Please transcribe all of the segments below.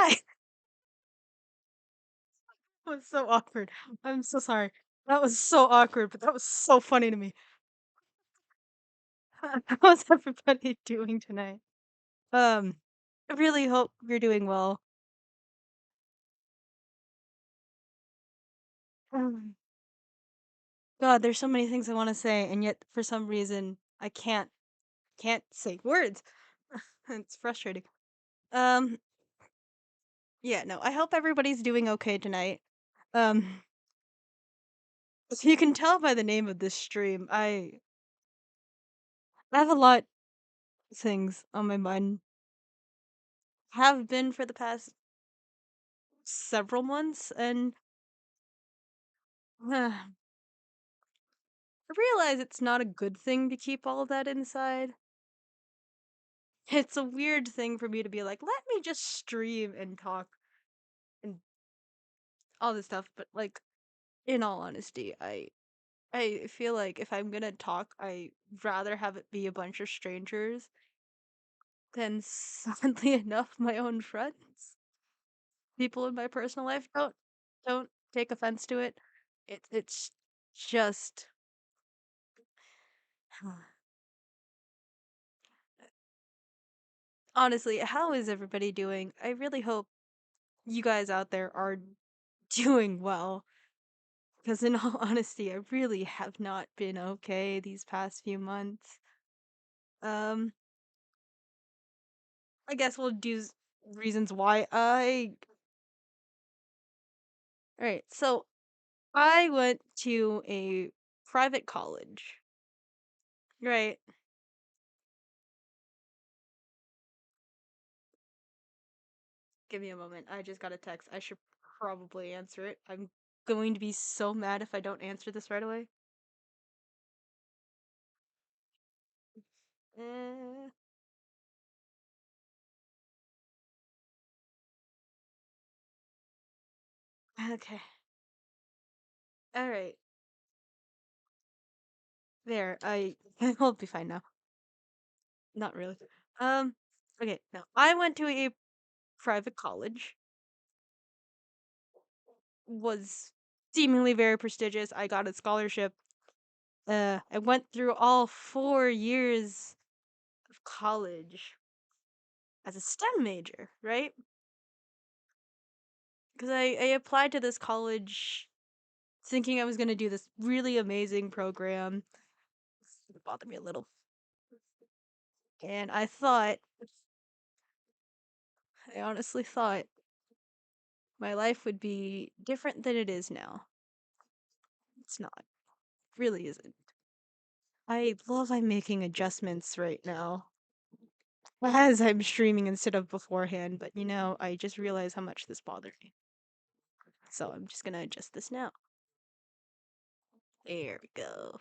Hi. That was so awkward. I'm so sorry. That was so awkward, but that was so funny to me. How's everybody doing tonight? Um, I really hope you're doing well. Um, God, there's so many things I want to say, and yet for some reason I can't say words. It's frustrating. Um, yeah, no, I hope everybody's doing okay tonight. Um, so you can tell by the name of this stream, I have a lot of things on my mind. Have been for the past several months, and I realize it's not a good thing to keep all of that inside. It's a weird thing for me to be like, let me just stream and talk and all this stuff, but like in all honesty, I feel like if I'm gonna talk, I rather have it be a bunch of strangers than sadly enough my own friends. People in my personal life don't take offense to it. It's just honestly, how is everybody doing? I really hope you guys out there are doing well. Because, in all honesty, I really have not been okay these past few months. Um, I guess we'll do reasons why I. Alright, so I went to a private college. Right. Give me a moment. I just got a text. I should probably answer it. I'm going to be so mad if I don't answer this right away. Eh, okay. Alright. There. I'll be fine now. Not really. Um, okay. Now, I went to a private college, was seemingly very prestigious. I got a scholarship. I went through all 4 years of college as a STEM major, right? Because I applied to this college thinking I was going to do this really amazing program. It bothered me a little. And I honestly thought my life would be different than it is now. It's not. It really isn't. I love I'm making adjustments right now as I'm streaming instead of beforehand, but I just realized how much this bothered me. So I'm just gonna adjust this now. There we go.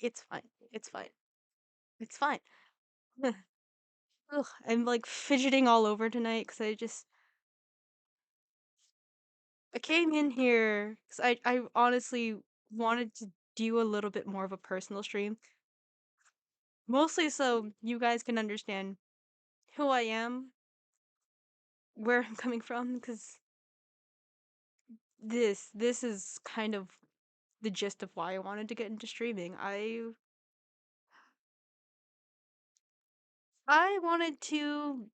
It's fine. It's fine. It's fine. Ugh, I'm like fidgeting all over tonight because I came in here because I honestly wanted to do a little bit more of a personal stream. Mostly so you guys can understand who I am, where I'm coming from, because this is kind of the gist of why I wanted to get into streaming. I wanted to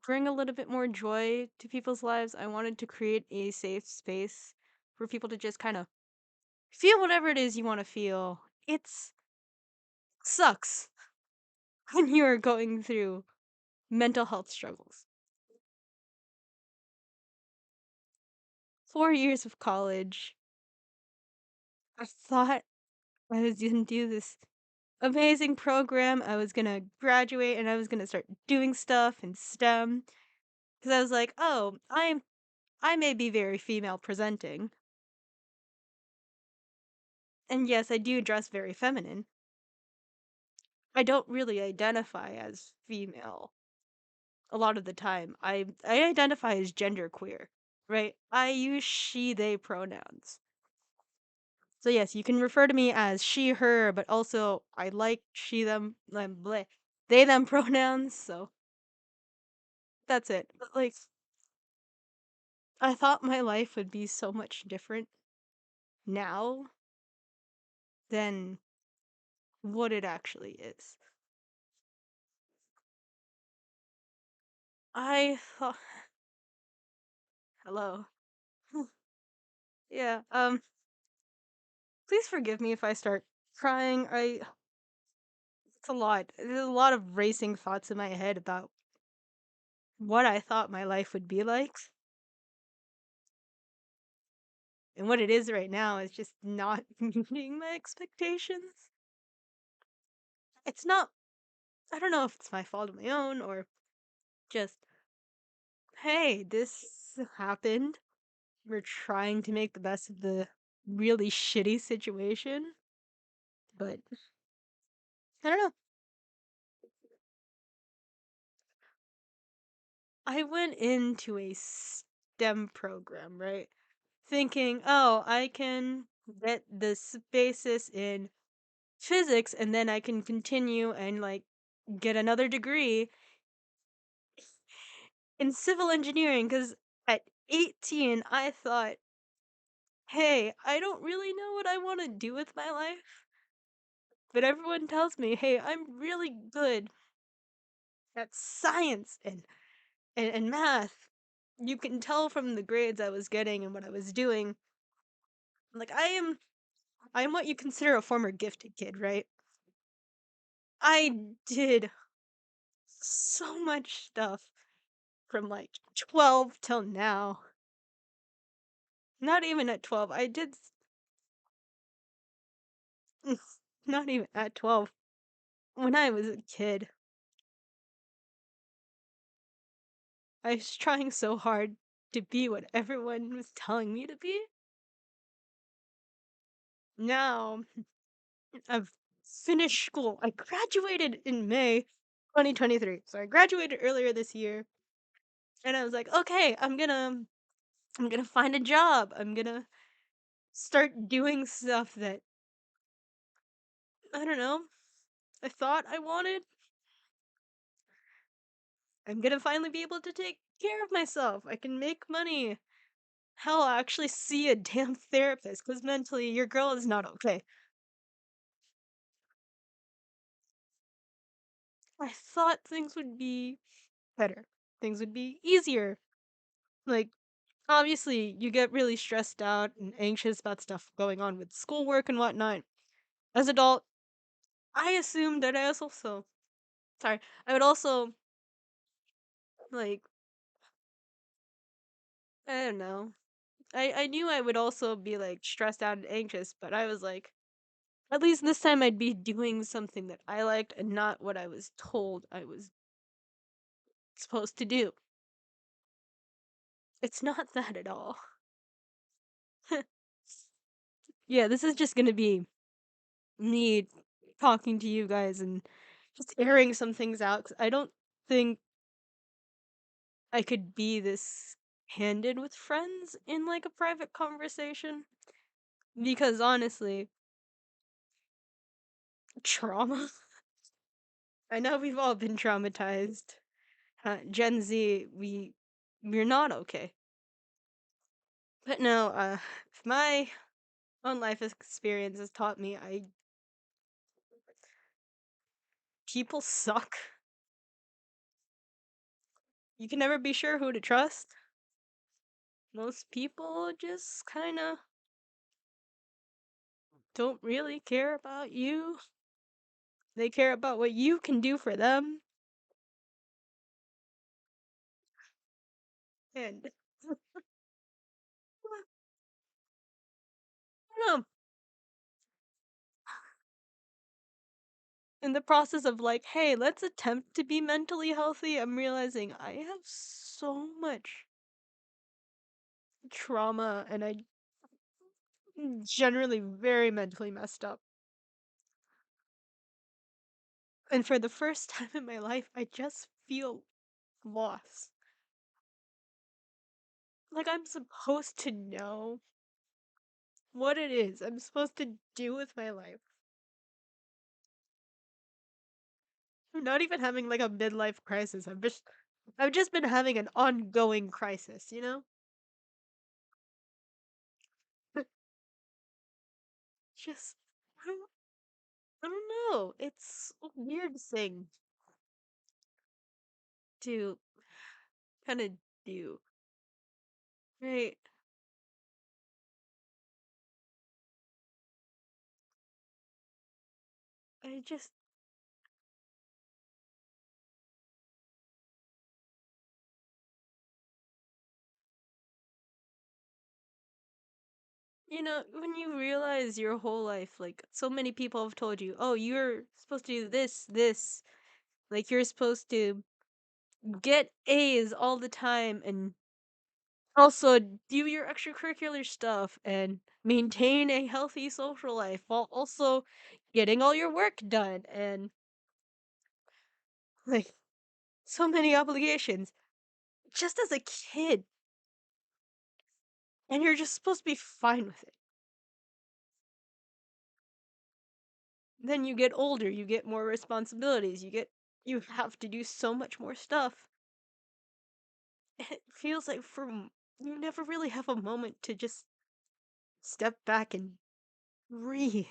bring a little bit more joy to people's lives. I wanted to create a safe space for people to just kind of feel whatever it is you want to feel. It's sucks when you're going through mental health struggles. 4 years of college. I thought I was gonna do this amazing program. I was gonna graduate and I was gonna start doing stuff in STEM. Because I was like, oh, I may be very female presenting. And yes, I do dress very feminine. I don't really identify as female a lot of the time. I identify as genderqueer, right? I use she they pronouns. So yes, you can refer to me as she her, but also I like she them bleh, they them pronouns, so That's it. But, like, I thought my life would be so much different now than what it actually is. I thought, hello. Yeah, please forgive me if I start crying. It's a lot. There's a lot of racing thoughts in my head about what I thought my life would be like. And what it is right now is just not meeting my expectations. It's not, I don't know if it's my fault of my own or just, hey, this happened. We're trying to make the best of the really shitty situation. But I don't know. I went into a STEM program, right? Thinking, oh, I can get this basis in physics and then I can continue and like get another degree in civil engineering because at 18 I thought, hey, I don't really know what I want to do with my life, but everyone tells me, hey, I'm really good at science and math. You can tell from the grades I was getting and what I was doing. Like I am what you consider a former gifted kid, right? I did so much stuff from like 12 till now. Not even at 12. I did not even at 12. When I was a kid, I was trying so hard to be what everyone was telling me to be. Now, I've finished school. I graduated in May 2023. So I graduated earlier this year and I was like, "Okay, I'm going to find a job. I'm going to start doing stuff that I don't know, I thought I wanted. I'm going to finally be able to take care of myself. I can make money. Hell, I'll actually see a damn therapist because mentally your girl is not okay." I thought things would be better. Things would be easier. Like, obviously, you get really stressed out and anxious about stuff going on with schoolwork and whatnot. As adult, I assumed that I was also sorry. I would also like I don't know. I knew I would also be like stressed out and anxious, but I was like, at least this time I'd be doing something that I liked and not what I was told I was supposed to do. It's not that at all. Yeah, this is just gonna be me talking to you guys and just airing some things out 'cause I don't think I could be this candid with friends in like a private conversation because honestly, trauma. I know we've all been traumatized. Gen Z, we're not okay. But no, my own life experience has taught me I people suck. You can never be sure who to trust. Most people just kind of don't really care about you. They care about what you can do for them. And I don't know, in the process of like, hey, let's attempt to be mentally healthy, I'm realizing I have so much trauma and I generally very mentally messed up. And for the first time in my life, I just feel lost. Like I'm supposed to know what it is I'm supposed to do with my life. I'm not even having like a midlife crisis. I'm just I've just been having an ongoing crisis, you know? Just I don't, I don't know. It's a weird thing to kind of do, right? I just, when you realize your whole life, like so many people have told you, oh, you're supposed to do this, like you're supposed to get A's all the time and also do your extracurricular stuff and maintain a healthy social life while also getting all your work done and like so many obligations just as a kid, and you're just supposed to be fine with it. Then you get older, you get more responsibilities, you have to do so much more stuff. It feels like you never really have a moment to just step back and breathe.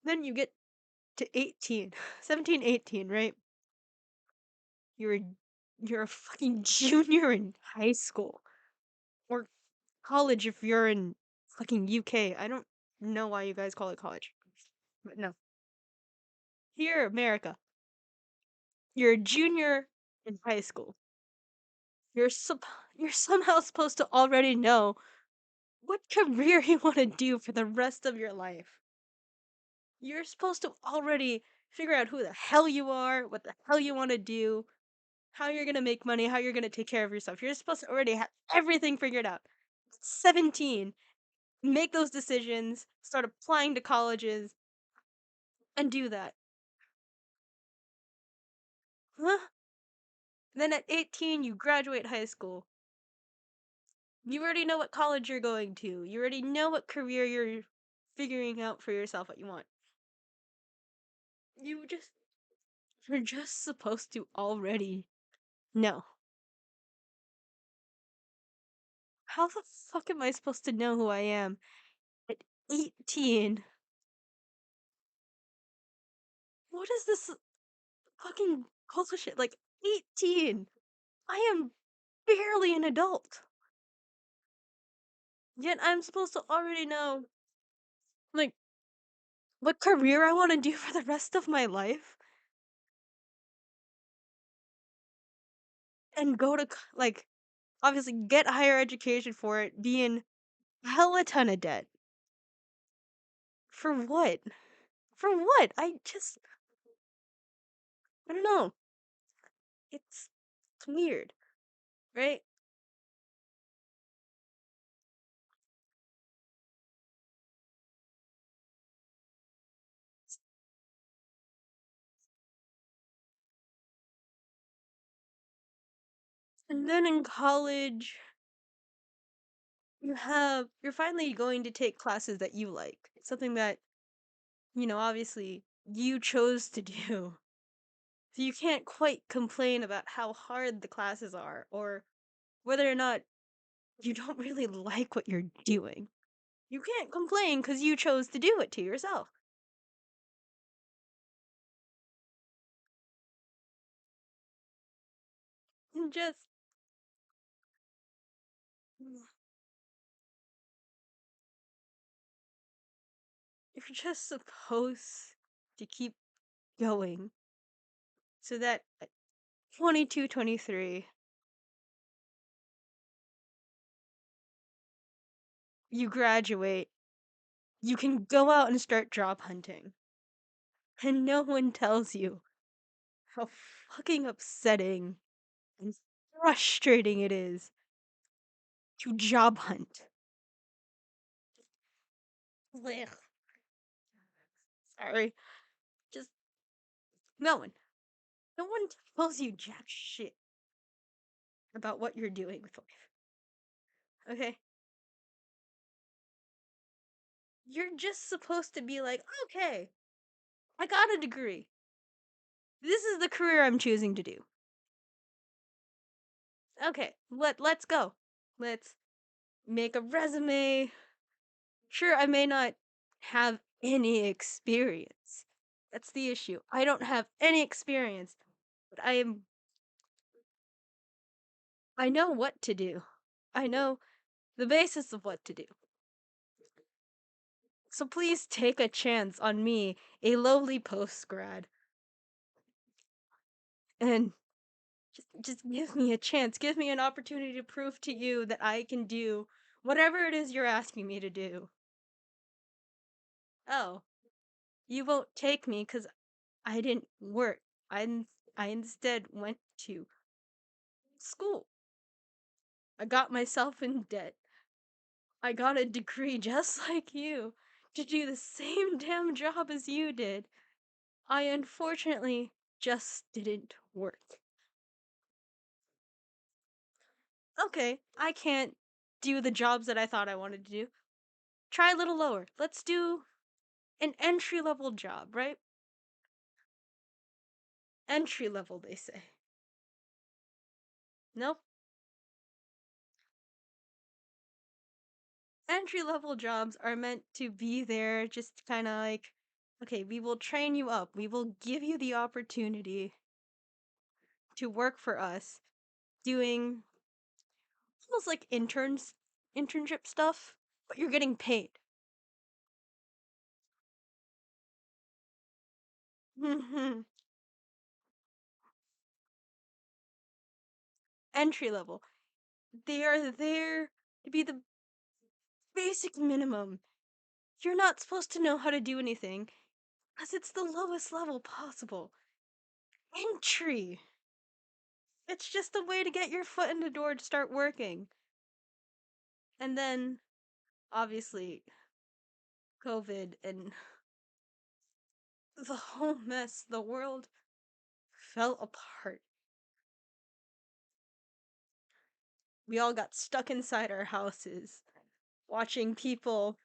Then you get to 18, 17, 18, right? You're a, you're a fucking junior in high school or college if you're in fucking UK. I don't know why you guys call it college, but no. Here, America, you're a junior in high school. You're sup- you're somehow supposed to already know what career you want to do for the rest of your life. You're supposed to already figure out who the hell you are, what the hell you want to do, how you're going to make money, how you're going to take care of yourself. You're supposed to already have everything figured out. 17, make those decisions, start applying to colleges, and do that. Huh? Then at 18, you graduate high school. You already know what college you're going to. You already know what career you're figuring out for yourself what you want. You just you're just supposed to already know. How the fuck am I supposed to know who I am at 18? What is this fucking bullshit? Like 18. I am barely an adult. Yet I'm supposed to already know like what career I want to do for the rest of my life and go to like obviously get higher education for it, be in hella ton of debt. For what? For what? I don't know. It's weird, right? And then in college, you're finally going to take classes that you like. Something that, obviously you chose to do. So you can't quite complain about how hard the classes are or whether or not you don't really like what you're doing. You can't complain because you chose to do it to yourself. And you're just supposed to keep going so that at 22, 23, you graduate, you can go out and start job hunting. And no one tells you how fucking upsetting and frustrating it is to job hunt. Blech. Sorry. Just no one. No one tells you jack shit about what you're doing with life. Okay? You're just supposed to be like, okay, I got a degree. This is the career I'm choosing to do. Okay, let's go. Let's make a resume. Sure, I may not have any experience. That's the issue. I don't have any experience, but I know what to do. I know the basis of what to do. So please take a chance on me, a lowly post grad, and just give me a chance. Give me an opportunity to prove to you that I can do whatever it is you're asking me to do. Oh, you won't take me because I didn't work. I instead went to school. I got myself in debt. I got a degree just like you to do the same damn job as you did. I unfortunately just didn't work. Okay, I can't do the jobs that I thought I wanted to do. Try a little lower. Let's do an entry level job, right? Entry level, they say. Nope. Entry level jobs are meant to be there just kind of like, okay, we will train you up. We will give you the opportunity to work for us doing almost like internship stuff, but you're getting paid. Entry level. They are there to be the basic minimum. You're not supposed to know how to do anything because it's the lowest level possible. Entry. It's just a way to get your foot in the door to start working. And then, obviously, COVID and the whole mess, the world fell apart. We all got stuck inside our houses, watching people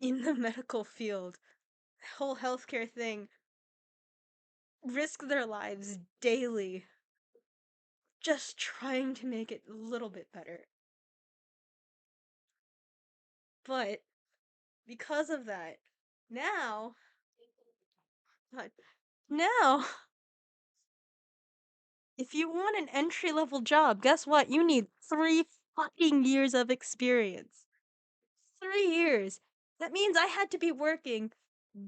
in the medical field, the whole healthcare thing, risk their lives daily, just trying to make it a little bit better. But because of that, now, God, now, if you want an entry level job, guess what? You need 3 fucking years of experience. 3 years. That means I had to be working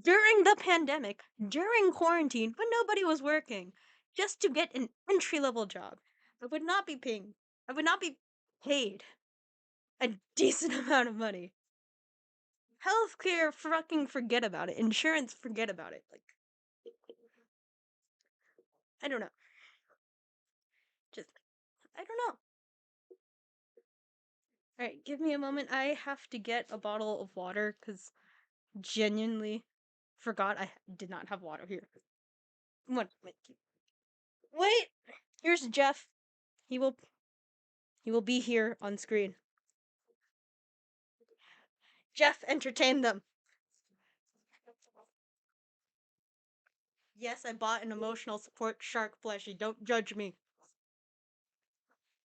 during the pandemic, during quarantine, when nobody was working, just to get an entry level job. I would not be paying, I would not be paid a decent amount of money. Healthcare, fucking forget about it. Insurance, forget about it. Like, I don't know. Just, I don't know. Alright, give me a moment. I have to get a bottle of water because genuinely forgot I did not have water here. One moment. Wait! Here's Jeff. He will he will be here on screen. Jeff, entertain them. Yes, I bought an emotional support shark plushie. Don't judge me.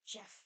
Jeff.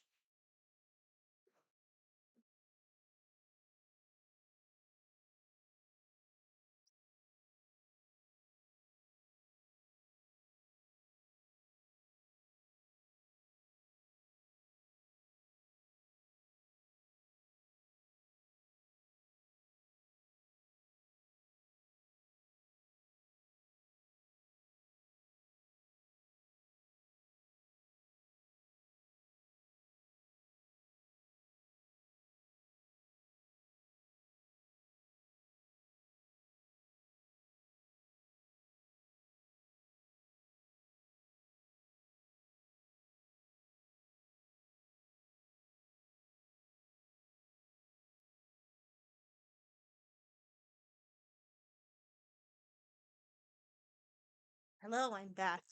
Hello, I'm back.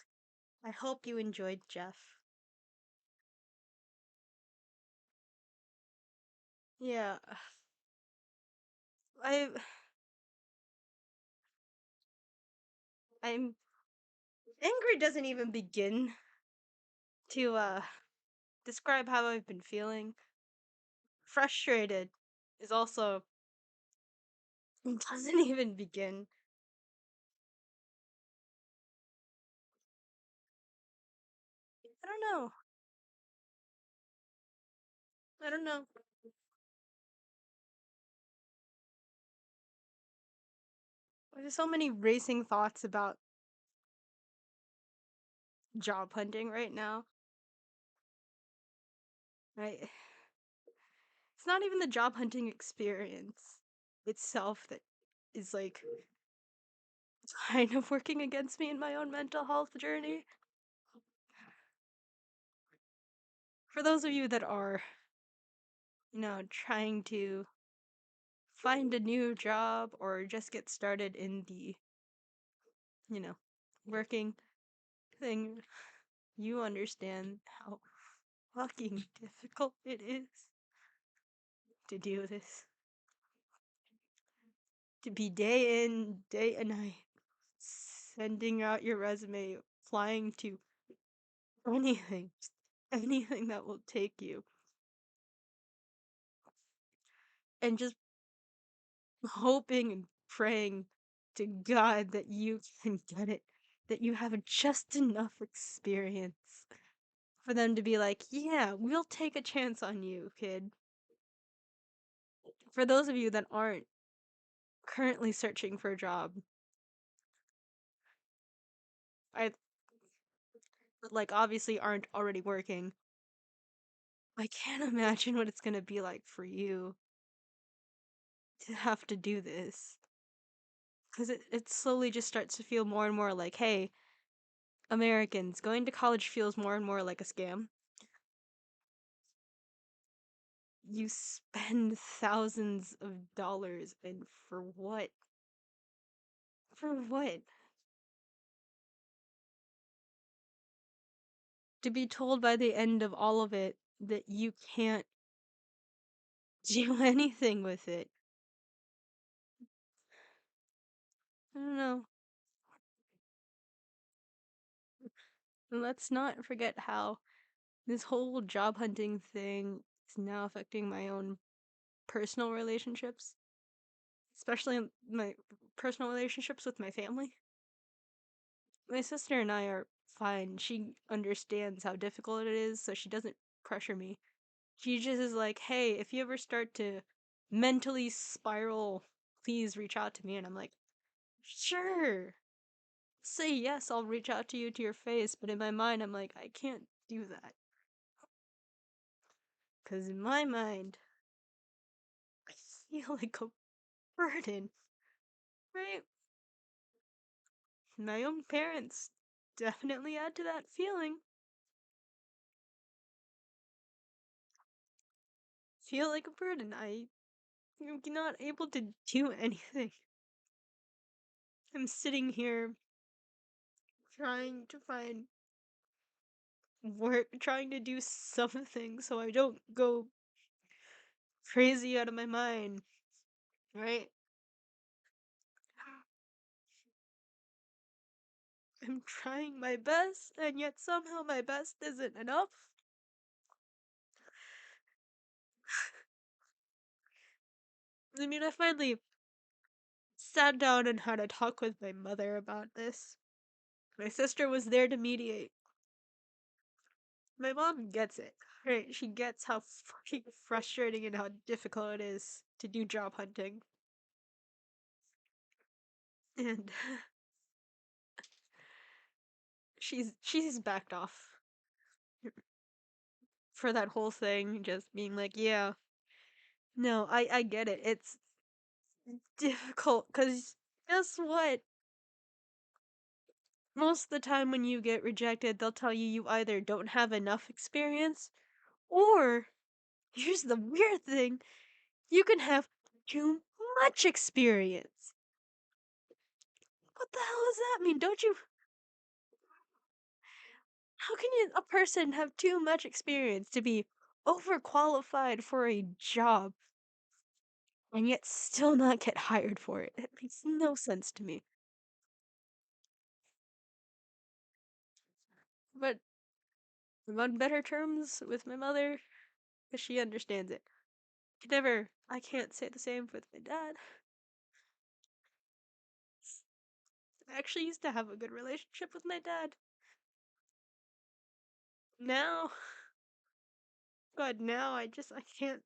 I hope you enjoyed Jeff. Yeah, I I'm angry doesn't even begin to describe how I've been feeling. Frustrated is also doesn't even begin. I don't know. I don't know. There's so many racing thoughts about job hunting right now. Right? It's not even the job hunting experience itself that is like kind of working against me in my own mental health journey. For those of you that are, trying to find a new job or just get started in the, you know, working thing, you understand how fucking difficult it is to do this. To be day in, day and night, sending out your resume, applying to anything, anything that will take you, and just hoping and praying to God that you can get it, that you have just enough experience for them to be like, yeah, we'll take a chance on you, kid. For those of you that aren't currently searching for a job, I like obviously aren't already working. I can't imagine what it's gonna be like for you to have to do this. Because it slowly just starts to feel more and more like, hey, Americans, going to college feels more and more like a scam. You spend thousands of dollars, and for what? For what? To be told by the end of all of it that you can't do anything with it. I don't know. Let's not forget how this whole job hunting thing is now affecting my own personal relationships, especially my personal relationships with my family. My sister and I are fine. She understands how difficult it is, so she doesn't pressure me. She just is like, hey, if you ever start to mentally spiral, please reach out to me. And I'm like, sure. Say yes, I'll reach out to you to your face. But in my mind, I'm like, I can't do that. Because in my mind, I feel like a burden, right? My own parents definitely add to that feeling. Feel like a burden. I'm not able to do anything. I'm sitting here trying to find work, trying to do something so I don't go crazy out of my mind, right? I'm trying my best, and yet somehow my best isn't enough. I mean, I finally sat down and had a talk with my mother about this. My sister was there to mediate. My mom gets it, right? She gets how fucking frustrating and how difficult it is to do job hunting. And she's backed off for that whole thing, just being like, yeah, no, I get it. It's difficult because guess what? Most of the time when you get rejected, they'll tell you you either don't have enough experience or here's the weird thing, you can have too much experience. What the hell does that mean? Don't you how can a person have too much experience to be overqualified for a job and yet still not get hired for it? It makes no sense to me. But I'm on better terms with my mother because she understands it. I can't say the same with my dad. I actually used to have a good relationship with my dad. Now, God, now I can't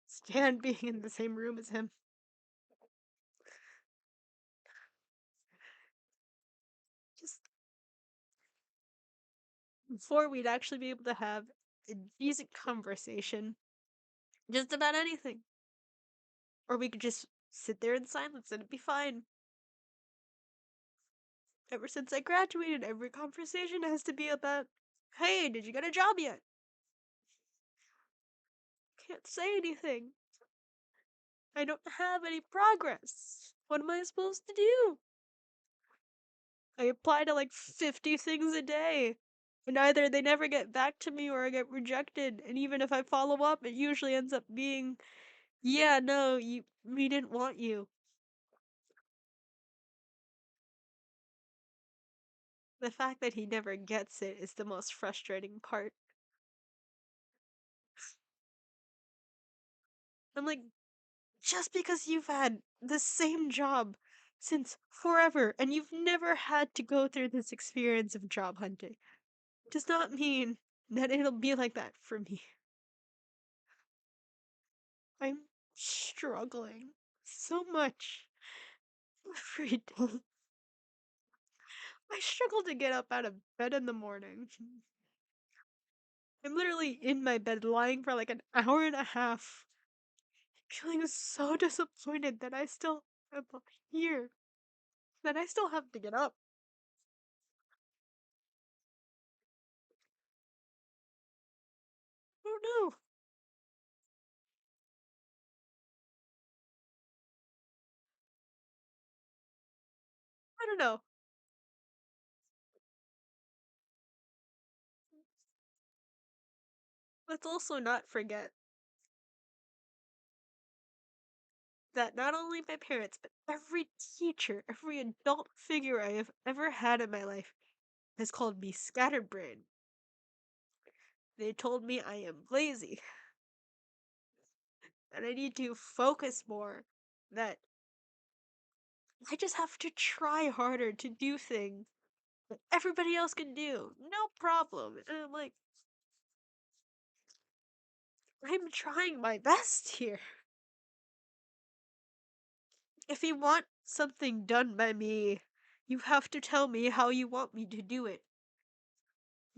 stand being in the same room as him. Just before we'd actually be able to have a decent conversation, just about anything. Or we could just sit there in silence and it'd be fine. Ever since I graduated, every conversation has to be about, hey, did you get a job yet? Can't say anything. I don't have any progress. What am I supposed to do? I apply to like 50 things a day. And either they never get back to me or I get rejected. And even if I follow up, it usually ends up being, yeah, no, we didn't want you. The fact that he never gets it is the most frustrating part. I'm like, just because you've had the same job since forever and you've never had to go through this experience of job hunting does not mean that it'll be like that for me. I'm struggling so much every day. I struggle to get up out of bed in the morning. I'm literally in my bed lying for like an hour and a half, feeling so disappointed that I still am here, that I still have to get up. I don't know. I don't know. Let's also not forget that not only my parents, but every teacher, every adult figure I have ever had in my life has called me scatterbrain. They told me I am lazy, that I need to focus more, that I just have to try harder to do things that everybody else can do. No problem. And I'm like, I'm trying my best here. If you want something done by me, you have to tell me how you want me to do it.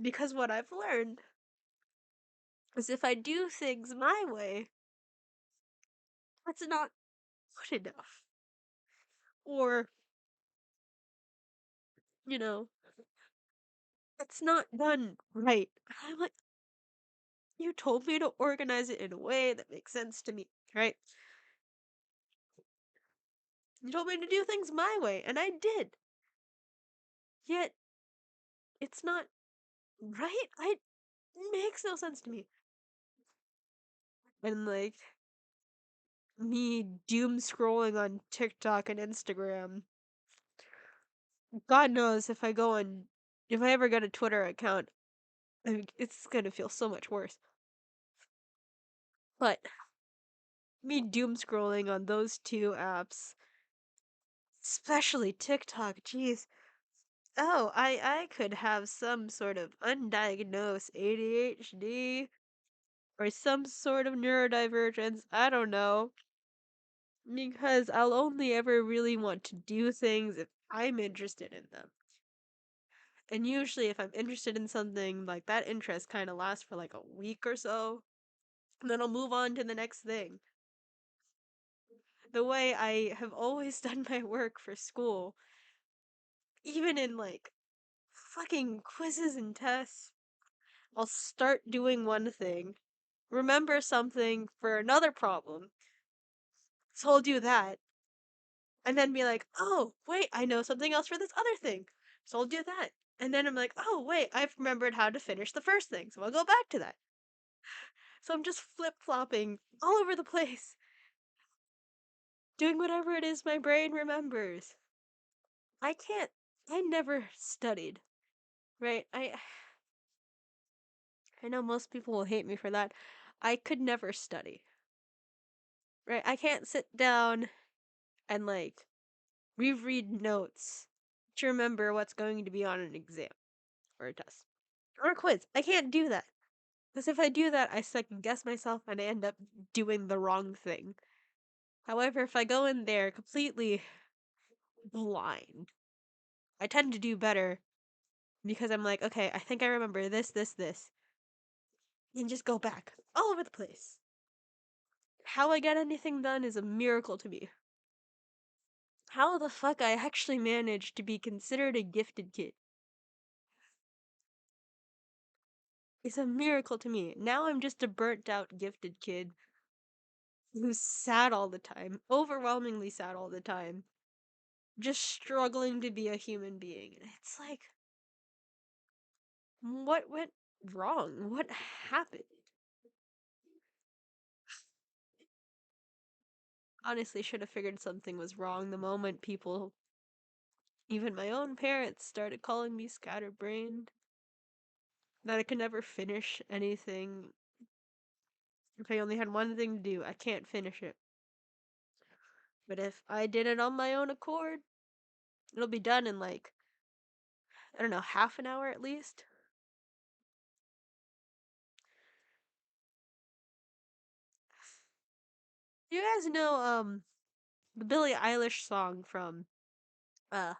Because what I've learned is if I do things my way, that's not good enough. Or, you know, it's not done right. I'm like, you told me to organize it in a way that makes sense to me, right? You told me to do things my way, and I did. Yet, it's not right? It makes no sense to me. And like, me doom scrolling on TikTok and Instagram. God knows if I ever get a Twitter account, it's gonna feel so much worse. But me doom scrolling on those two apps, especially TikTok, jeez. Oh, I could have some sort of undiagnosed ADHD or some sort of neurodivergence, I don't know. Because I'll only ever really want to do things if I'm interested in them. And usually, if I'm interested in something, like that interest kind of lasts for like a week or so, and then I'll move on to the next thing. The way I have always done my work for school, even in like fucking quizzes and tests, I'll start doing one thing, remember something for another problem, so I'll do that, and then be like, oh, wait, I know something else for this other thing, so I'll do that. And then I'm like, oh, wait, I've remembered how to finish the first thing, so I'll go back to that. So I'm just flip flopping all over the place, doing whatever it is my brain remembers. I can't, I never studied, right? I know most people will hate me for that. I could never study. Right? I can't sit down and like reread notes to remember what's going to be on an exam or a test or a quiz. I can't do that. Because if I do that, I second guess myself and I end up doing the wrong thing. However, if I go in there completely blind, I tend to do better because I'm like, okay, I think I remember this, and just go back all over the place. How I get anything done is a miracle to me. How the fuck I actually managed to be considered a gifted kid is a miracle to me. Now I'm just a burnt out gifted kid who's sad all the time, overwhelmingly sad all the time, just struggling to be a human being. And it's like, what went wrong? What happened? Honestly, should have figured something was wrong the moment people, even my own parents, started calling me scatterbrained. That I could never finish anything. If I only had one thing to do, I can't finish it. But if I did it on my own accord, it'll be done in like, I don't know, half an hour at least. You guys know the Billie Eilish song from uh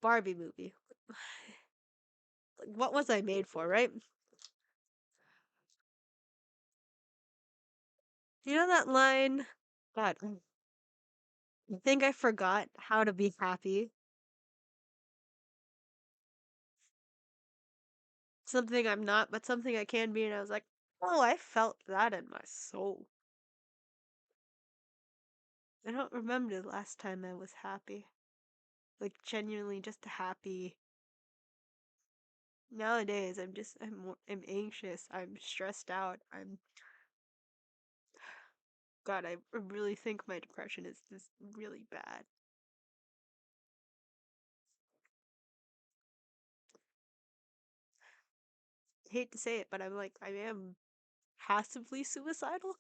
Barbie movie. Like, what was I made for, right? You know that line? God, I think I forgot how to be happy. Something I'm not, but something I can be. And I was like, oh, I felt that in my soul. I don't remember the last time I was happy. Like, genuinely just happy. Nowadays, I'm anxious. I'm stressed out. God, I really think my depression is just really bad. I hate to say it, but I am passively suicidal.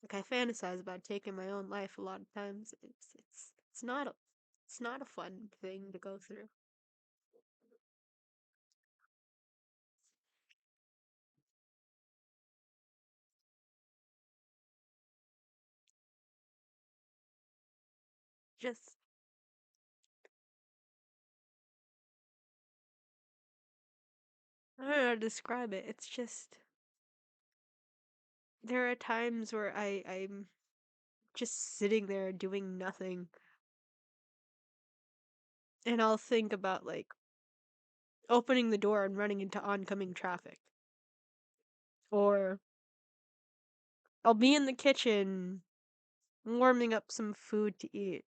Like, I fantasize about taking my own life a lot of times. It's not a fun thing to go through. Just, I don't know how to describe it. It's just, there are times where I'm just sitting there doing nothing, and I'll think about like opening the door and running into oncoming traffic. Or I'll be in the kitchen warming up some food to eat,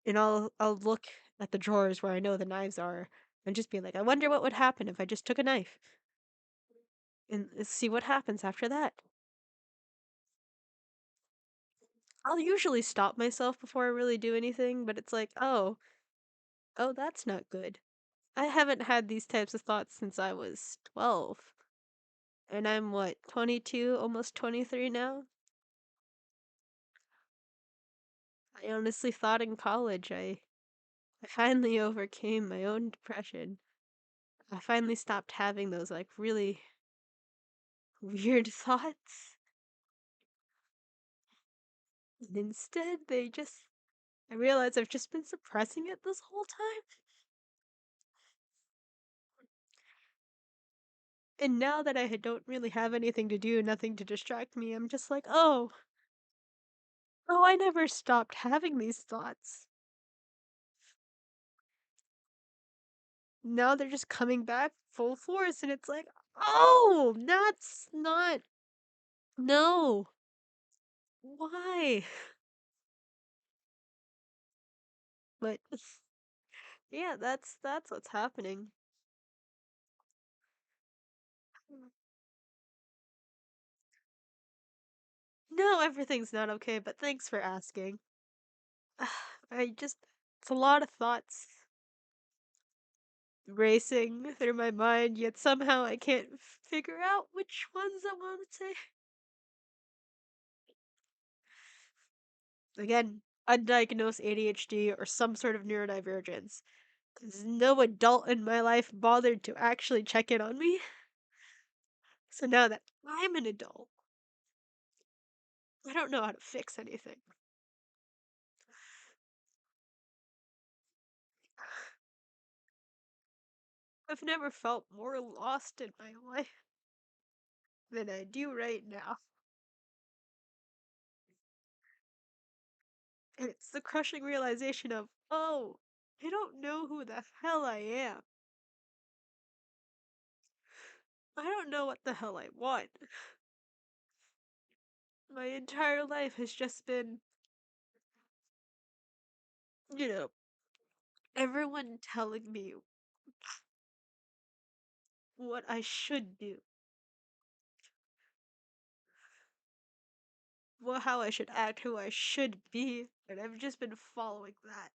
and I'll look at the drawers where I know the knives are and just be like, I wonder what would happen if I just took a knife and see what happens after that. I'll usually stop myself before I really do anything, but it's like, oh, that's not good. I haven't had these types of thoughts since I was 12. And I'm what, 22, almost 23 now? I honestly thought in college I finally overcame my own depression. I finally stopped having those like really weird thoughts. And instead, I realized I've just been suppressing it this whole time. And now that don't really have anything to do, nothing to distract me, I'm just like, oh, I never stopped having these thoughts. Now they're just coming back full force, and it's like, oh, that's not, no, why? But yeah, that's what's happening. No, everything's not okay, but thanks for asking. I just, it's a lot of thoughts. racing through my mind, yet somehow I can't figure out which ones I want to say. Again, undiagnosed ADHD or some sort of neurodivergence. Because no adult in my life bothered to actually check in on me. So now that I'm an adult, I don't know how to fix anything. I've never felt more lost in my life than I do right now. And it's the crushing realization of, oh, I don't know who the hell I am. I don't know what the hell I want. My entire life has just been, you know, everyone telling me what I should do, how I should act, who I should be, and I've just been following that.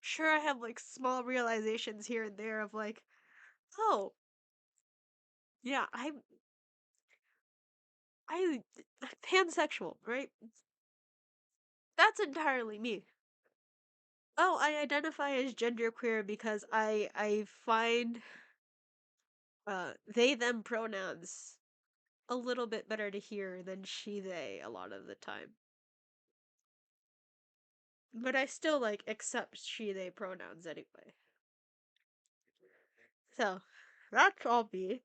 Sure, I have like small realizations here and there of like, oh, yeah, I pansexual, right? That's entirely me. Oh, I identify as genderqueer because I find they them pronouns a little bit better to hear than she they a lot of the time. But I still like accept she they pronouns anyway. So, that's all me.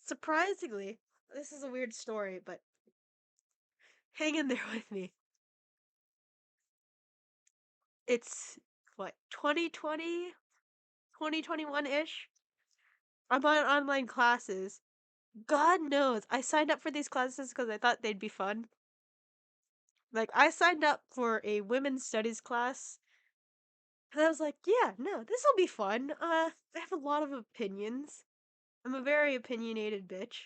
Surprisingly, this is a weird story, but hang in there with me. It's what, 2020, 2021-ish? I'm on online classes. God knows, I signed up for these classes because I thought they'd be fun. Like, I signed up for a women's studies class, and I was like, yeah, no, this'll be fun. I have a lot of opinions. I'm a very opinionated bitch.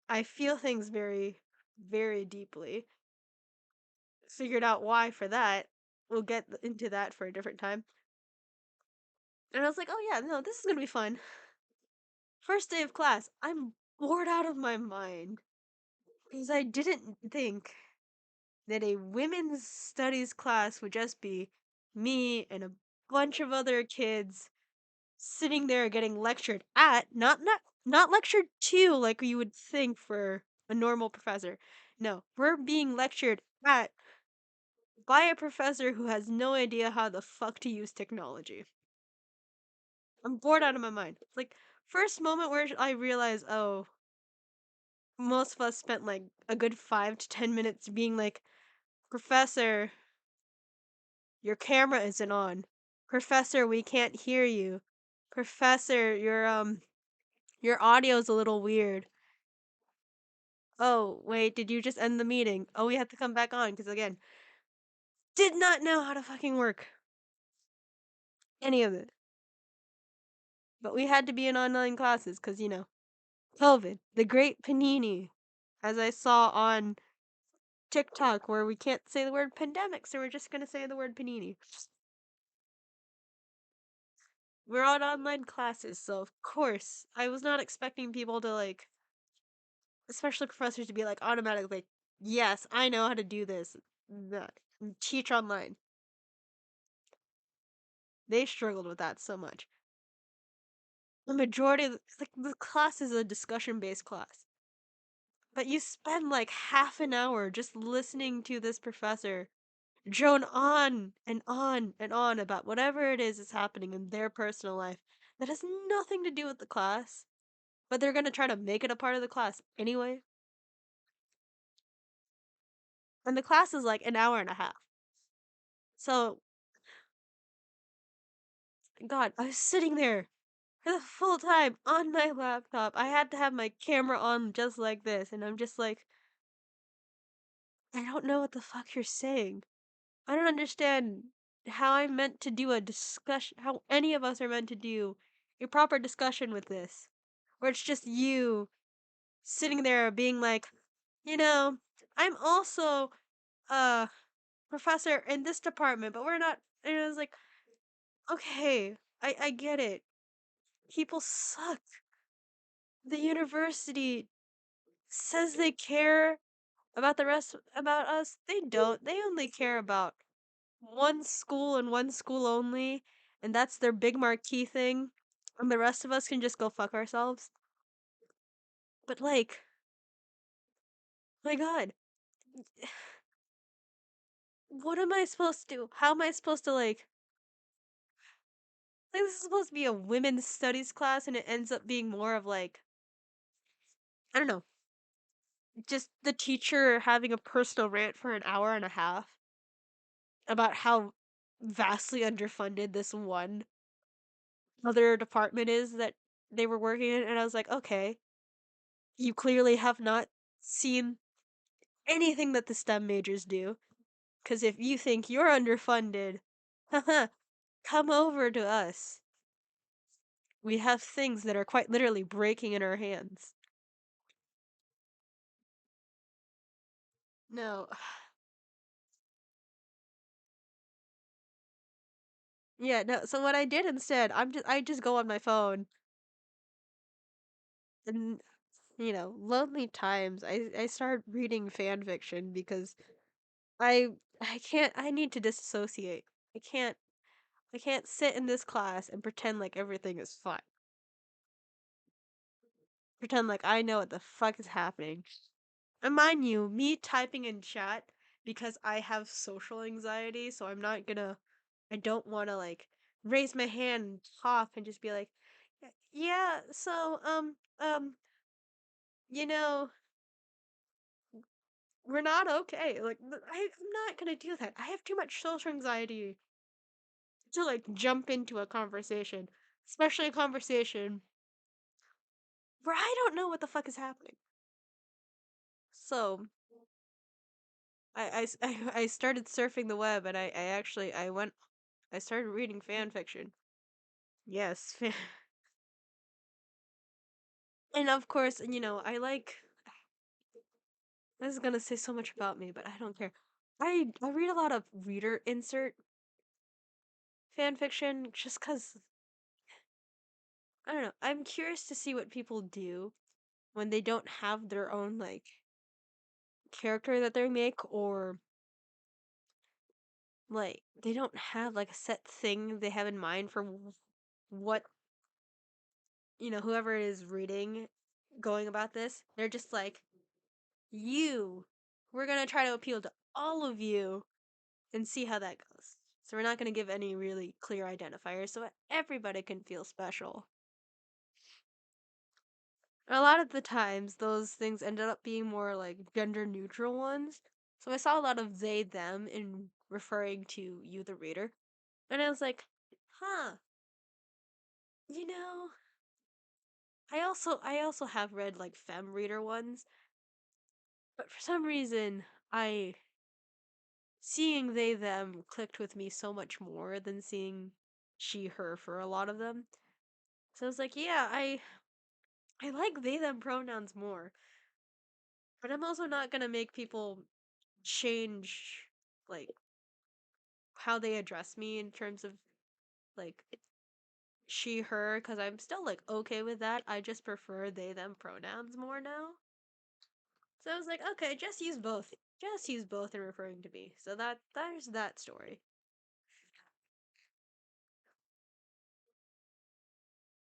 I feel things very, very deeply. Figured out why for that. We'll get into that for a different time. And I was like, oh yeah, no, this is gonna be fun. First day of class, I'm bored out of my mind. Because I didn't think that a women's studies class would just be me and a bunch of other kids sitting there getting lectured at, not lectured to like you would think for a normal professor. No, we're being lectured at by a professor who has no idea how the fuck to use technology. I'm bored out of my mind. Like, first moment where I realize, oh, most of us spent like a good 5 to 10 minutes being like, Professor, your camera isn't on. Professor, we can't hear you. Professor, your audio's a little weird. Oh, wait, did you just end the meeting? Oh, we have to come back on, because again, did not know how to fucking work any of it. But we had to be in online classes, because, COVID, the great panini, as I saw on TikTok, where we can't say the word pandemic, so we're just gonna say the word panini. We're on online classes, so of course, I was not expecting people to like, especially professors, to be like automatically like, yes, I know how to do this. Teach online. They struggled with that so much. The majority of like the class is a discussion based class. But you spend like half an hour just listening to this professor drone on and on and on about whatever it is that's happening in their personal life that has nothing to do with the class, but they're gonna try to make it a part of the class anyway. And the class is like an hour and a half. So, God, I was sitting there for the full time on my laptop. I had to have my camera on just like this, and I'm just like, I don't know what the fuck you're saying. I don't understand how I'm meant to do a discussion, how any of us are meant to do a proper discussion with this. Where it's just you sitting there being like, you know, I'm also a professor in this department, but we're not And I was like, okay, I get it. People suck. The university says they care about the rest about us. They don't. They only care about one school and one school only, and that's their big marquee thing. And the rest of us can just go fuck ourselves. But like, my God, what am I supposed to do? How am I supposed to like this is supposed to be a women's studies class and it ends up being more of like I don't know, just the teacher having a personal rant for an hour and a half about how vastly underfunded this one other department is that they were working in, and I was like, okay, you clearly have not seen anything that the STEM majors do. Because if you think you're underfunded, haha, come over to us. We have things that are quite literally breaking in our hands. No. Yeah, no. So what I did instead, I just go on my phone and lonely times. I start reading fan fiction because I I need to disassociate. I can't I can't sit in this class and pretend like everything is fine. Pretend like I know what the fuck is happening. And mind you, me typing in chat because I have social anxiety, so I don't want to like raise my hand and talk and just be like, yeah, so, you know, we're not okay. Like, I'm not gonna do that. I have too much social anxiety to like jump into a conversation, especially a conversation where I don't know what the fuck is happening. So, I started surfing the web and I actually, I started reading fan fiction. Yes. And of course, this is gonna say so much about me, but I don't care. I read a lot of reader insert fan fiction just because, I don't know, I'm curious to see what people do when they don't have their own, like, character that they make, or, like, they don't have, like, a set thing they have in mind for what, whoever is reading going about this. They're just like, you, we're gonna try to appeal to all of you and see how that goes. So we're not going to give any really clear identifiers so everybody can feel special. A lot of the times, those things ended up being more like gender neutral ones. So I saw a lot of they, them in referring to you, the reader. And I was like, huh, you know, I also have read like femme reader ones, but for some reason, I seeing they, them clicked with me so much more than seeing she, her for a lot of them. So I was like, yeah, I like they them pronouns more, but I'm also not gonna make people change like how they address me in terms of like she her because I'm still like okay with that. I just prefer they them pronouns more now. So I was like, okay, just use both. Just use both in referring to me. So there's that story.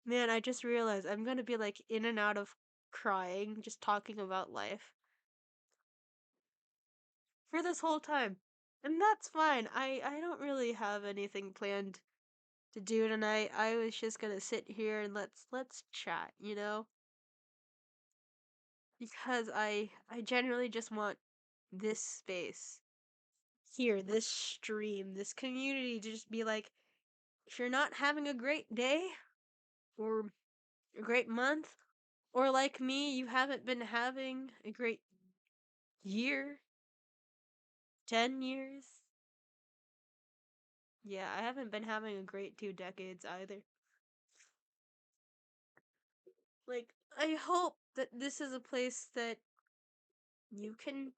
Man, I just realized I'm gonna be like in and out of crying just talking about life for this whole time. And that's fine. I don't really have anything planned to do tonight. I was just gonna sit here and let's chat, because I generally just want this space here, this stream, this community to just be like, if you're not having a great day or a great month, or like me, you haven't been having a great year, 10 years. Yeah, I haven't been having a great 2 decades either. Like, I hope that this is a place that you can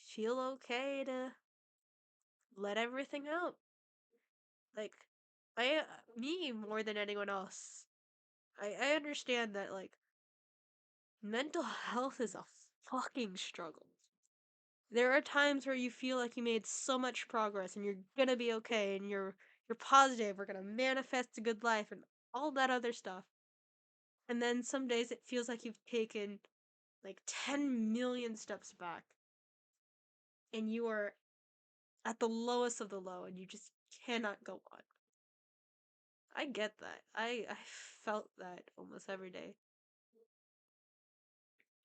feel okay to let everything out. Like, I, me more than anyone else, I understand that, like, mental health is a fucking struggle. There are times where you feel like you made so much progress and you're gonna be okay and you're positive, we're gonna manifest a good life and all that other stuff. And then some days it feels like you've taken like 10 million steps back and you are at the lowest of the low and you just cannot go on. I get that. I felt that almost every day.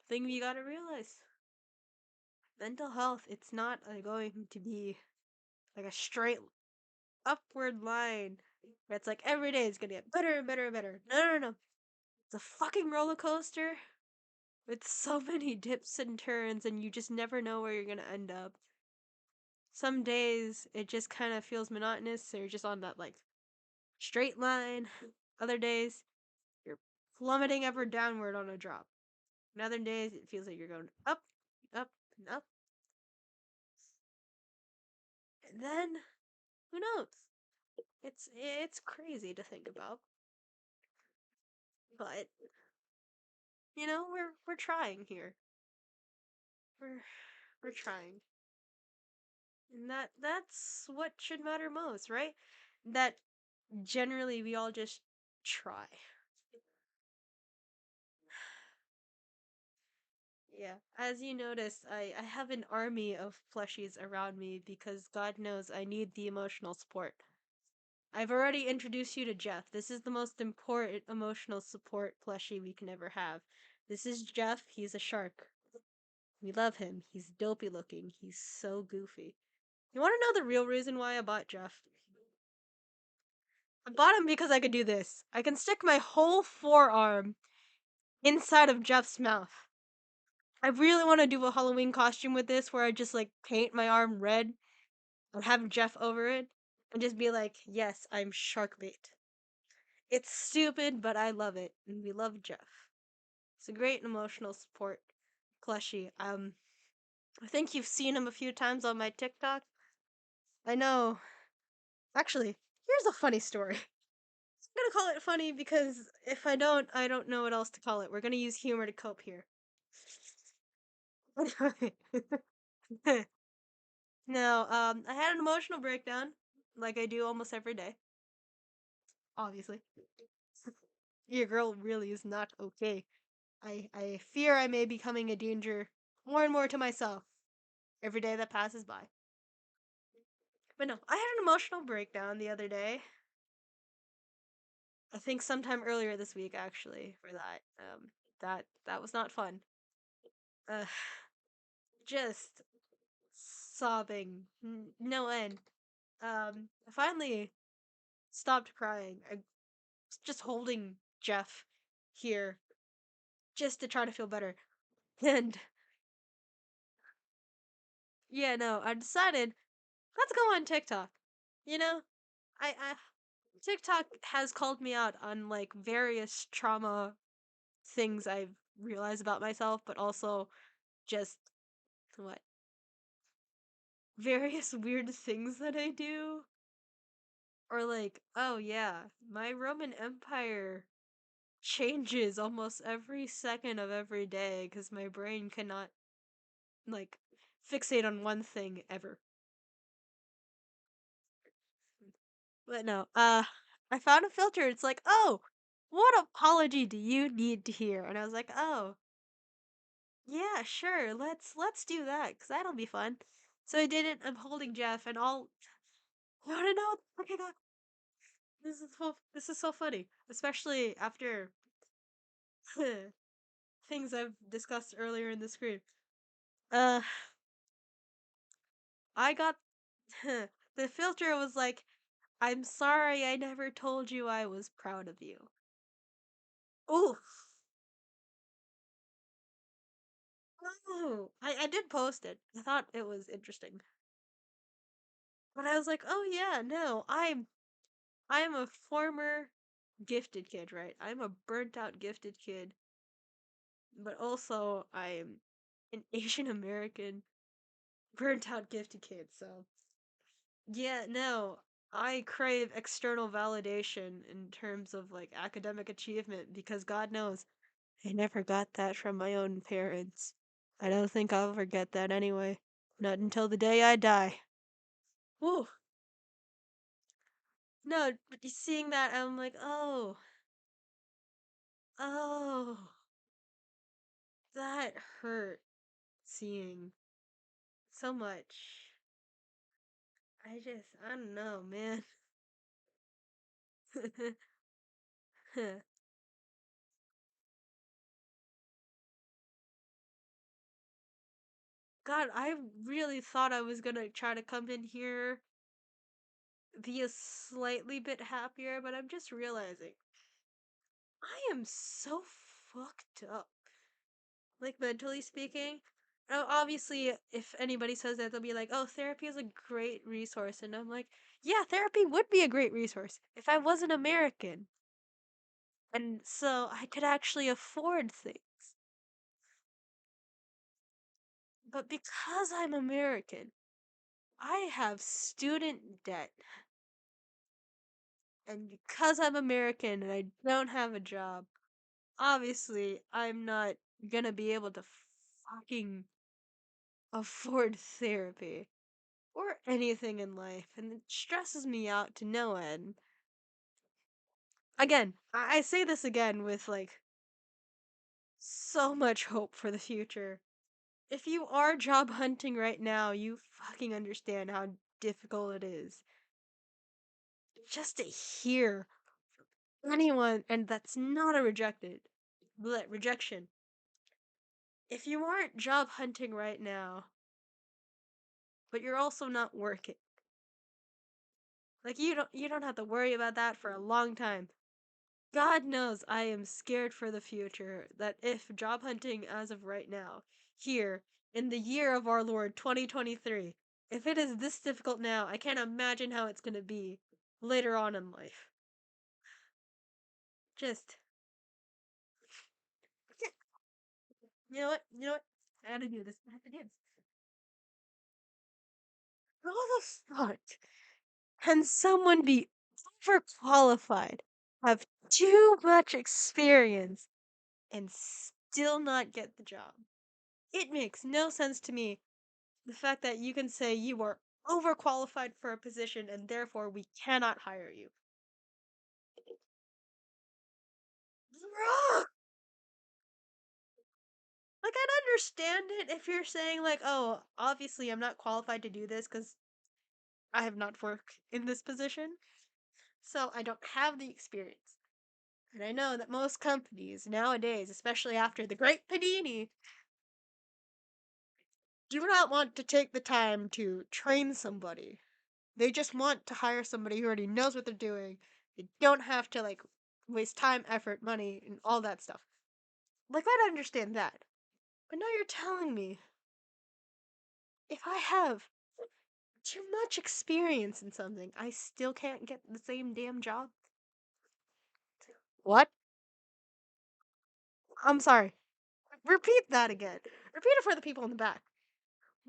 Thing you gotta realize, mental health, it's not going to be like a straight upward line where it's like every day is gonna get better and better and better. No, no, no. It's a fucking roller coaster with so many dips and turns, and you just never know where you're gonna end up. Some days it just kind of feels monotonous, so you're just on that like straight line. Other days you're plummeting ever downward on a drop. And other days it feels like you're going up, up, and up. And then who knows? It's crazy to think about. But we're trying here. We're we're trying. And that's what should matter most, right? That generally we all just try. Yeah. As you noticed, I have an army of plushies around me because God knows I need the emotional support. I've already introduced you to Jeff. This is the most important emotional support plushie we can ever have. This is Jeff. He's a shark. We love him. He's dopey looking. He's so goofy. You want to know the real reason why I bought Jeff? I bought him because I could do this. I can stick my whole forearm inside of Jeff's mouth. I really want to do a Halloween costume with this where I just like paint my arm red and have Jeff over it and just be like, yes, I'm shark bait. It's stupid, but I love it. And we love Jeff. It's a great emotional support plushie. I think you've seen him a few times on my TikTok. I know. Actually, here's a funny story. I'm gonna call it funny because if I don't know what else to call it. We're gonna use humor to cope here. No, I had an emotional breakdown, like I do almost every day. Obviously, your girl really is not okay. I fear I may be becoming a danger more and more to myself every day that passes by. But no, I had an emotional breakdown the other day. I think sometime earlier this week, actually, for that. That was not fun. Uh, just sobbing, no end. I finally stopped crying. I was just holding Jeff here just to try to feel better. And yeah, no, I decided let's go on TikTok. You know, I TikTok has called me out on like various trauma things I've realized about myself, but also just what various weird things that I do. Or like, oh yeah, my Roman Empire changes almost every second of every day because my brain cannot like fixate on one thing ever. But no, I found a filter. It's like, oh, what apology do you need to hear? And I was like, oh, yeah, sure, let's do that because that'll be fun. So I did it. I'm holding Jeff, and all. You want to know? Okay, God, this is so funny, especially after things I've discussed earlier in the screen. Uh, I got the filter was like, I'm sorry I never told you I was proud of you. Oof. Oh, I did post it. I thought it was interesting. But I was like, oh yeah, no, I'm a former gifted kid, right? I'm a burnt out gifted kid, but also I'm an Asian American burnt out gifted kid. So yeah, no, I crave external validation in terms of like academic achievement because God knows I never got that from my own parents. I don't think I'll ever get that anyway. Not until the day I die. Woo! No, but seeing that, I'm like, oh, that hurt seeing so much. I don't know, man. God, I really thought I was gonna try to come in here, be a slightly bit happier, but I'm just realizing I am so fucked up. Like, mentally speaking. Now, obviously, if anybody says that, they'll be like, oh, therapy is a great resource. And I'm like, yeah, therapy would be a great resource if I wasn't American. And so I could actually afford things. But because I'm American, I have student debt. And because I'm American and I don't have a job, obviously I'm not gonna be able to fucking afford therapy or anything in life, and it stresses me out to no end. Again, I say this again with like so much hope for the future. If you are job hunting right now, you fucking understand how difficult it is. Just to hear anyone, and that's not a rejection. If you aren't job hunting right now, but you're also not working, like you don't have to worry about that for a long time. God knows I am scared for the future that if job hunting as of right now, here, in the year of our Lord 2023, if it is this difficult now, I can't imagine how it's gonna be later on in life. Just, you know what? You know what? I gotta do this. I have to do this. How the fuck can someone be overqualified, have too much experience, and still not get the job? It makes no sense to me. The fact that you can say you are overqualified for a position and therefore we cannot hire you. Bruh! Like, I'd understand it if you're saying, like, oh, obviously I'm not qualified to do this because I have not worked in this position, so I don't have the experience. And I know that most companies nowadays, especially after the Great Panini, do not want to take the time to train somebody. They just want to hire somebody who already knows what they're doing. They don't have to like waste time, effort, money, and all that stuff. Like I'd understand that. But now you're telling me if I have too much experience in something, I still can't get the same damn job? What? I'm sorry. Repeat that again. Repeat it for the people in the back.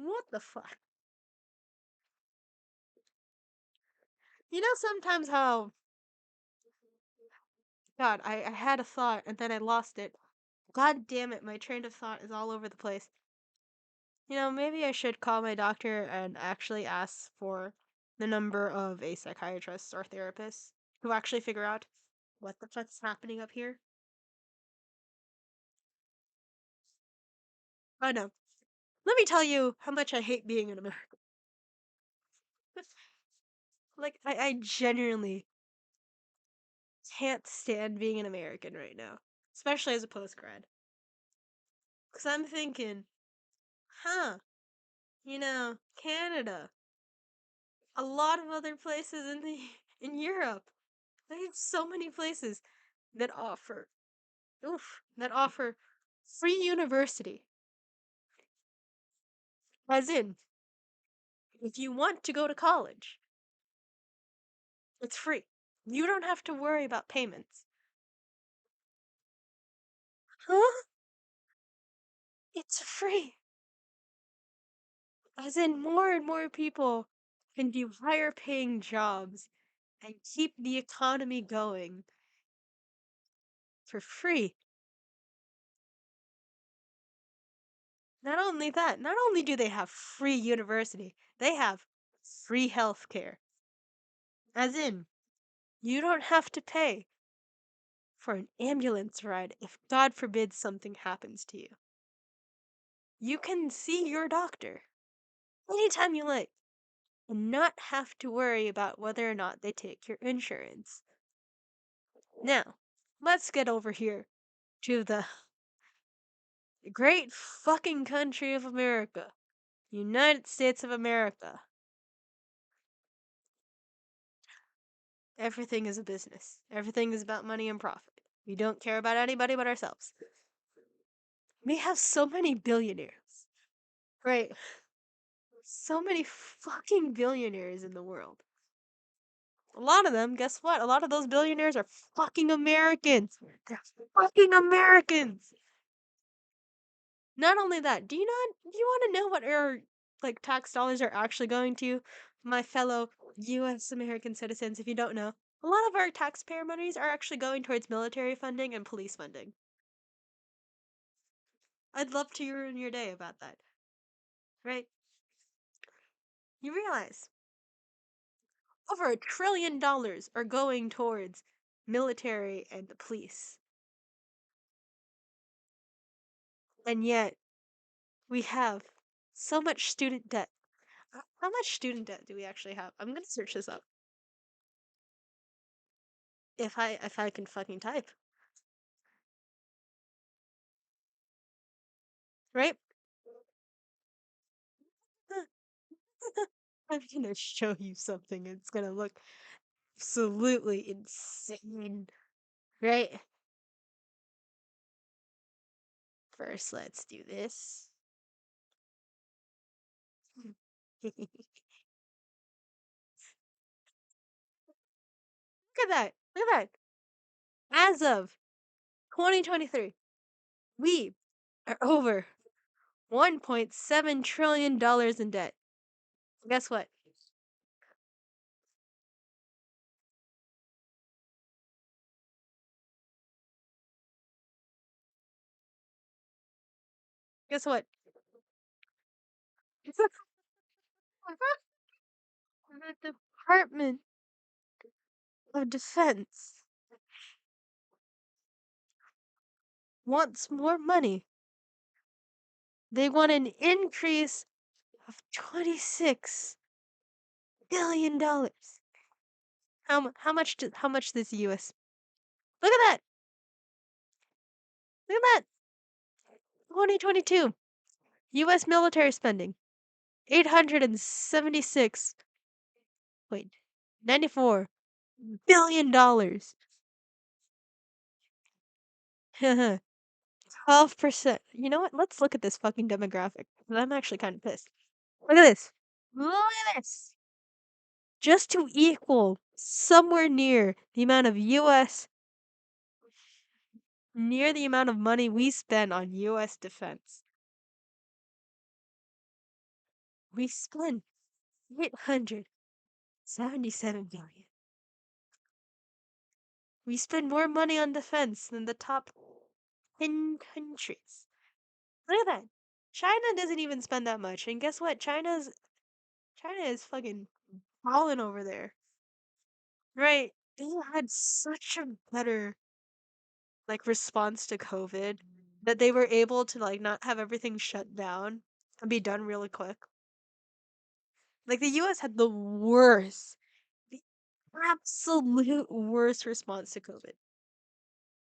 What the fuck? You know sometimes how God, I had a thought and then I lost it. God damn it, my train of thought is all over the place. You know, maybe I should call my doctor and actually ask for the number of a psychiatrist or therapist who actually figure out what the fuck's happening up here. Oh no. Let me tell you how much I hate being an American. Like, I genuinely can't stand being an American right now, especially as a post grad. Because I'm thinking, huh, Canada, a lot of other places in Europe. They have so many places that offer that offer free university. As in, if you want to go to college, it's free. You don't have to worry about payments. Huh? It's free. As in, more and more people can do higher paying jobs and keep the economy going for free. Not only that, not only do they have free university, they have free healthcare. As in, you don't have to pay for an ambulance ride if God forbid something happens to you. You can see your doctor anytime you like and not have to worry about whether or not they take your insurance. Now, let's get over here to the great fucking country of America, United States of America. Everything is a business. Everything is about money and profit. We don't care about anybody but ourselves. We have so many billionaires. Right. So many fucking billionaires in the world. A lot of them, guess what? A lot of those billionaires are fucking Americans. They're fucking Americans. Not only that, do you want to know what our like tax dollars are actually going to? My fellow US American citizens, if you don't know, a lot of our taxpayer monies are actually going towards military funding and police funding. I'd love to ruin your day about that. Right? You realize over $1 trillion are going towards military and the police. And yet, we have so much student debt. How much student debt do we actually have? I'm gonna search this up. If I can fucking type. Right? I'm gonna show you something. It's gonna look absolutely insane. Right? First, let's do this. Look at that. Look at that. As of 2023, we are over $1.7 trillion in debt. Guess what? Guess what? The Department of Defense wants more money. They want an increase of $26 billion. How much does the U.S. Look at that! Look at that! 2022 U.S. military spending 876. Wait, $94 billion. 12%. You know what? Let's look at this fucking demographic. I'm actually kind of pissed. Look at this. Look at this. Just to equal somewhere near the amount of near the amount of money we spend on US defense. We spend 877 billion. We spend more money on defense than the top 10 countries. Look at that. China doesn't even spend that much. And guess what? China is fucking balling over there. Right. They had such a better like response to COVID that they were able to like not have everything shut down and be done really quick. Like the US had the absolute worst response to COVID.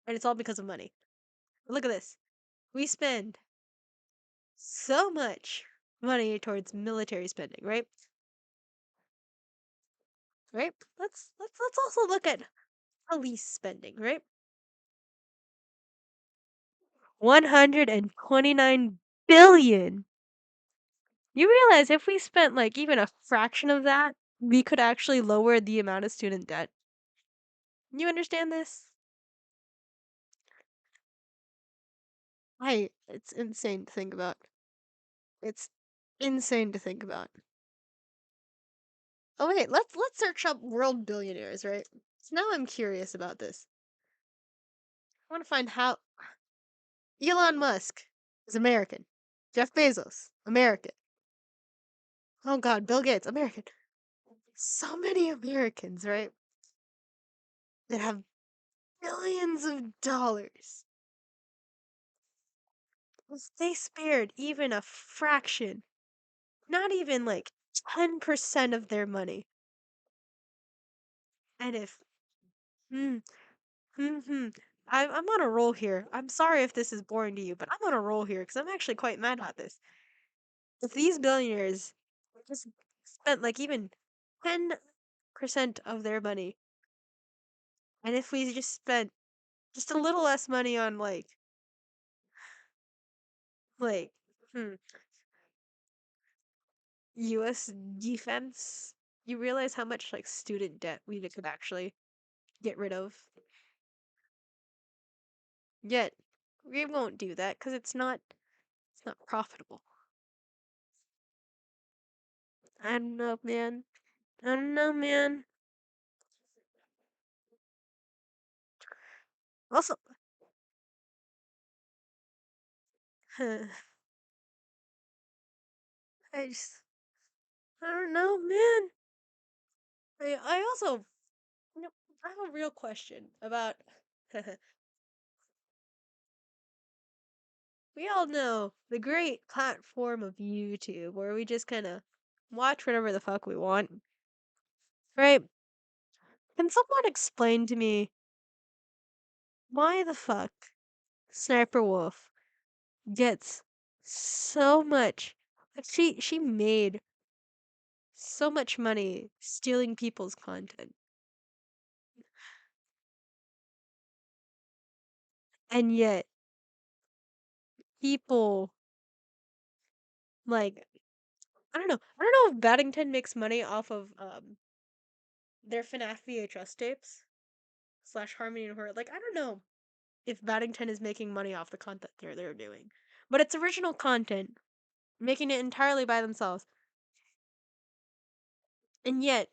And it's all because of money. Look at this. We spend so much money towards military spending, right? Right? Let's also look at police spending, right? 129 billion. You realize if we spent like even a fraction of that, we could actually lower the amount of student debt. You understand this? It's insane to think about. It's insane to think about. Oh wait, let's search up world billionaires, right? So now I'm curious about this. I want to find how Elon Musk is American. Jeff Bezos, American. Oh God, Bill Gates, American. So many Americans, right? That have billions of dollars. If they spared even a fraction, not even like 10% of their money, and if, hmm, hmm, I'm on a roll here. I'm sorry if this is boring to you, but I'm on a roll here because I'm actually quite mad about this. If these billionaires just spent like even 10% of their money, and if we just spent just a little less money on like, hmm, U.S. defense, you realize how much like student debt we could actually get rid of. Yet we won't do that because it's not profitable. I don't know, man. I don't know, man. Also, I just I don't know, man. I also you know, I have a real question about we all know the great platform of YouTube where we just kind of watch whatever the fuck we want, right? Can someone explain to me why the fuck Sniper Wolf gets so much like she made so much money stealing people's content. And yet people like I don't know if Baddington makes money off of their FNAF VHS tapes slash Harmony and Horror. Like I don't know if Baddington is making money off the content they're doing. But it's original content, making it entirely by themselves. And yet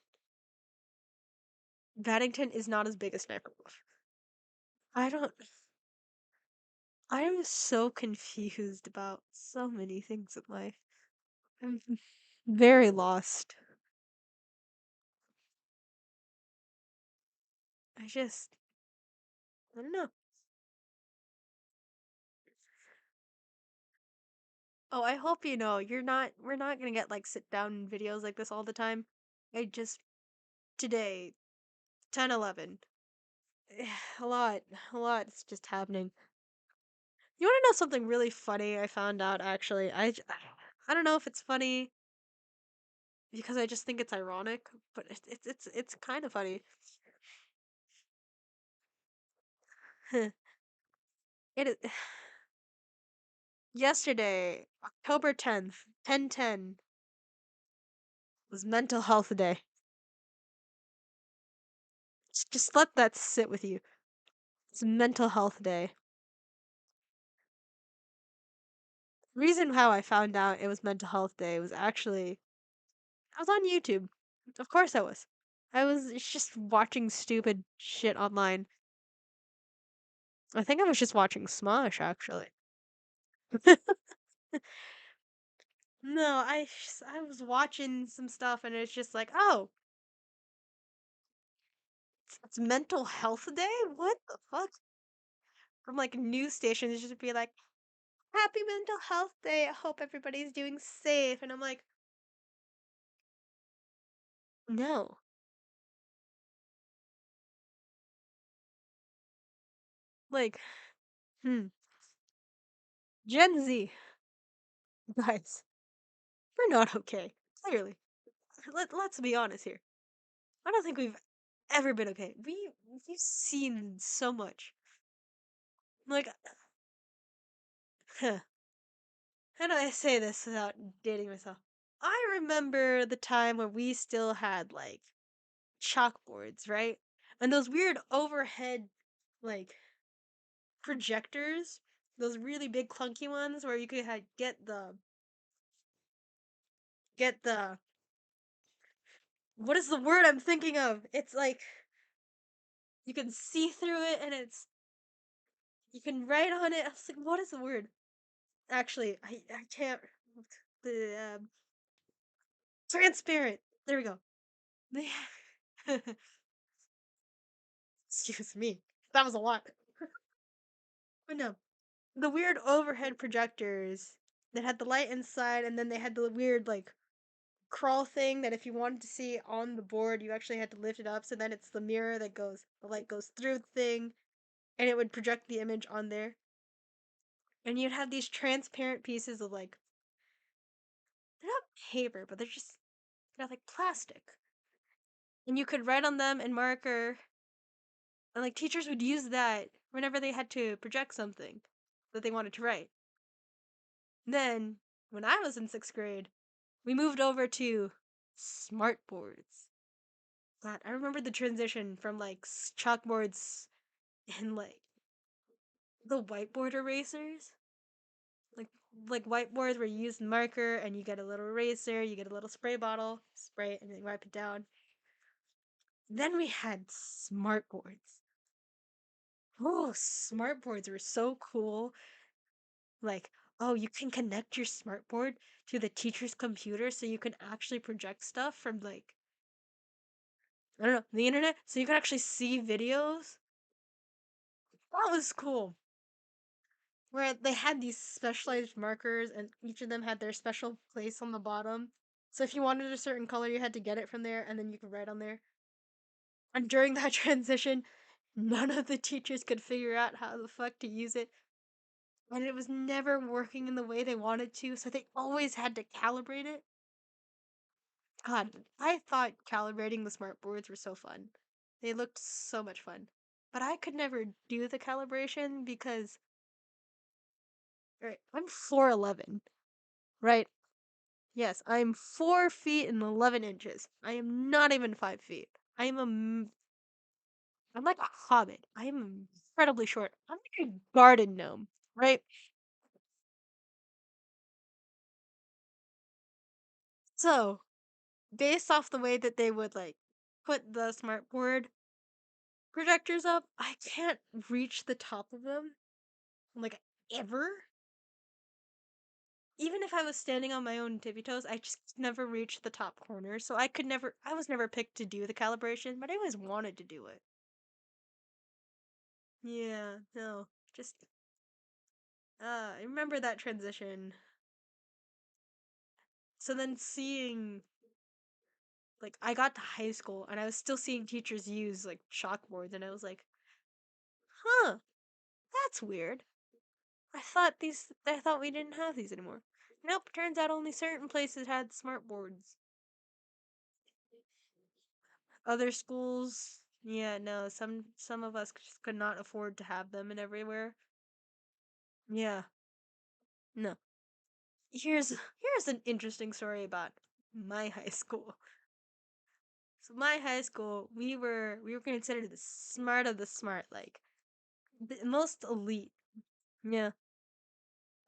Baddington is not as big as Sniper Wolf. I don't I am so confused about so many things in life. I'm very lost. I just, I don't know. Oh, I hope you know we're not gonna get like sit down videos like this all the time. I just, today, 10/11, a lot, a lot is just happening. You wanna know something really funny I found out actually? I don't know if it's funny because I just think it's ironic, but it's kind of funny. It is, yesterday, October 10th, 10/10, was Mental Health Day. Just let that sit with you. It's Mental Health Day. Reason how I found out it was Mental Health Day was actually I was on YouTube. Of course I was. I was just watching stupid shit online. I think I was just watching Smosh actually. No, I was watching some stuff and it's just like, oh, it's Mental Health Day? What the fuck? From like news stations just be like, Happy Mental Health Day. I hope everybody's doing safe. And I'm like, no. Like, hmm. Gen Z, guys, we're not okay. Clearly. Let's be honest here. I don't think we've ever been okay. We've seen so much. Like, how do I say this without dating myself? I remember the time where we still had like chalkboards, right? And those weird overhead like projectors, those really big clunky ones where you could get the What is the word I'm thinking of? It's like you can see through it and you can write on it. I was like, what is the word? Actually, I can't. The transparent. There we go. Excuse me. That was a lot. But no, the weird overhead projectors that had the light inside, and then they had the weird like crawl thing that if you wanted to see on the board, you actually had to lift it up. So then it's the mirror that goes, the light goes through the thing, and it would project the image on there. And you'd have these transparent pieces of like, they're not paper, but they're like plastic. And you could write on them in marker, and like teachers would use that whenever they had to project something that they wanted to write. Then, when I was in 6th grade, we moved over to smart boards. God, I remember the transition from like chalkboards and like the whiteboard erasers. Like like whiteboards where you use marker and you get a little eraser, you get a little spray bottle, spray it and then wipe it down. Then we had smart boards. Oh, smart boards were so cool. Like, oh, you can connect your smart board to the teacher's computer so you can actually project stuff from like I don't know, the internet so you can actually see videos. That was cool. Where they had these specialized markers and each of them had their special place on the bottom. So if you wanted a certain color, you had to get it from there and then you could write on there. And during that transition, none of the teachers could figure out how the fuck to use it. And it was never working in the way they wanted to, so they always had to calibrate it. God, I thought calibrating the smart boards were so fun. They looked so much fun. But I could never do the calibration because right, I'm 4'11", right? Yes, I'm 4 feet and 11 inches. I am not even 5 feet. I'm like a hobbit. I am incredibly short. I'm like a garden gnome, right? So, based off the way that they would like put the smart board projectors up, I can't reach the top of them, like ever. Even if I was standing on my own tippy toes, I just never reached the top corner. So I was never picked to do the calibration, but I always wanted to do it. Yeah, no, just I remember that transition. So then seeing like I got to high school and I was still seeing teachers use like chalkboards and I was like, "Huh, that's weird. I thought we didn't have these anymore." Nope, turns out only certain places had smart boards. Other schools, yeah, no, some of us just could not afford to have them and everywhere. Yeah, no. Here's an interesting story about my high school. So my high school, we were considered the smart of the smart, like the most elite. Yeah.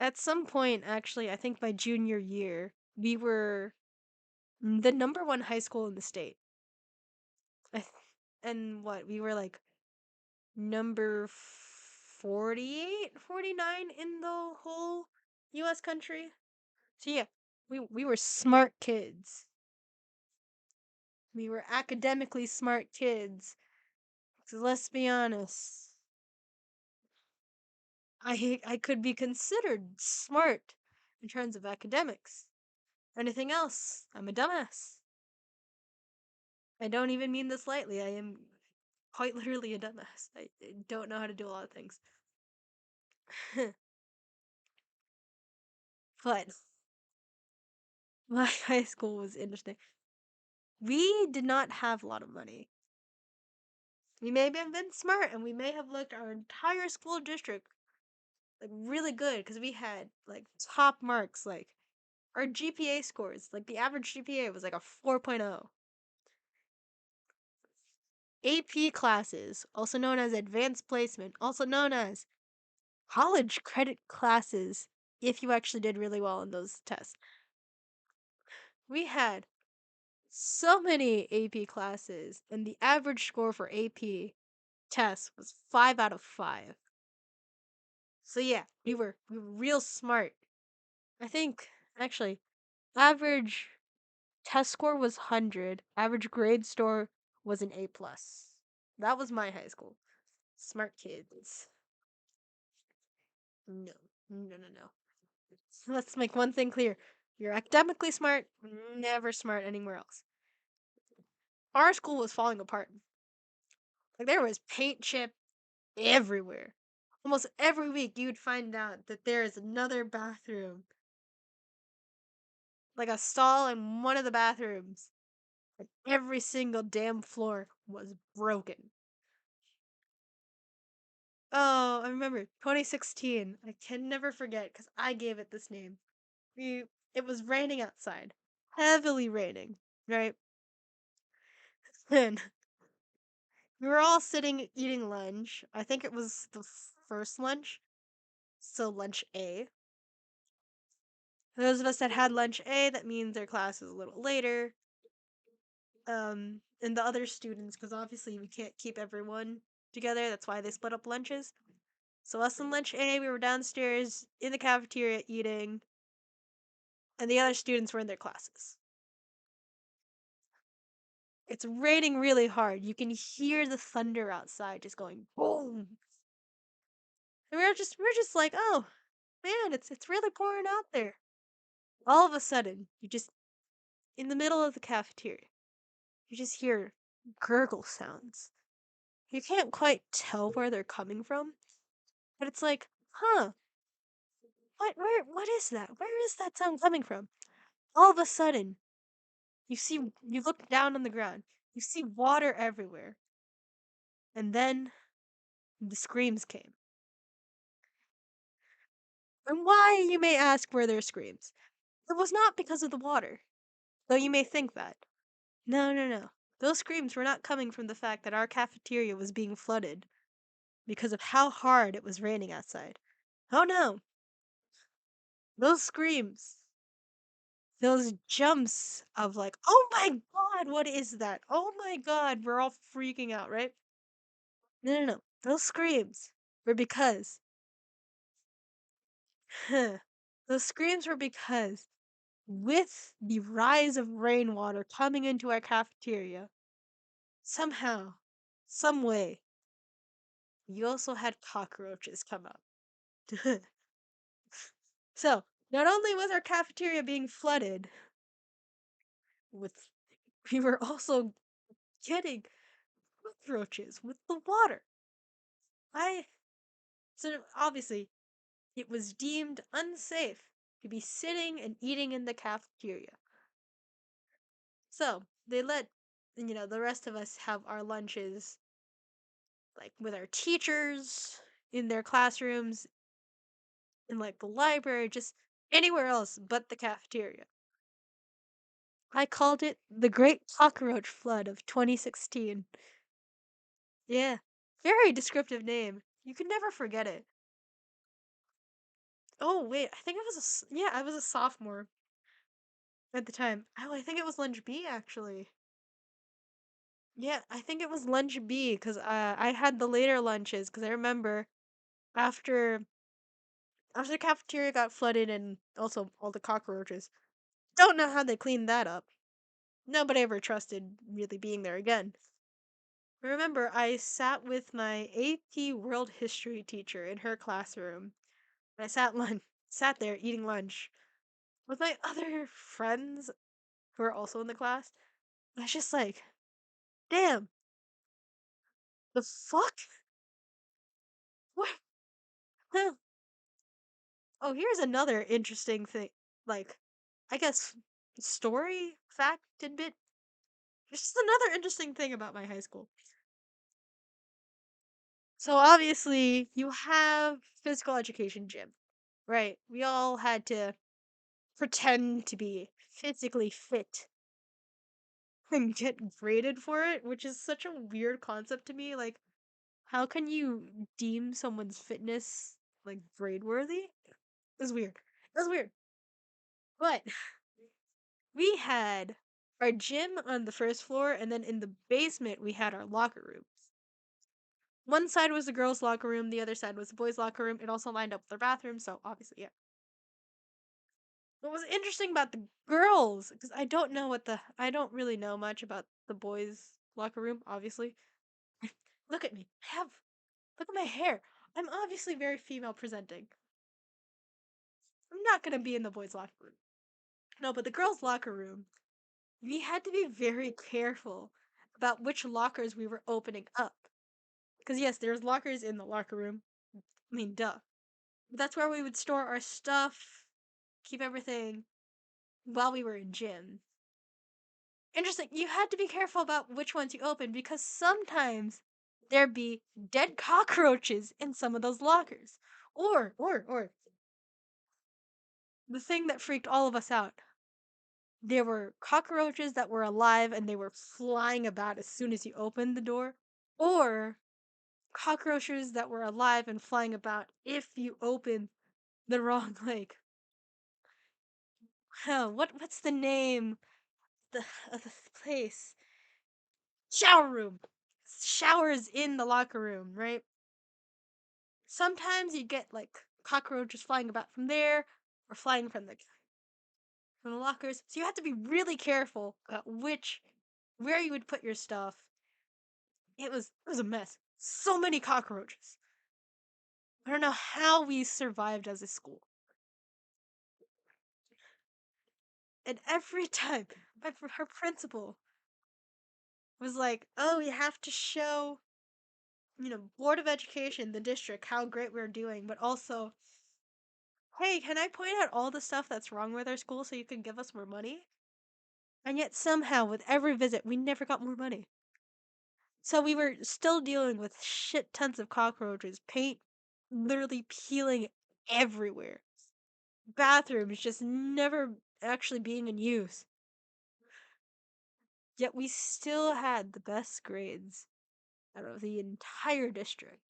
At some point, actually, I think my junior year, we were the number one high school in the state. I th- and what, we were like number 48, 49 in the whole US country. So yeah, we were smart kids. We were academically smart kids. So let's be honest. I could be considered smart in terms of academics. Anything else, I'm a dumbass. I don't even mean this lightly. I am quite literally a dumbass. I don't know how to do a lot of things. But my high school was interesting. We did not have a lot of money. We may have been smart and we may have looked our entire school district like really good because we had like top marks. Like our GPA scores, like the average GPA was like a 4.0. AP classes, also known as advanced placement, also known as college credit classes, if you actually did really well in those tests. We had so many AP classes, and the average score for AP tests was 5 out of 5. So yeah, we were real smart. I think actually average test score was 100. Average grade score was an A plus. That was my high school. Smart kids. No, no, no, no. Let's make one thing clear. You're academically smart, never smart anywhere else. Our school was falling apart. Like there was paint chip everywhere. Almost every week you'd find out that there is another bathroom, like a stall in one of the bathrooms, and every single damn floor was broken. Oh, I remember 2016. I can never forget because I gave it this name. It was raining outside, heavily raining, right? And we were all sitting eating lunch. I think it was the first lunch, so lunch A. Those of us that had lunch A, that means their class is a little later. And the other students, because obviously we can't keep everyone together. That's why they split up lunches. So us in lunch A, we were downstairs in the cafeteria eating, and the other students were in their classes. It's raining really hard. You can hear the thunder outside just going boom. And we're just like, oh man, it's really pouring out there. All of a sudden, you just in the middle of the cafeteria, you just hear gurgle sounds. You can't quite tell where they're coming from, but it's like, huh, what is that? Where is that sound coming from? All of a sudden, you look down on the ground, you see water everywhere, and then the screams came. And why, you may ask, were there screams? It was not because of the water, though you may think that. No, no, no. Those screams were not coming from the fact that our cafeteria was being flooded because of how hard it was raining outside. Oh no, those screams, those jumps of like, oh my god, what is that? Oh my god, we're all freaking out, right? No, no, no. Those screams were because, those screams were because with the rise of rainwater coming into our cafeteria, somehow, some way, you also had cockroaches come up. So, not only was our cafeteria being flooded with, we were also getting cockroaches with the water. I, so obviously, it was deemed unsafe to be sitting and eating in the cafeteria. So, they let, the rest of us have our lunches, like, with our teachers, in their classrooms, in, like, the library, just anywhere else but the cafeteria. I called it the Great Cockroach Flood of 2016. Yeah. Very descriptive name. You could never forget it. Oh, wait. I think yeah, I was a sophomore at the time. Oh, I think it was lunch B, actually. Yeah, I think it was lunch B because I had the later lunches because I remember after after the cafeteria got flooded and also all the cockroaches. Don't know how they cleaned that up. Nobody ever trusted really being there again. Remember, I sat with my AP World History teacher in her classroom. I sat there eating lunch with my other friends who are also in the class. I was just like, damn, the fuck? What? Huh. Oh, here's another interesting thing. Like, I guess story, fact, tidbit. There's just another interesting thing about my high school. So obviously, you have physical education gym, right? We all had to pretend to be physically fit and get graded for it, which is such a weird concept to me. Like, how can you deem someone's fitness like grade worthy? It was weird. It was weird. But we had our gym on the first floor, and then in the basement we had our locker rooms. One side was the girls' locker room, the other side was the boys' locker room. It also lined up with their bathroom, so obviously, yeah. What was interesting about the girls, because I don't really know much about the boys' locker room, obviously. Look at me. Look at my hair. I'm obviously very female presenting. I'm not gonna be in the boys' locker room. No, but the girls' locker room, we had to be very careful about which lockers we were opening up. Because, yes, there's lockers in the locker room. I mean, duh. But that's where we would store our stuff, keep everything while we were in gym. Interesting. You had to be careful about which ones you open because sometimes there'd be dead cockroaches in some of those lockers. Or the thing that freaked all of us out. There were cockroaches that were alive and they were flying about as soon as you opened the door. Or cockroaches that were alive and flying about if you opened the wrong what's the name the of the place? Shower room. Showers in the locker room, right? Sometimes you get like cockroaches flying about from there or flying from the lockers. So you have to be really careful about where you would put your stuff. It was a mess. So many cockroaches. I don't know how we survived as a school. And every time her principal was like, "Oh, we have to show, Board of Education, the district, how great we're doing, but also, hey, can I point out all the stuff that's wrong with our school so you can give us more money?" And yet somehow with every visit, we never got more money. So we were still dealing with shit tons of cockroaches, paint literally peeling everywhere. Bathrooms just never actually being in use. Yet we still had the best grades out of the entire district.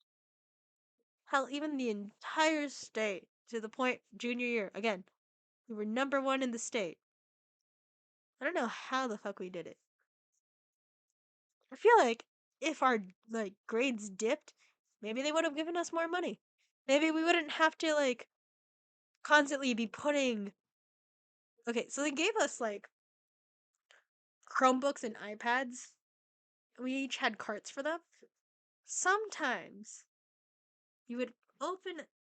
Hell, even the entire state, to the point junior year, again, we were number one in the state. I don't know how the fuck we did it. I feel like if our grades dipped, maybe they would have given us more money. Maybe we wouldn't have to constantly be putting. Okay, so they gave us Chromebooks and iPads. We each had carts for them. Sometimes you would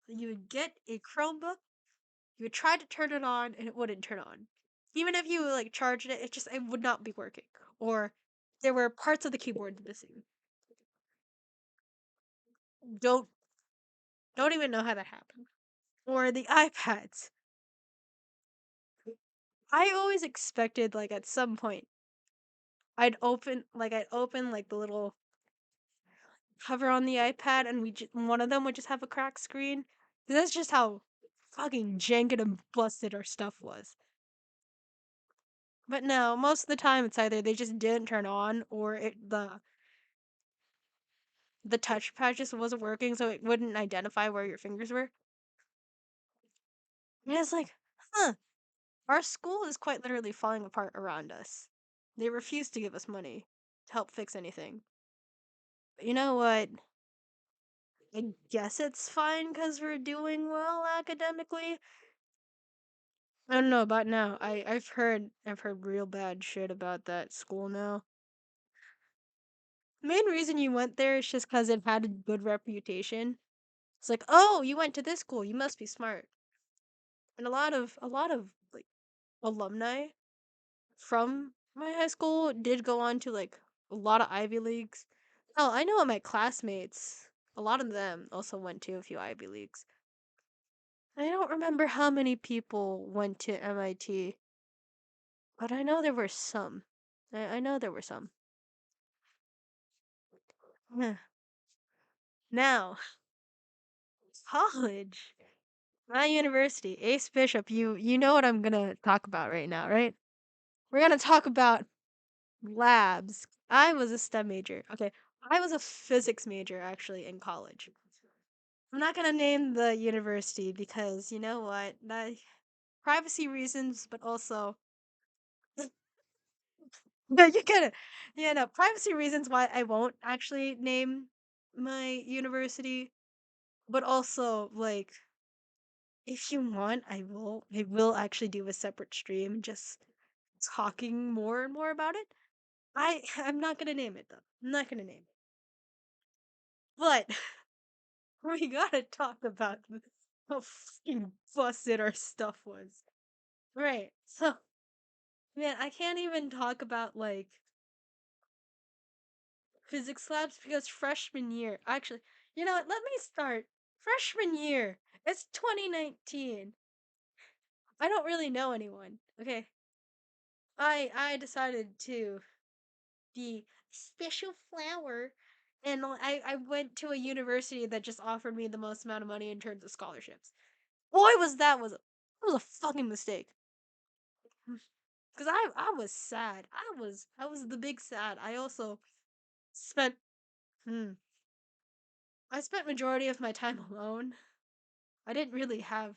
you would get a Chromebook, you would try to turn it on, and it wouldn't turn on. Even if you charged it, it would not be working. Or there were parts of the keyboard missing. Don't don't even know how that happened. Or the iPads. I always expected at some point I'd open the little cover on the iPad and one of them would just have a cracked screen. That's just how fucking jank and busted our stuff was. But no, most of the time it's either they just didn't turn on or the touchpad just wasn't working, so it wouldn't identify where your fingers were. And it's like, huh, our school is quite literally falling apart around us. They refuse to give us money to help fix anything. But you know what? I guess it's fine because we're doing well academically. I don't know about now. I've heard real bad shit about that school now. Main reason you went there is just because it had a good reputation. It's like, oh, you went to this school, you must be smart. And a lot of alumni from my high school did go on to a lot of Ivy Leagues. Oh, I know my classmates, a lot of them also went to a few Ivy Leagues. I don't remember how many people went to MIT, but I know there were some. I know there were some. Yeah. Now, college. My university, Ace Bishop, you know what I'm gonna talk about right now, right? We're gonna talk about labs. I was a STEM major. Okay. I was a physics major actually in college. I'm not gonna name the university because you know what? Privacy reasons, but also But you gotta, yeah, no, privacy reasons why I won't actually name my university, but also like if you want, I will actually do a separate stream just talking more and more about it. I'm not gonna name it though. I'm not gonna name it. But we gotta talk about how fucking busted our stuff was. Right. So, man, I can't even talk about like physics labs because freshman year. Actually, you know what? Let me start. Freshman year. It's 2019. I don't really know anyone. Okay. I decided to be special flower and I went to a university that just offered me the most amount of money in terms of scholarships. Boy, was a fucking mistake. Cause I was sad. I was the big sad. I also spent hmm, I spent majority of my time alone. I didn't really have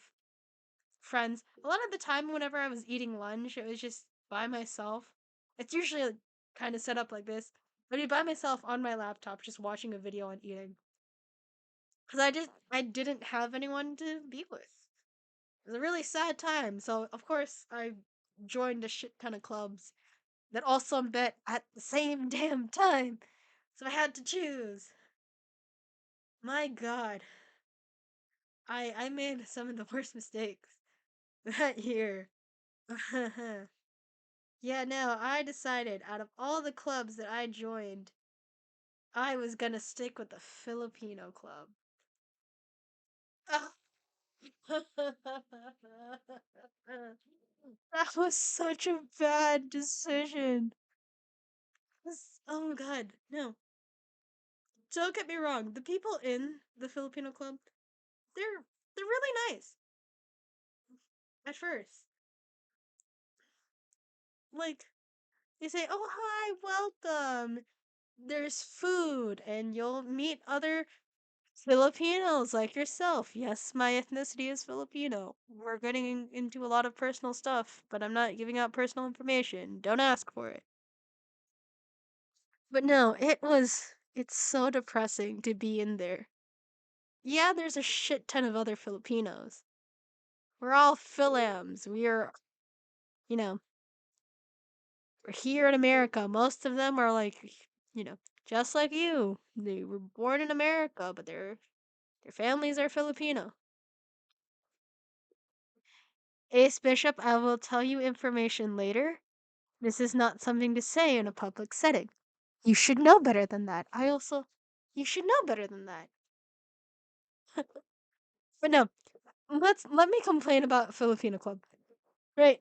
friends. A lot of the time whenever I was eating lunch, it was just by myself. It's usually like, kind of set up like this. I'd be by myself on my laptop just watching a video and eating. Cause I didn't have anyone to be with. It was a really sad time. So of course I joined a shit ton of clubs that also met at the same damn time. So I had to choose. My God, I made some of the worst mistakes that year. Yeah, no, I decided out of all the clubs that I joined, I was gonna stick with the Filipino club. That was such a bad decision. Oh my God, no. Don't get me wrong. The people in the Filipino club, they're they're really nice at first. Like they say, "Oh hi, welcome. There's food, and you'll meet other Filipinos like yourself. Yes, my ethnicity is Filipino. We're getting into a lot of personal stuff, but I'm not giving out personal information. Don't ask for it." But no, it's so depressing to be in there. Yeah, there's a shit ton of other Filipinos. We're all Philams. You know, we're here in America. Most of them are like, you know, just like you. They were born in America, but their families are Filipino. Ace Bishop, I will tell you information later. This is not something to say in a public setting. You should know better than that. You should know better than that. But no, let me complain about Filipino club. Right.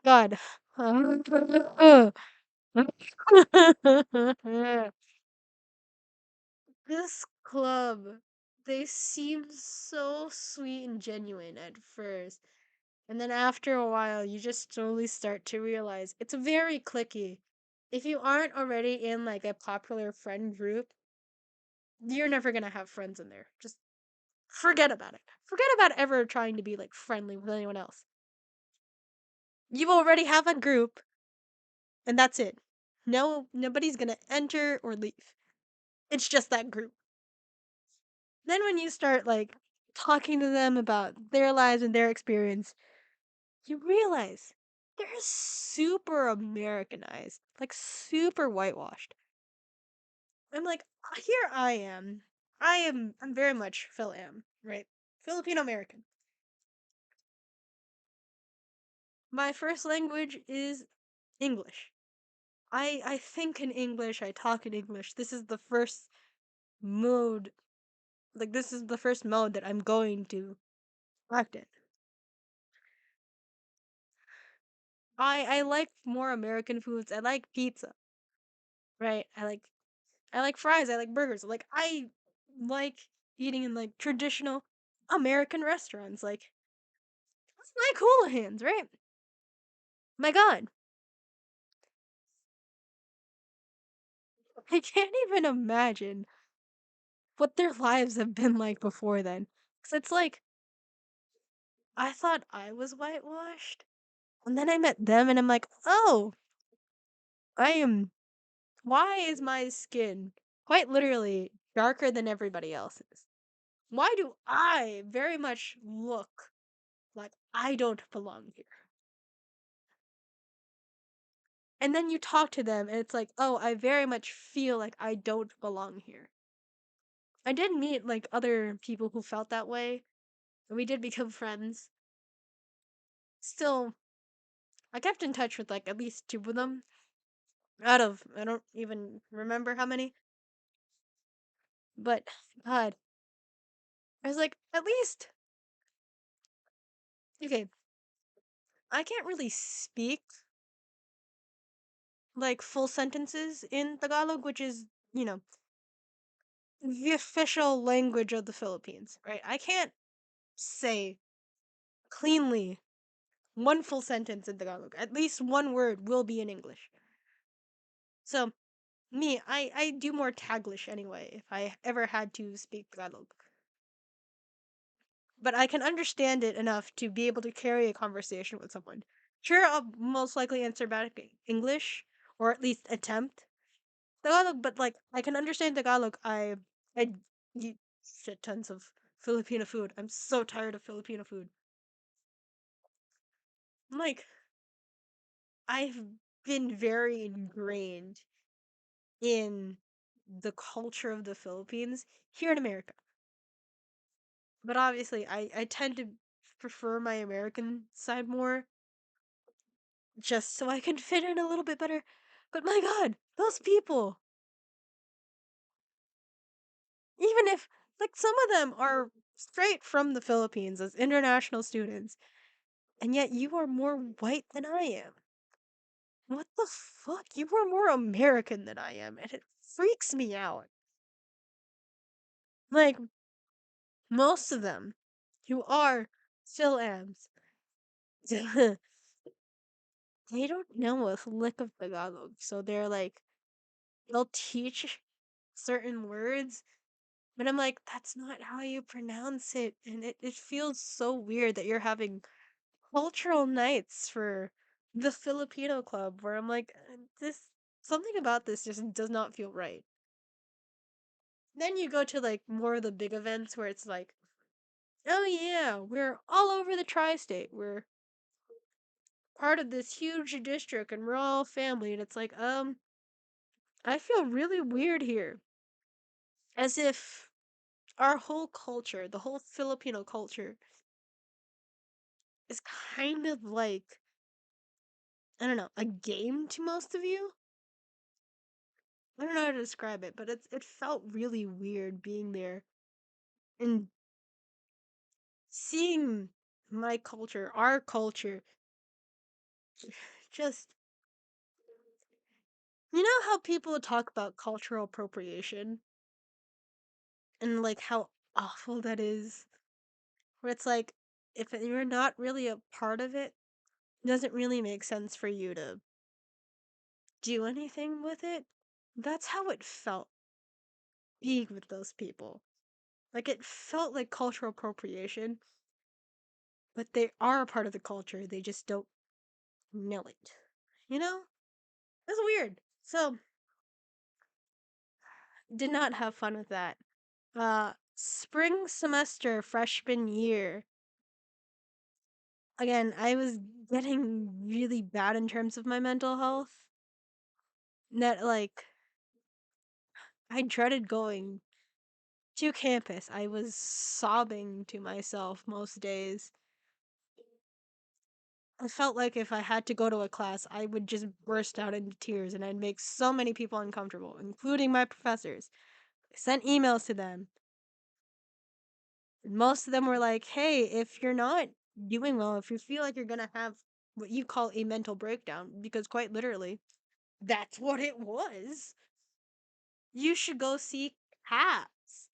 God. This club, they seem so sweet and genuine at first. And then after a while, you just slowly start to realize it's very clicky. If you aren't already in like a popular friend group, you're never gonna have friends in there. Just forget about it. Forget about ever trying to be like friendly with anyone else. You already have a group, and that's it. No, nobody's gonna enter or leave. It's just that group. Then when you start like talking to them about their lives and their experience, you realize they're super Americanized, like super whitewashed. I'm like, here I am. I'm very much Phil am, right? Filipino American. My first language is English. I think in English, I talk in English. This is the first mode, like this is the first mode that I'm going to act in. I like more American foods. I like pizza, right? I like fries. I like burgers. I like eating in like traditional American restaurants. Like that's my Houlihan's, right? My God, I can't even imagine what their lives have been like before then. Cause it's like I thought I was whitewashed, and then I met them, and I'm like, oh. I am. Why is my skin quite literally darker than everybody else's? Why do I very much look like I don't belong here? And then you talk to them, and it's like, oh, I very much feel like I don't belong here. I did meet like other people who felt that way, and we did become friends. Still, I kept in touch with like at least two of them out of I don't even remember how many, but God, I was like, at least okay, I can't really speak like full sentences in Tagalog, which is, you know, the official language of the Philippines, right? I can't say cleanly one full sentence in Tagalog. At least one word will be in English. So, I do more Taglish anyway if I ever had to speak Tagalog. But I can understand it enough to be able to carry a conversation with someone. Sure, I'll most likely answer back in English or at least attempt Tagalog, but like I can understand Tagalog. I eat shit tons of Filipino food. I'm so tired of Filipino food. Like I've been very ingrained in the culture of the Philippines here in America. But obviously I tend to prefer my American side more just so I can fit in a little bit better. But my god, those people, even if like some of them are straight from the Philippines as international students, and yet you are more white than I am. What the fuck? You are more American than I am, and it freaks me out. Like, most of them who are still ams, they don't know a lick of Tagalog, so they're like, they'll teach certain words, but I'm like, that's not how you pronounce it, and it feels so weird that you're having cultural nights for the Filipino club where I'm like, this something about this just does not feel right. Then you go to like more of the big events where it's like, oh yeah, we're all over the tri-state. We're part of this huge district and we're all family and it's like, I feel really weird here. As if our whole culture, the whole Filipino culture is kind of like I don't know, a game to most of you. I don't know how to describe it, but it felt really weird being there and seeing my culture, our culture, just you know how people talk about cultural appropriation and like how awful that is? Where it's like if you're not really a part of it, it doesn't really make sense for you to do anything with it. That's how it felt being with those people. Like it felt like cultural appropriation, but they are a part of the culture. They just don't know it. You know? It's weird. So, did not have fun with that. Spring semester freshman year. Again, I was getting really bad in terms of my mental health. That like I dreaded going to campus. I was sobbing to myself most days. I felt like if I had to go to a class, I would just burst out into tears and I'd make so many people uncomfortable, including my professors. I sent emails to them. And most of them were like, hey, if you're not doing well, if you feel like you're going to have what you call a mental breakdown, because quite literally, that's what it was, you should go seek CAPS,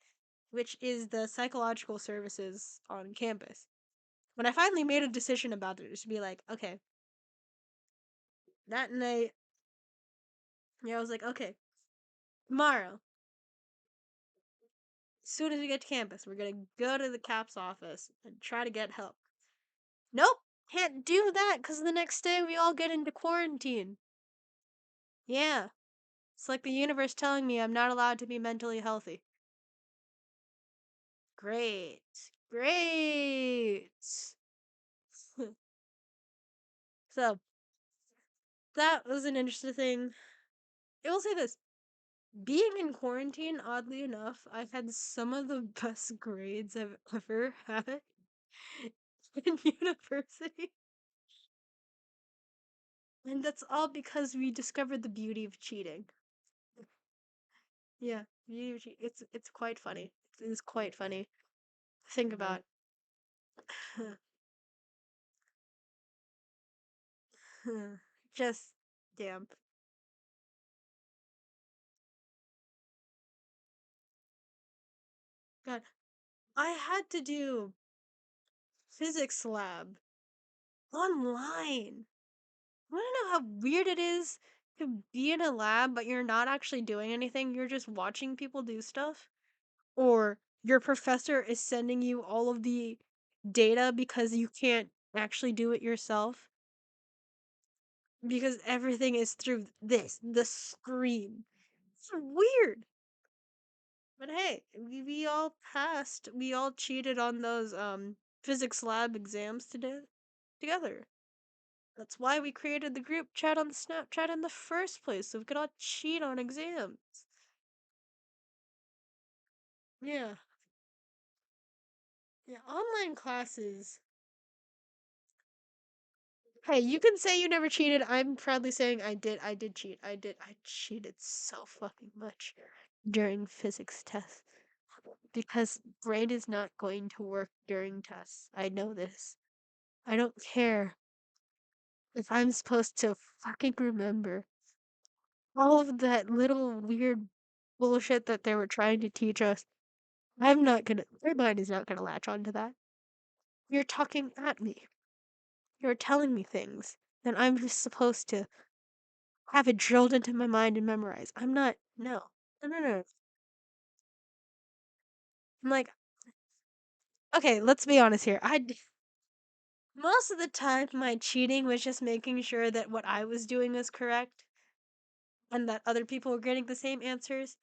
which is the psychological services on campus. When I finally made a decision about it, it should be like, okay, that night, yeah, I was like, okay, tomorrow, as soon as we get to campus, we're gonna go to the CAPS office and try to get help. Nope, can't do that because the next day we all get into quarantine. Yeah. It's like the universe telling me I'm not allowed to be mentally healthy. Great. Great. So, that was an interesting thing. I will say this. Being in quarantine, oddly enough, I've had some of the best grades I've ever had in university. And that's all because we discovered the beauty of cheating. Yeah, beauty of it's quite funny. It is quite funny. Think about. Just damn. God, I had to do physics lab online. Want to know how weird it is to be in a lab, but you're not actually doing anything? You're just watching people do stuff? Or your professor is sending you all of the data because you can't actually do it yourself? Because everything is through the screen. It's weird. But hey, we all passed. We all cheated on those physics lab exams together. That's why we created the group chat on Snapchat in the first place, so we could all cheat on exams. Yeah. Yeah, online classes. Hey, you can say you never cheated. I'm proudly saying I did. I did cheat. I did. I cheated so fucking much during physics tests because brain is not going to work during tests. I know this. I don't care if I'm supposed to fucking remember all of that little weird bullshit that they were trying to teach us. I'm not gonna, my mind is not gonna latch onto that. You're talking at me. You're telling me things. And I'm just supposed to have it drilled into my mind and memorize. I'm not, no. No, no, no. I'm like, okay, let's be honest here. Most of the time, my cheating was just making sure that what I was doing was correct and that other people were getting the same answers.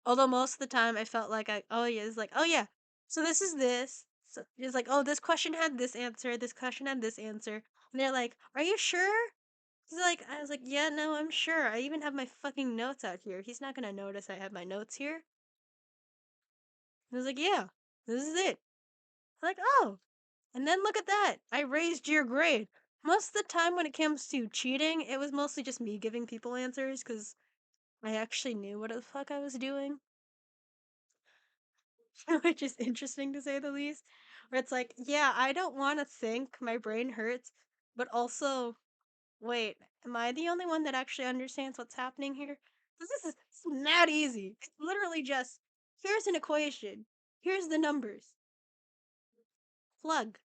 Although most of the time I felt like oh yeah, it's like, oh yeah, so this is this. So it's like, oh, this question had this answer, this question had this answer. And they're like, are you sure? He's like, I was like, yeah, no, I'm sure. I even have my fucking notes out here. He's not gonna notice I have my notes here. I was like, yeah, this is it. I'm like, oh, and then look at that. I raised your grade. Most of the time when it comes to cheating, it was mostly just me giving people answers because I actually knew what the fuck I was doing. Which is interesting to say the least. Where it's like, yeah, I don't want to think, my brain hurts, but also, wait, am I the only one that actually understands what's happening here? 'Cause this is it's mad easy. It's literally just here's an equation, here's the numbers, plug.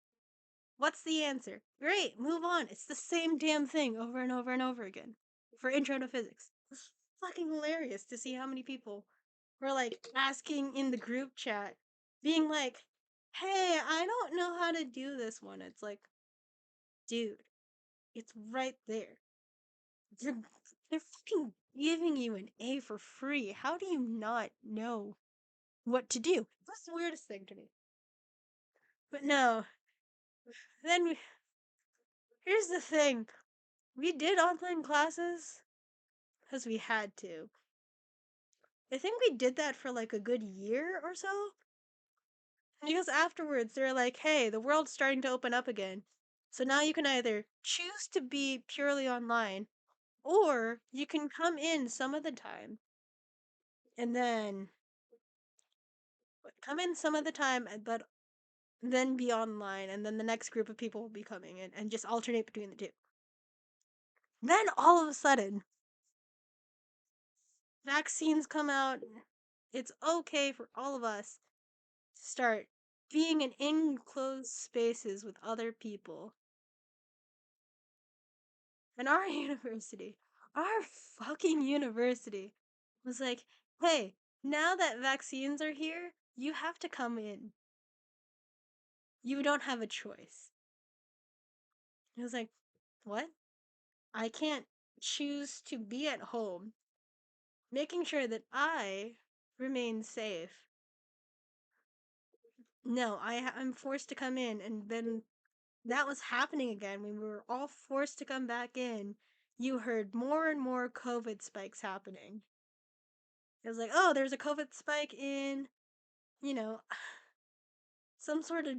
What's the answer? Great, move on. It's the same damn thing over and over and over again for intro to physics. It's fucking hilarious to see how many people were like asking in the group chat, being like, hey, I don't know how to do this one. It's like, dude, it's right there. They're, they're fucking giving you an A for free. How do you not know what to do? That's the weirdest thing to me. But no, then here's the thing. We did online classes because we had to. I think we did that for like a good year or so. Because afterwards, they're like, hey, the world's starting to open up again. So now you can either choose to be purely online, or you can come in some of the time and then come in some of the time, but then be online, and then the next group of people will be coming in and just alternate between the two. Then all of a sudden, vaccines come out. It's okay for all of us to start being in enclosed spaces with other people. And our our fucking university, was like, hey, now that vaccines are here, you have to come in. You don't have a choice. I was like, what? I can't choose to be at home, making sure that I remain safe. No, I'm forced to come in, and then that was happening again. When we were all forced to come back in, you heard more and more COVID spikes happening. It was like, oh, there's a COVID spike in, you know, some sort of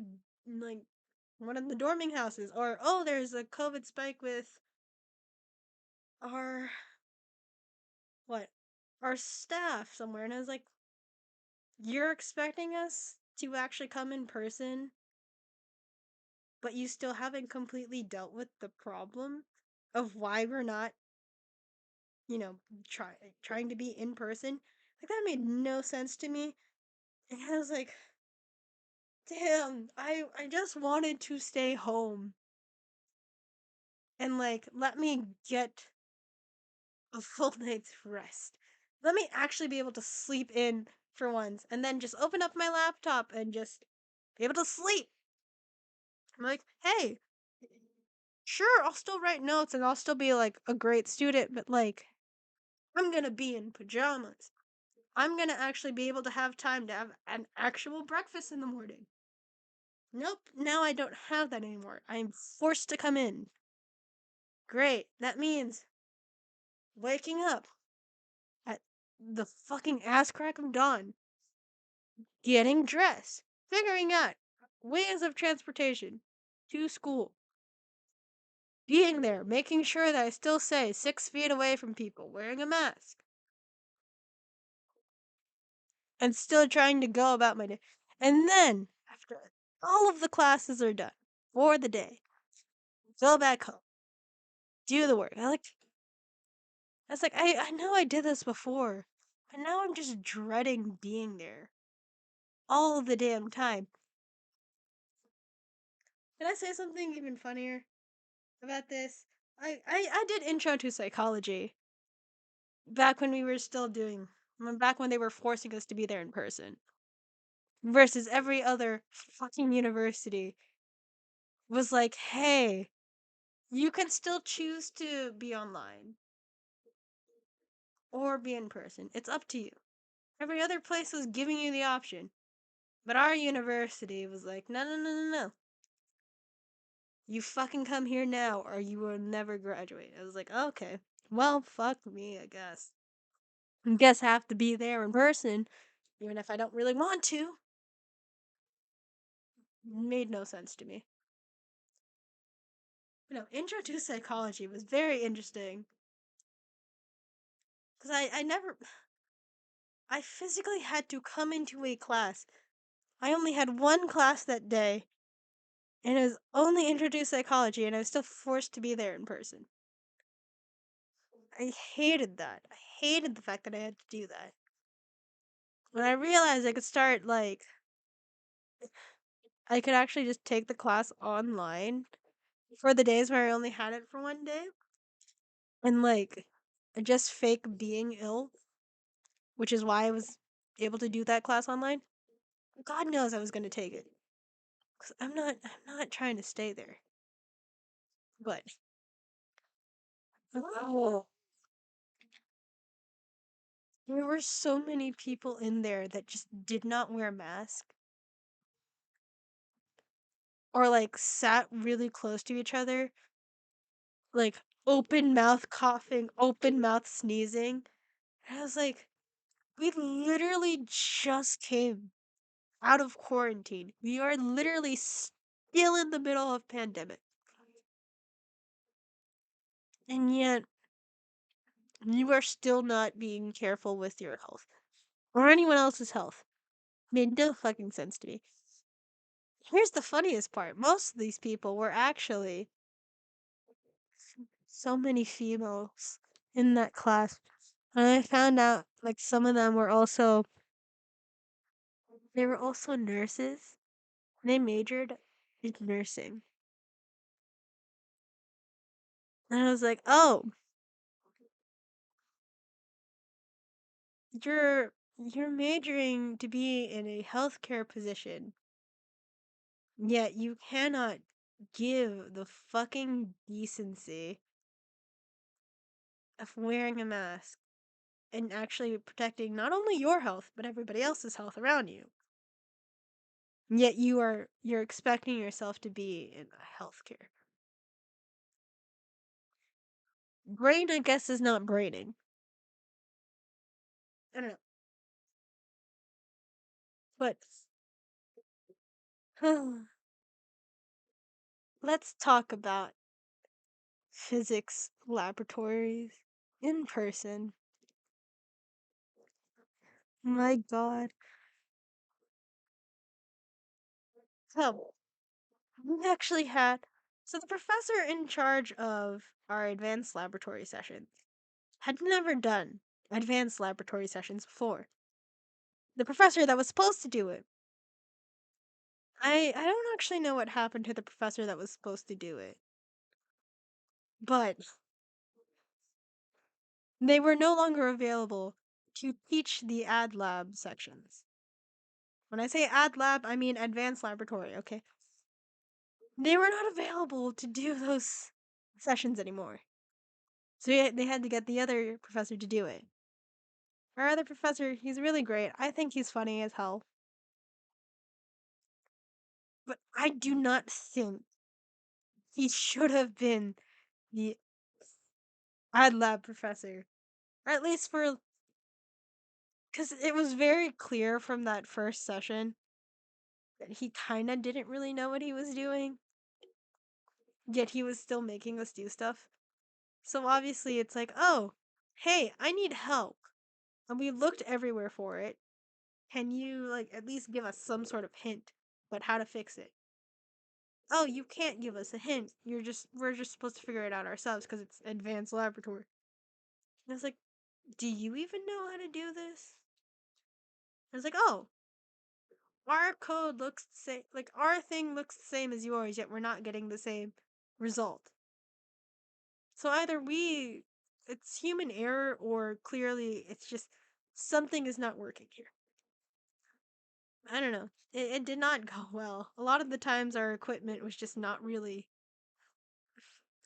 like one of the dorming houses, or oh, there's a COVID spike with our what, our staff somewhere, and I was like, you're expecting us to actually come in person, but you still haven't completely dealt with the problem of why we're not, you know, trying to be in person. Like that made no sense to me. And I was like, damn, I just wanted to stay home and like let me get a full night's rest. Let me actually be able to sleep in for once and then just open up my laptop and just be able to sleep. I'm like, hey, sure, I'll still write notes and I'll still be like a great student, but like, I'm gonna be in pajamas. I'm gonna actually be able to have time to have an actual breakfast in the morning. Nope, now I don't have that anymore. I'm forced to come in. Great, that means waking up at the fucking ass crack of dawn, getting dressed, figuring out ways of transportation to school, being there, making sure that I still stay 6 feet away from people, wearing a mask, and still trying to go about my day. And then, after all of the classes are done for the day, go back home, do the work. I know I did this before, but now I'm just dreading being there all the damn time. Can I say something even funnier about this? I did intro to psychology back when we were still doing, back when they were forcing us to be there in person, versus every other fucking university was like, hey, you can still choose to be online or be in person. It's up to you. Every other place was giving you the option. But our university was like, no, no, no, no, no. You fucking come here now or you will never graduate. I was like, okay. Well, fuck me, I guess. I guess I have to be there in person, even if I don't really want to. Made no sense to me. Intro to psychology was very interesting. Because I never. I physically had to come into a class. I only had one class that day, and it was only introduced psychology, and I was still forced to be there in person. I hated that. I hated the fact that I had to do that. When I realized I could start, like, I could actually just take the class online for the days where I only had it for one day, and, like, just fake being ill, which is why I was able to do that class online. God knows I was gonna take it. 'Cause I'm not trying to stay there. But, oh, there were so many people in there that just did not wear masks or like sat really close to each other, like open mouth coughing, open mouth sneezing. And I was like, we literally just came out of quarantine. We are literally still in the middle of pandemic. And yet you are still not being careful with your health or anyone else's health. Made no fucking sense to me. Here's the funniest part. Most of these people were actually so many females in that class. And I found out like some of them were also they were also nurses. They majored in nursing. And I was like, "Oh, you're majoring to be in a healthcare position. Yet you cannot give the fucking decency of wearing a mask and actually protecting not only your health but everybody else's health around you. Yet you're expecting yourself to be in healthcare. Brain, I guess, is not braining. I don't know, but let's talk about physics laboratories in person. My God. So we actually had so the professor in charge of our advanced laboratory sessions had never done advanced laboratory sessions before. The professor that was supposed to do it. I don't actually know what happened to the professor that was supposed to do it. But they were no longer available to teach the ad lab sections. When I say ad lab, I mean advanced laboratory, okay? They were not available to do those sessions anymore. So they had to get the other professor to do it. Our other professor, he's really great. I think he's funny as hell. But I do not think he should have been the ad lab professor. Or at least for. Because it was very clear from that first session that he kind of didn't really know what he was doing. Yet he was still making us do stuff. So obviously it's like, oh, hey, I need help. And we looked everywhere for it. Can you, like, at least give us some sort of hint about how to fix it? Oh, you can't give us a hint. We're just supposed to figure it out ourselves because it's advanced laboratory. And I was like, do you even know how to do this? I was like, oh, our code looks the same, like our thing looks the same as yours, yet we're not getting the same result. So either it's human error, or clearly it's just something is not working here. I don't know. It did not go well. A lot of the times our equipment was just not really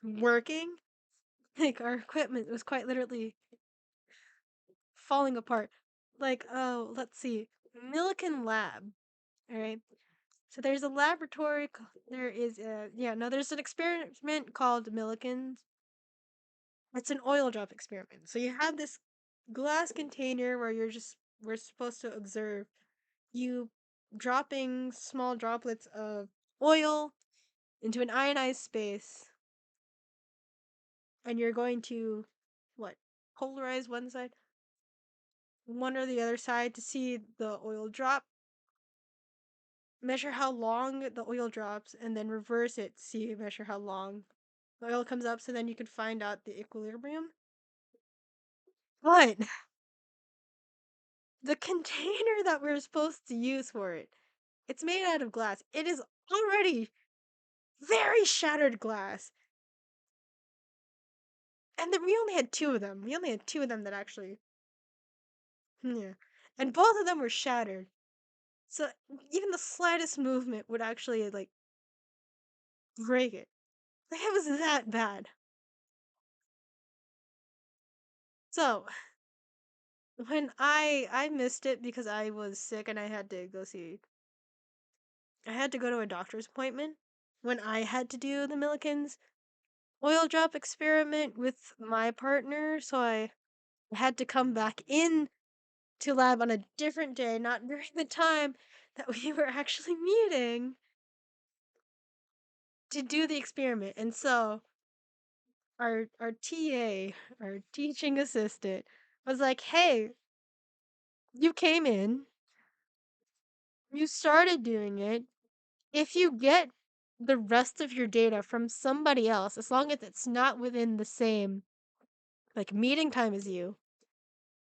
working. Like our equipment was quite literally falling apart. Like, oh, let's see. Millikan Lab. Alright. So there's a laboratory. There is a. Yeah, no, there's an experiment called Millikan's. It's an oil drop experiment. So you have this glass container where we're supposed to observe you dropping small droplets of oil into an ionized space, and you're going to what? Polarize one or the other side to see the oil drop, measure how long the oil drops, and then reverse it to see measure how long the oil comes up, so then you can find out the equilibrium. But the container that we're supposed to use for it, it's made out of glass. It is already very shattered glass. And then we only had two of them. We only had two of them that actually. Yeah. And both of them were shattered. So even the slightest movement would actually, like, break it. Like, it was that bad. So when I missed it because I was sick and I had to go to a doctor's appointment when I had to do the Millikins oil drop experiment with my partner, so I had to come back in to lab on a different day, not during the time that we were actually meeting to do the experiment. And so our TA, our teaching assistant, was like, "Hey, you came in, you started doing it. If you get the rest of your data from somebody else, as long as it's not within the same, like, meeting time as you,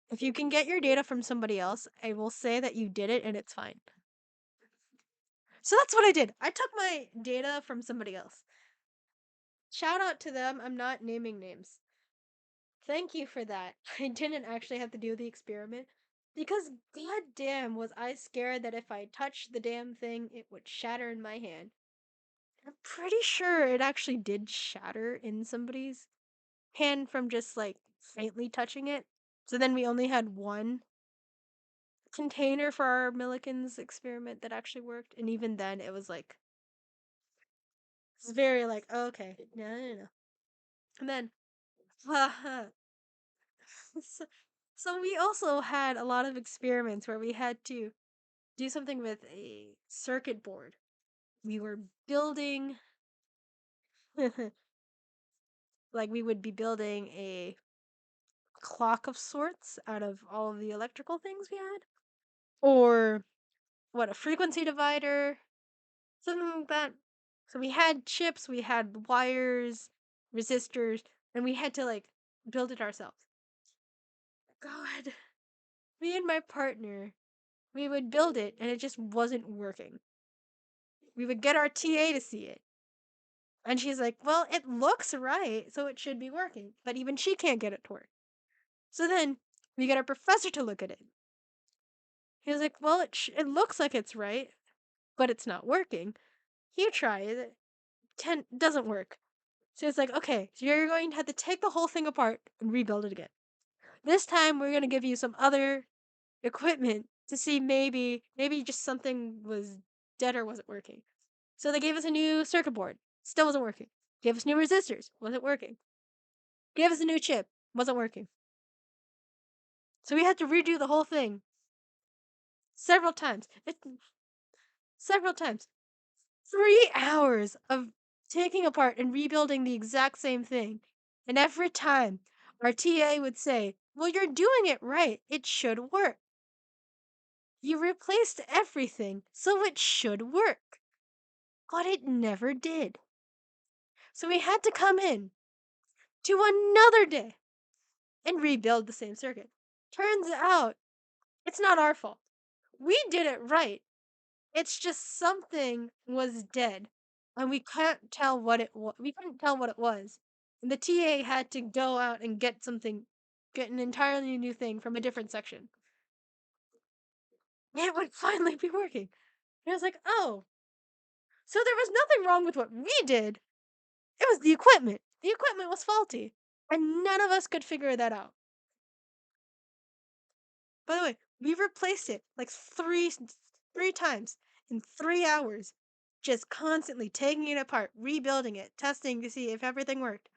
if you can get your data from somebody else, I will say that you did it and it's fine." So that's what I did. I took my data from somebody else. Shout out to them. I'm not naming names. Thank you for that. I didn't actually have to do the experiment because goddamn was I scared that if I touched the damn thing, it would shatter in my hand. I'm pretty sure it actually did shatter in somebody's hand from just like faintly touching it. So then we only had one container for our Milliken's experiment that actually worked, and even then it was like it's very like, oh, okay, no, no, no. And then so, so we also had a lot of experiments where we had to do something with a circuit board. We were building like we would be building a clock of sorts out of all of the electrical things we had, or what, a frequency divider, something like that. So we had chips, we had wires, resistors, and we had to like build it ourselves. God, me and my partner, we would build it and it just wasn't working. We would get our TA to see it. And she's like, well, it looks right, so it should be working. But even she can't get it to work. So then we get our professor to look at it. He was like, well, it looks like it's right, but it's not working. You try it. 10 doesn't work. So it's like, okay, so you're going to have to take the whole thing apart and rebuild it again. This time we're going to give you some other equipment to see maybe just something was dead or wasn't working. So they gave us a new circuit board. Still wasn't working. Gave us new resistors. Wasn't working. Gave us a new chip. Wasn't working. So we had to redo the whole thing several times. Several times. 3 hours of taking apart and rebuilding the exact same thing. And every time, our TA would say, well, you're doing it right. It should work. You replaced everything, so it should work. But it never did. So we had to come in to another day and rebuild the same circuit. Turns out, it's not our fault. We did it right. It's just something was dead, and we couldn't tell what it was. We couldn't tell what it was. And the TA had to go out and get an entirely new thing from a different section. It would finally be working. And I was like, oh, so there was nothing wrong with what we did. It was the equipment. The equipment was faulty, and none of us could figure that out. By the way, we replaced it like three times in 3 hours, just constantly taking it apart, rebuilding it, testing to see if everything worked.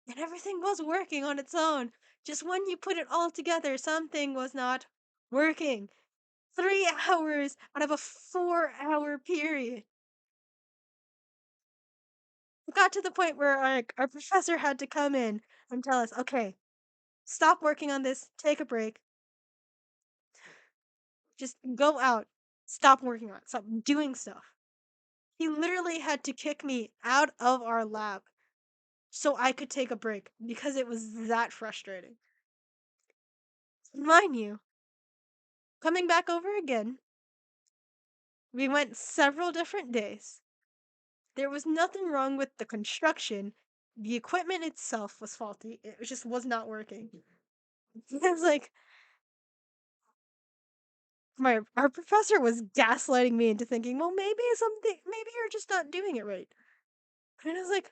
And everything was working on its own. Just when you put it all together, something was not working. 3 hours out of a 4 hour period. It got to the point where our professor had to come in and tell us, okay, stop working on this, take a break, just go out, stop working on it, stop doing stuff. He literally had to kick me out of our lab so I could take a break because it was that frustrating. Mind you, coming back over again, we went several different days. There was nothing wrong with the construction. The equipment itself was faulty. It just was not working. It was like our professor was gaslighting me into thinking, well, maybe you're just not doing it right. And I was like,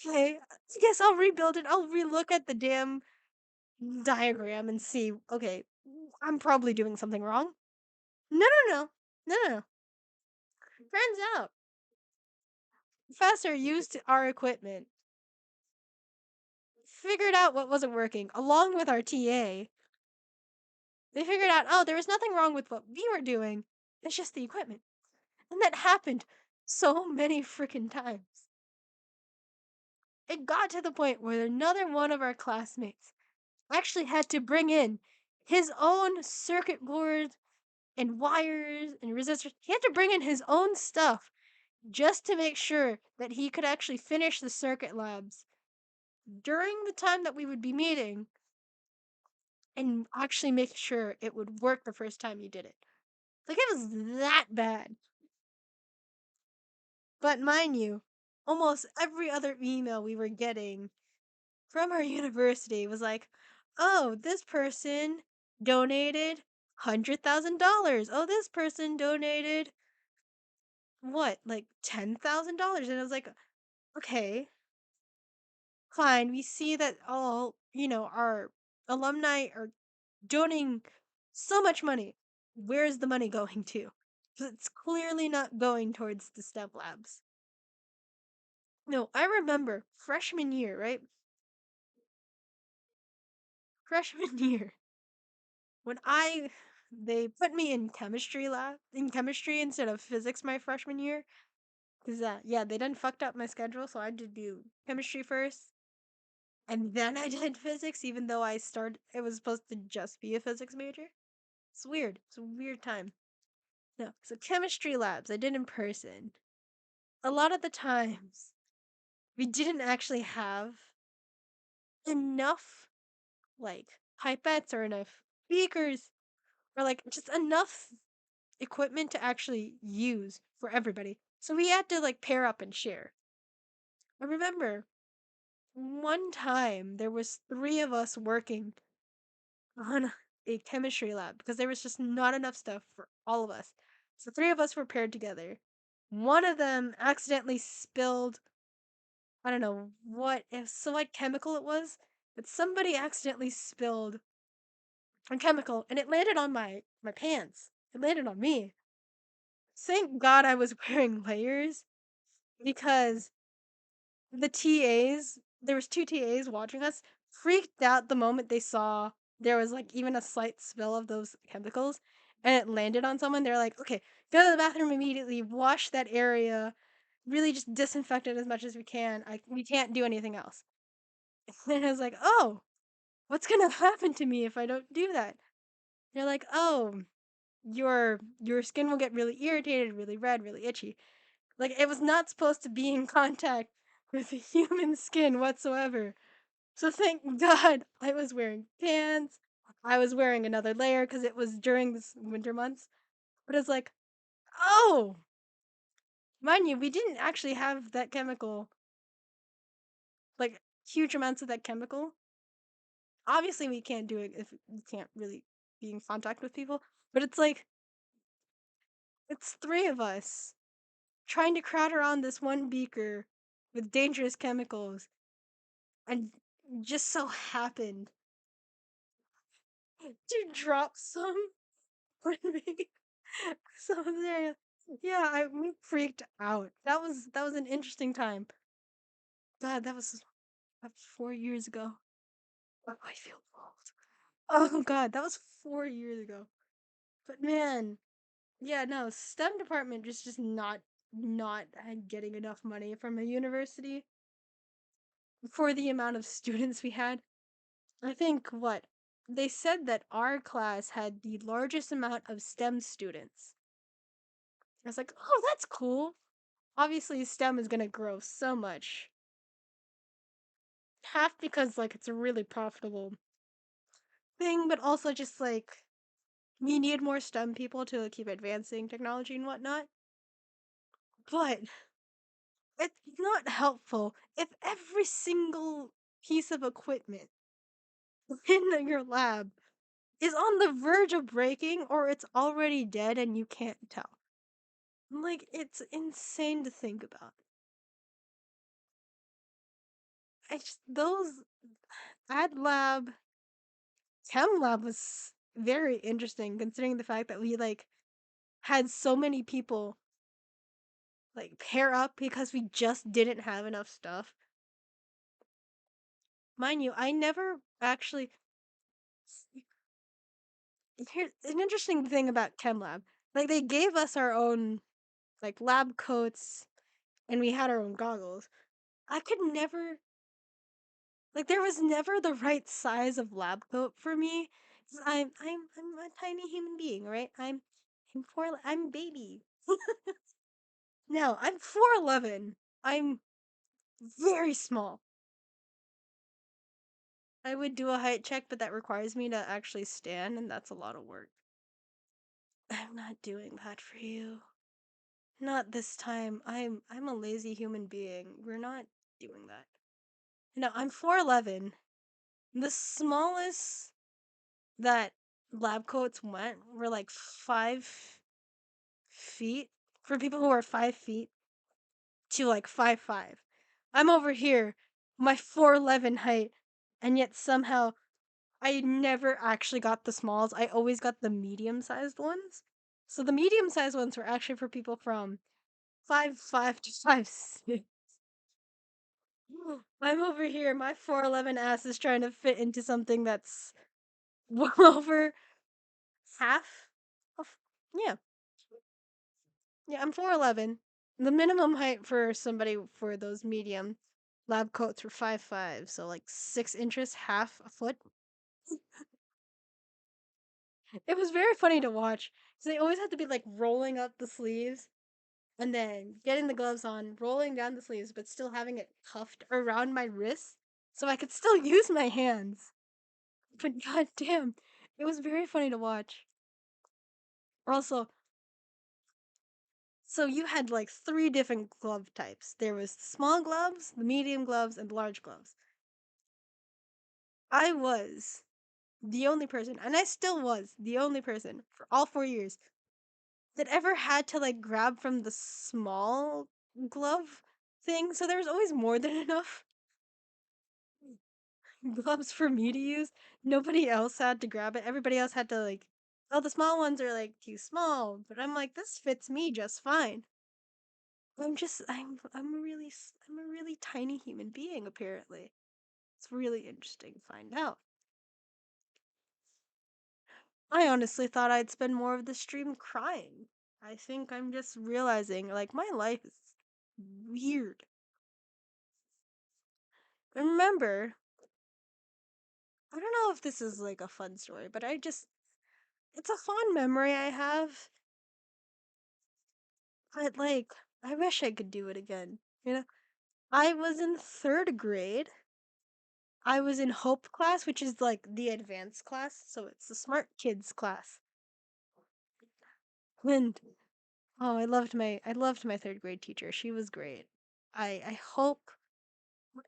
okay, I guess I'll rebuild it. I'll relook at the damn diagram and see, okay, I'm probably doing something wrong. No, no, no. No, no, no. Turns out, Professor used our equipment, figured out what wasn't working, along with our TA. They figured out, oh, there was nothing wrong with what we were doing. It's just the equipment. And that happened so many freaking times. It got to the point where another one of our classmates actually had to bring in his own circuit board and wires and resistors. He had to bring in his own stuff just to make sure that he could actually finish the circuit labs during the time that we would be meeting and actually make sure it would work the first time you did it. Like, it was that bad. But mind you, almost every other email we were getting from our university was like, oh, this person donated $100,000. Oh, this person donated what, like $10,000? And I was like, okay, fine. We see that all, our alumni are donating so much money. Where's the money going to? 'Cause it's clearly not going towards the STEM labs. No, I remember freshman year, right? Freshman year. When they put me in chemistry instead of physics my freshman year. Cause yeah, they done fucked up my schedule, so I had to do chemistry first, and then I did physics, even though it was supposed to just be a physics major. It's weird. It's a weird time. No, so chemistry labs I did in person. A lot of the times, we didn't actually have enough like pipettes or enough beakers or like just enough equipment to actually use for everybody. So we had to like pair up and share. I remember one time there was three of us working on a chemistry lab because there was just not enough stuff for all of us. So three of us were paired together. One of them accidentally spilled, I don't know what chemical it was, but somebody accidentally spilled a chemical and it landed on my pants. It landed on me. Thank God I was wearing layers because there was two TAs watching us, freaked out the moment they saw there was like even a slight spill of those chemicals and it landed on someone. They're like, okay, go to the bathroom immediately, wash that area, really just disinfect it as much as we can. We can't do anything else. And I was like, oh, what's gonna happen to me if I don't do that? They're like, oh, your skin will get really irritated, really red, really itchy. Like it was not supposed to be in contact with human skin whatsoever. So thank God I was wearing pants. I was wearing another layer because it was during this winter months. But it's like, oh, mind you, we didn't actually have that chemical, like huge amounts of that chemical. Obviously, we can't do it if we can't really be in contact with people. But it's like, it's three of us trying to crowd around this one beaker with dangerous chemicals and just so happened to drop some on me. So there, yeah, we freaked out. That was an interesting time. God, that was 4 years ago. Oh, I feel old. Oh God, that was 4 years ago. But man, yeah, no, STEM department just not getting enough money from a university for the amount of students we had. I think what they said that our class had the largest amount of STEM students. I was like, oh, that's cool. Obviously, STEM is gonna grow so much. Half because like it's a really profitable thing, but also just like we need more STEM people to keep advancing technology and whatnot. But it's not helpful if every single piece of equipment in your lab is on the verge of breaking or it's already dead and you can't tell. Like, it's insane to think about. Those ad lab, chem lab was very interesting considering the fact that we like had so many people like pair up because we just didn't have enough stuff. Mind you, I never actually. Here's an interesting thing about chem lab. Like they gave us our own like lab coats and we had our own goggles. I could never like there was never the right size of lab coat for me. 'Cause I'm a tiny human being, right? I'm a baby. No, I'm 4'11". I'm very small. I would do a height check, but that requires me to actually stand, and that's a lot of work. I'm not doing that for you. Not this time. I'm a lazy human being. We're not doing that. No, I'm 4'11". The smallest that lab coats went were like 5 feet for people who are 5 feet to like 5'5". I'm over here, my 4'11" height, and yet somehow I never actually got the smalls. I always got the medium-sized ones. So the medium-sized ones were actually for people from 5'5" to 5'6". I'm over here, my 4'11" ass is trying to fit into something that's well over half of, yeah. Yeah, I'm 4'11". The minimum height for somebody for those medium lab coats were 5'5", so like 6 inches, half a foot. It was very funny to watch because they always had to be like rolling up the sleeves and then getting the gloves on, rolling down the sleeves, but still having it cuffed around my wrists so I could still use my hands. But goddamn, it was very funny to watch. Also, so you had like three different glove types. There was the small gloves, the medium gloves, and the large gloves. I was the only person, and I still was the only person for all 4 years that ever had to like grab from the small glove thing. So there was always more than enough gloves for me to use. Nobody else had to grab it. Everybody else had to like, oh, the small ones are like too small. But I'm like, this fits me just fine. I'm a really tiny human being apparently. It's really interesting to find out. I honestly thought I'd spend more of the stream crying. I think I'm just realizing like my life is weird. I remember, I don't know if this is like a fun story, but it's a fond memory I have. But like, I wish I could do it again. You know, I was in third grade. I was in Hope class, which is like the advanced class, so it's the smart kids class. And oh, I loved my third grade teacher. She was great. I hope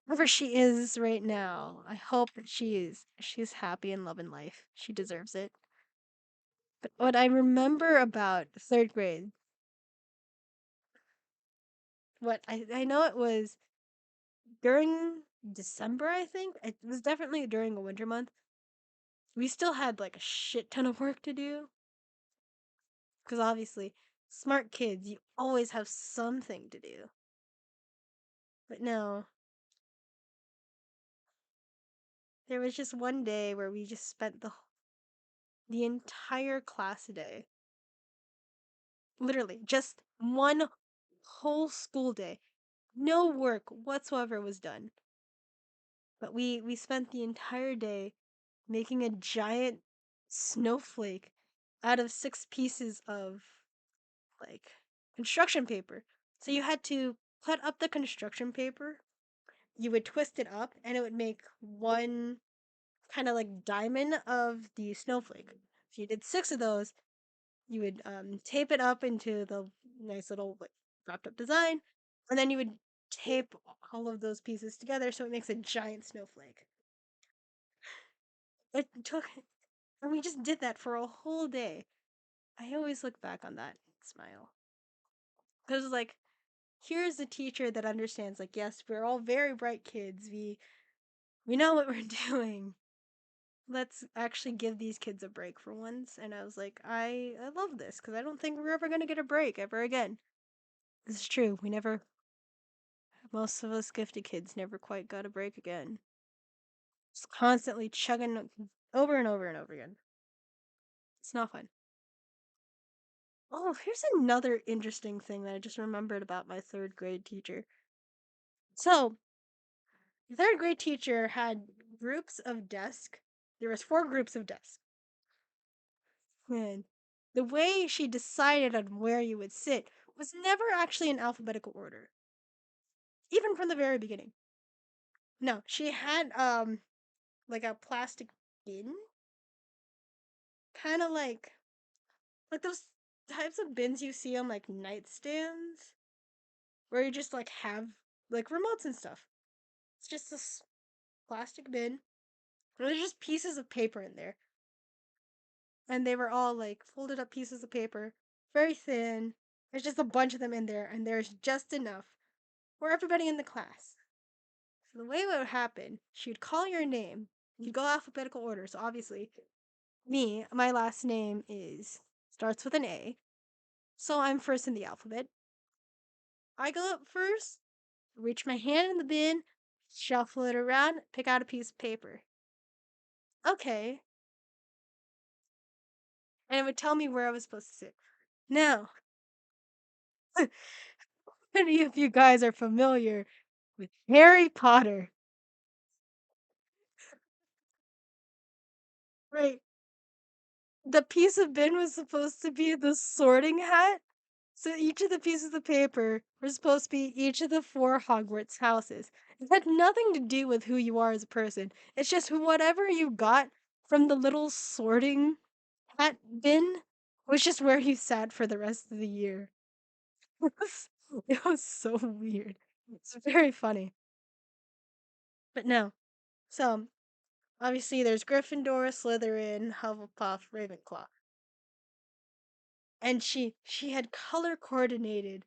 wherever she is right now, I hope that she's happy and loving life. She deserves it. But what I remember about third grade, what I know it was during December, I think. It was definitely during a winter month. We still had like a shit ton of work to do. Because obviously, smart kids, you always have something to do. But no, there was just one day where we just spent the entire class day. Literally, just one whole school day. No work whatsoever was done. But we spent the entire day making a giant snowflake out of 6 pieces of like construction paper. So you had to cut up the construction paper, you would twist it up, and it would make one kind of like diamond of the snowflake. If you did 6 of those, you would tape it up into the nice little like wrapped up design, and then you would tape all of those pieces together so it makes a giant snowflake. It took, and we just did that for a whole day. I always look back on that and smile. Because, like, here's a teacher that understands, like, yes, we're all very bright kids. We know what we're doing. Let's actually give these kids a break for once. And I was like, I love this because I don't think we're ever gonna get a break ever again. This is true. Most of us gifted kids never quite got a break again. Just constantly chugging over and over and over again. It's not fun. Oh, here's another interesting thing that I just remembered about my third grade teacher. So, the third grade teacher had groups of desks. There was 4 groups of desks. And the way she decided on where you would sit was never actually in alphabetical order. Even from the very beginning. No, she had like a plastic bin. Kind of like those types of bins you see on like nightstands where you just like have like remotes and stuff. It's just this plastic bin. And there's just pieces of paper in there. and they were all like folded up pieces of paper, very thin. There's just a bunch of them in there, and there's just enough for everybody in the class. So the way it would happen, she'd call your name. You'd go alphabetical order. So obviously, my last name is starts with an A. So I'm first in the alphabet. I go up first, reach my hand in the bin, shuffle it around, pick out a piece of paper. Okay. And it would tell me where I was supposed to sit. Now, many of you guys are familiar with Harry Potter, right? The piece of bin was supposed to be the sorting hat. So each of the pieces of paper were supposed to be each of the four Hogwarts houses. It had nothing to do with who you are as a person. It's just whatever you got from the little sorting hat bin was just where you sat for the rest of the year. It was so weird. It's very funny. But no. So obviously there's Gryffindor, Slytherin, Hufflepuff, Ravenclaw. And she had color coordinated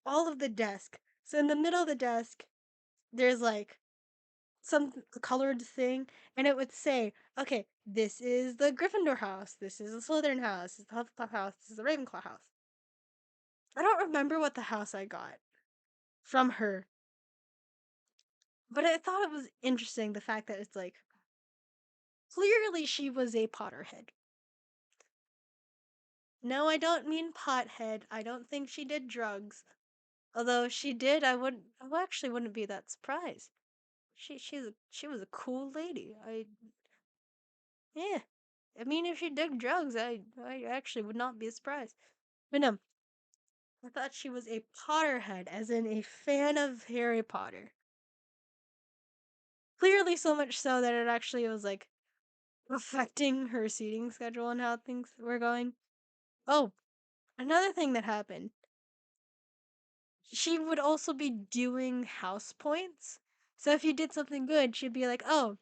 all of the desk. So in the middle of the desk, there's like some colored thing, and it would say, okay, this is the Gryffindor house, this is the Slytherin house, this is the Hufflepuff house, this is the Ravenclaw house. I don't remember what the house I got from her, but I thought it was interesting the fact that it's like clearly she was a Potterhead. No, I don't mean pothead. I don't think she did drugs. Although if she did, I actually wouldn't be that surprised. She was a cool lady. Yeah. I mean, if she did drugs, I actually would not be surprised. But no, I thought she was a Potterhead, as in a fan of Harry Potter. Clearly, so much so that it actually was like affecting her seating schedule and how things were going. Oh, another thing that happened, she would also be doing house points. So if you did something good, she'd be like, "Oh,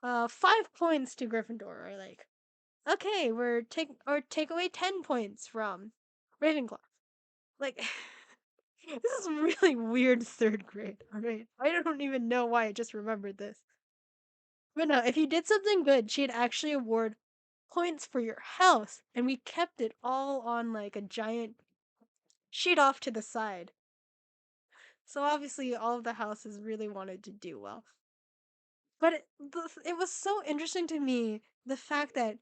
5 points to Gryffindor," or like, "Okay, take away 10 points from Ravenclaw." Like, this is really weird third grade, alright? I don't even know why I just remembered this. But no, if you did something good, she'd actually award points for your house, and we kept it all on like a giant sheet off to the side. So obviously, all of the houses really wanted to do well. But it was so interesting to me the fact that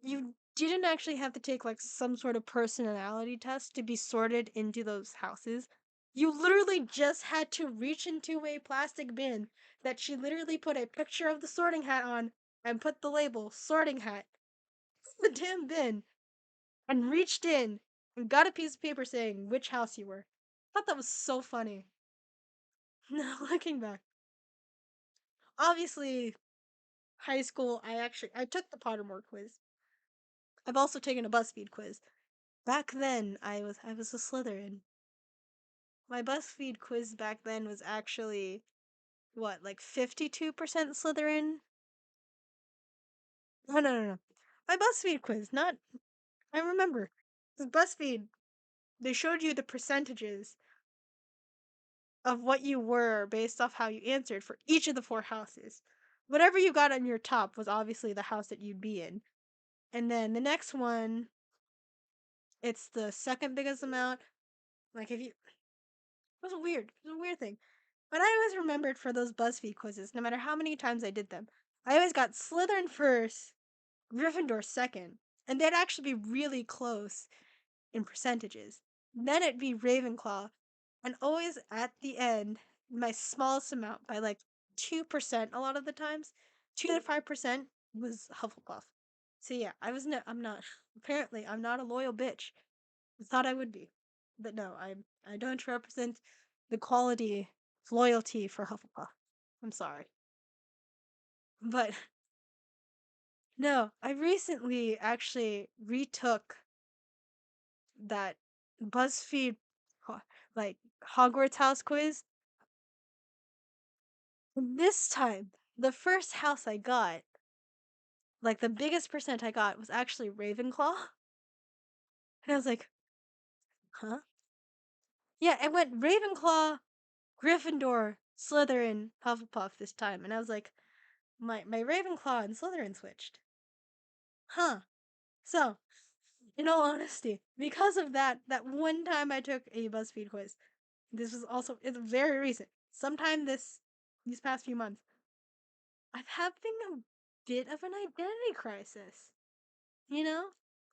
you didn't actually have to take like some sort of personality test to be sorted into those houses. You literally just had to reach into a plastic bin that she literally put a picture of the sorting hat on and put the label sorting hat in the damn bin and reached in and got a piece of paper saying which house you were. I thought that was so funny. Now looking back, obviously high school I took the Pottermore quiz. I've also taken a BuzzFeed quiz. Back then, I was a Slytherin. My BuzzFeed quiz back then was actually what, like 52% Slytherin? No, no, no, no. My BuzzFeed quiz, not I remember. 'Cause BuzzFeed, they showed you the percentages of what you were based off how you answered for each of the four houses. Whatever you got on your top was obviously the house that you'd be in. And then the next one, it's the second biggest amount. Like if you it was weird. It was a weird thing. But I always remembered for those BuzzFeed quizzes, no matter how many times I did them, I always got Slytherin first, Gryffindor second, and they'd actually be really close in percentages. Then it'd be Ravenclaw, and always at the end, my smallest amount by like 2% a lot of the times, 2 to 5% was Hufflepuff. So yeah, I'm not, apparently, I'm not a loyal bitch. I thought I would be. But no, I don't represent the quality of loyalty for Hufflepuff. I'm sorry. But no, I recently actually retook that BuzzFeed like Hogwarts house quiz. And this time, the first house I got Like the biggest percent I got was actually Ravenclaw. And I was like, huh? Yeah, it went Ravenclaw, Gryffindor, Slytherin, Hufflepuff this time. And I was like, my Ravenclaw and Slytherin switched. Huh. So, in all honesty, because of that one time I took a BuzzFeed quiz, this was also it's very recent. Sometime these past few months, I'm having a bit of an identity crisis. You know?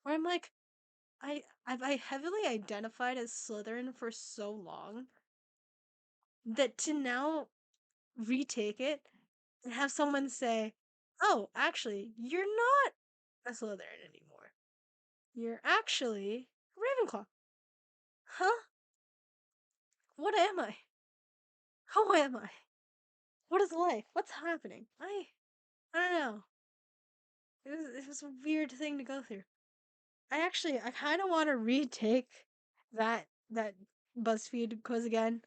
Where I'm like, I heavily identified as Slytherin for so long that to now retake it and have someone say, "Oh, actually, you're not a Slytherin anymore. You're actually a Ravenclaw." Huh? What am I? Who am I? What is life? What's happening? I don't know. It was a weird thing to go through. I kind of want to retake that BuzzFeed quiz again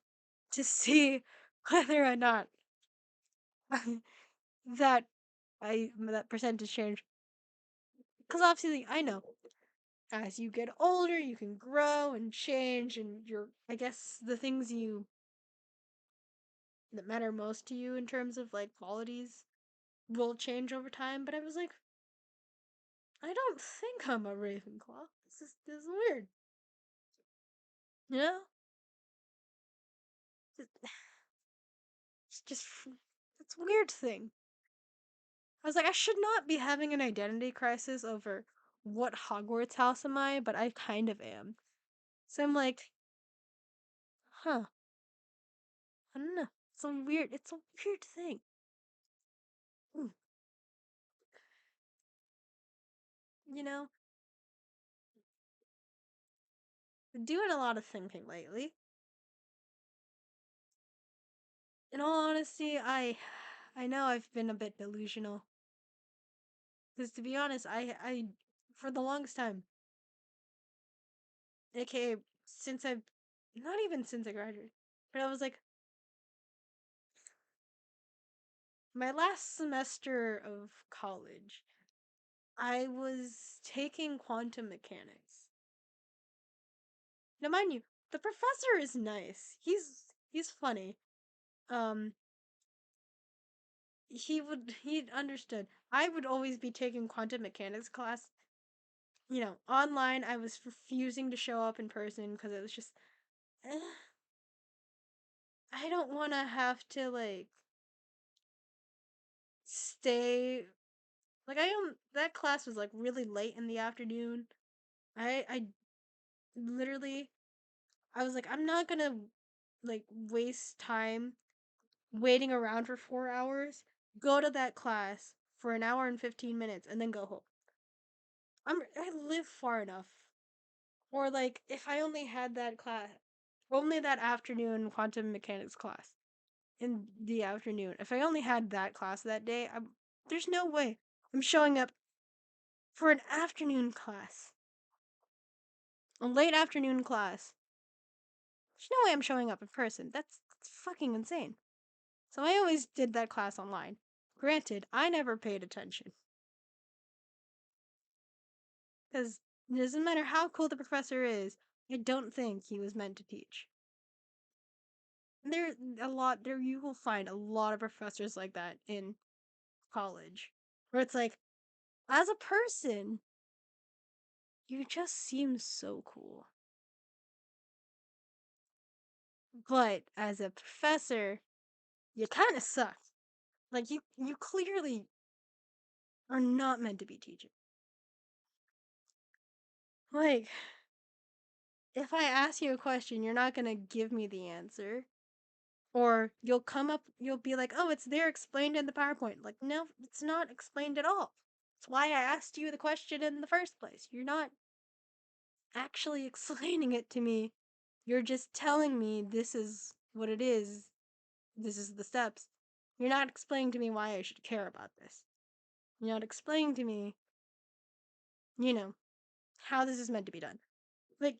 to see whether or not that that percentage change. Because obviously, I know as you get older, you can grow and change, and I guess the things that matter most to you in terms of like qualities will change over time. But I was like, I don't think I'm a Ravenclaw. This is weird. You know? It's just it's a weird thing. I was like, I should not be having an identity crisis over what Hogwarts house am I, but I kind of am. So I'm like, huh, I don't know. It's a weird thing. Mm, You know, doing a lot of thinking lately. In all honesty, I know I've been a bit delusional. Because to be honest, for the longest time, aka since I've, not even since I graduated, but I was like, my last semester of college, I was taking quantum mechanics. Now, mind you, the professor is nice. He's funny. Um, he understood. I would always be taking quantum mechanics class. Online. I was refusing to show up in person because it was just, eh, I don't want to have to like stay. Like that class was like really late in the afternoon. I literally I was like, I'm not gonna like waste time waiting around for 4 hours, go to that class for an hour and 15 minutes, and then go home. I live far enough. Or like if I only had that class, only that afternoon quantum mechanics class in the afternoon. If I only had that class that day, there's no way I'm showing up for an afternoon class, a late afternoon class. There's no way I'm showing up in person. That's fucking insane. So I always did that class online. Granted, I never paid attention. Because it doesn't matter how cool the professor is, I don't think he was meant to teach. There you will find a lot of professors like that in college. Where it's like, as a person, you just seem so cool. But as a professor, you kind of suck. Like you clearly are not meant to be teaching. Like, if I ask you a question, you're not gonna give me the answer. Or you'll be like, oh, it's there explained in the PowerPoint. Like, no, it's not explained at all. That's why I asked you the question in the first place. You're not actually explaining it to me. You're just telling me this is what it is. This is the steps. You're not explaining to me why I should care about this. You're not explaining to me, you know, how this is meant to be done. Like,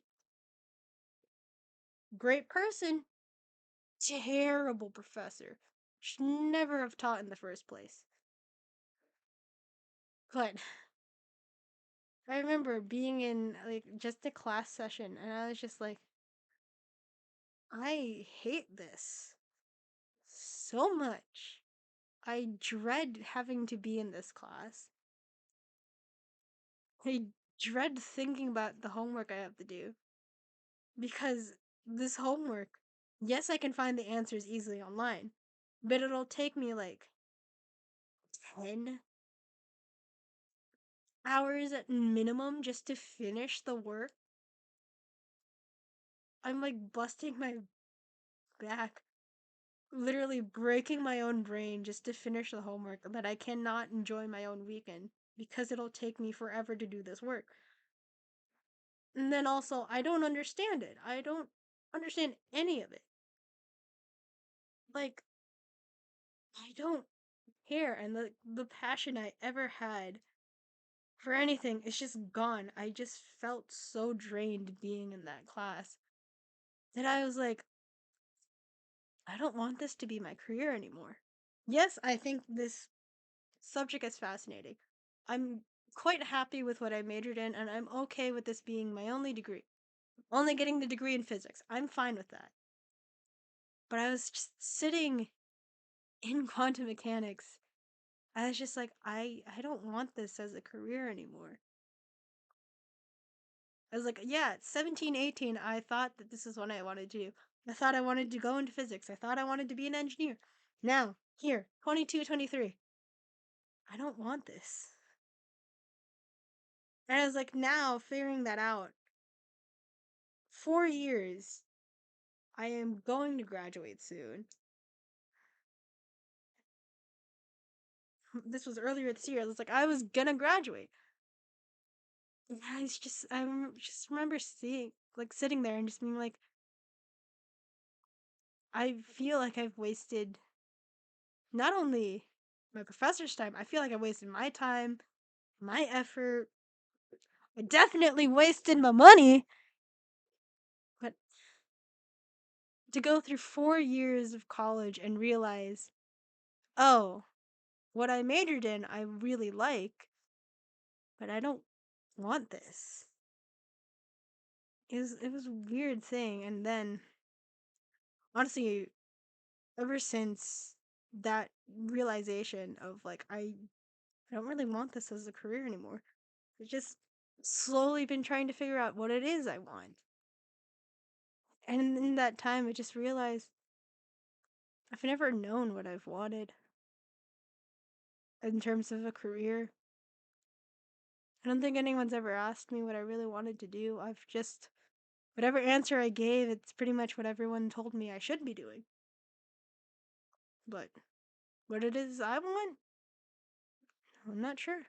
great person, terrible professor. Should never have taught in the first place. But I remember being in like just a class session and I was just like, I hate this so much. I dread having to be in this class. I dread thinking about the homework I have to do because this homework, yes, I can find the answers easily online, but it'll take me like 10 hours at minimum just to finish the work. I'm like busting my back, literally breaking my own brain just to finish the homework that I cannot enjoy my own weekend because it'll take me forever to do this work. And then also, I don't understand it. I don't understand any of it. Like, I don't care. And the passion I ever had for anything is just gone. I just felt so drained being in that class that I was like, I don't want this to be my career anymore. Yes, I think this subject is fascinating. I'm quite happy with what I majored in, and I'm okay with this being my only degree. Only getting the degree in physics. I'm fine with that. But I was just sitting in quantum mechanics. I was just like, I don't want this as a career anymore. I was like, yeah, at 17, 18, I thought that this is what I wanted to do. I thought I wanted to go into physics. I thought I wanted to be an engineer. Now, here, 22, 23, I don't want this. And I was like, now, figuring that out, 4 years, I am going to graduate soon. This was earlier this year. I was like, I was gonna graduate. And just remember seeing, like, sitting there and just being like, I feel like I've wasted not only my professor's time, I feel like I wasted my time, my effort. I definitely wasted my money. But to go through 4 years of college and realize, oh, what I majored in, I really like, but I don't want this. It was a weird thing, and then honestly, ever since that realization of like I don't really want this as a career anymore. I've just slowly been trying to figure out what it is I want. And in that time, I just realized I've never known what I've wanted in terms of a career. I don't think anyone's ever asked me what I really wanted to do. I've just, whatever answer I gave, it's pretty much what everyone told me I should be doing. But what it is I want, I'm not sure.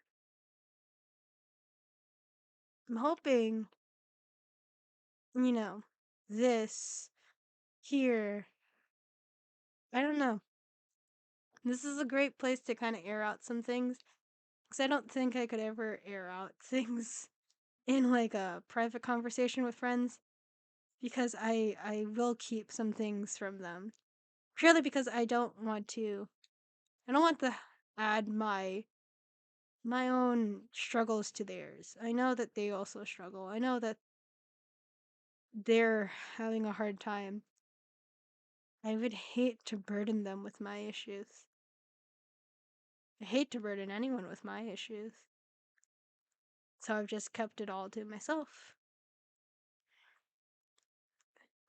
I'm hoping, you know, this here, I don't know. This is a great place to kind of air out some things because I don't think I could ever air out things in like a private conversation with friends because I will keep some things from them purely because I don't want to add my own struggles to theirs. I know that they also struggle. I know that they're having a hard time. I would hate to burden them with my issues. I hate to burden anyone with my issues. So I've just kept it all to myself.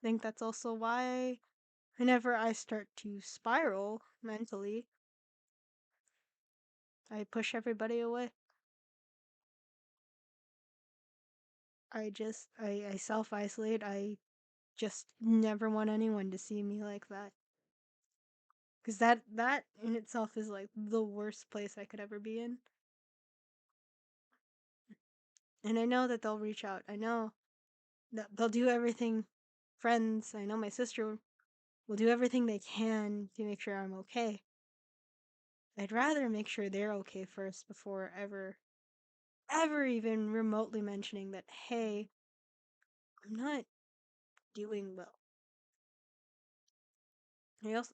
I think that's also why whenever I start to spiral mentally, I push everybody away. I self isolate. I just never want anyone to see me like that. Because that in itself is like the worst place I could ever be in. And I know that they'll reach out. I know that they'll do everything. Friends, I know my sister will do everything they can to make sure I'm okay. I'd rather make sure they're okay first before ever even remotely mentioning that, hey, I'm not doing well.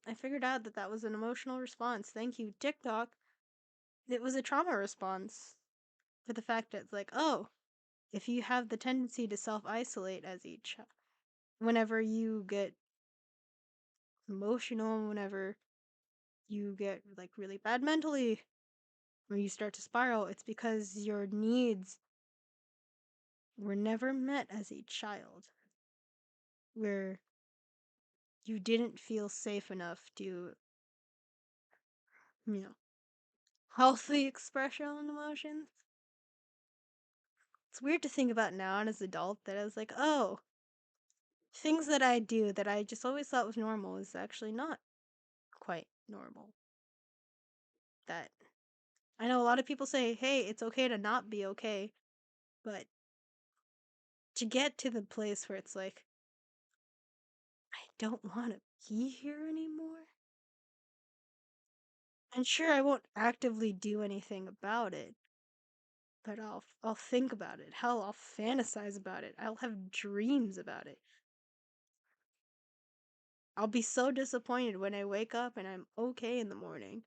I figured out that that was an emotional response. Thank you, TikTok. It was a trauma response. for the fact that it's like, oh, if you have the tendency to self-isolate as each whenever you get emotional, whenever you get like really bad mentally, when you start to spiral, it's because your needs were never met as a child, where you didn't feel safe enough to, you know, healthy express your own emotions. It's weird to think about now and as an adult that I was like, oh, things that I do that I just always thought was normal is actually not quite normal. That I know a lot of people say, hey, it's okay to not be okay, but to get to the place where it's like, I don't want to be here anymore. And sure, I won't actively do anything about it, but I'll think about it. Hell, I'll fantasize about it. I'll have dreams about it. I'll be so disappointed when I wake up and I'm okay in the morning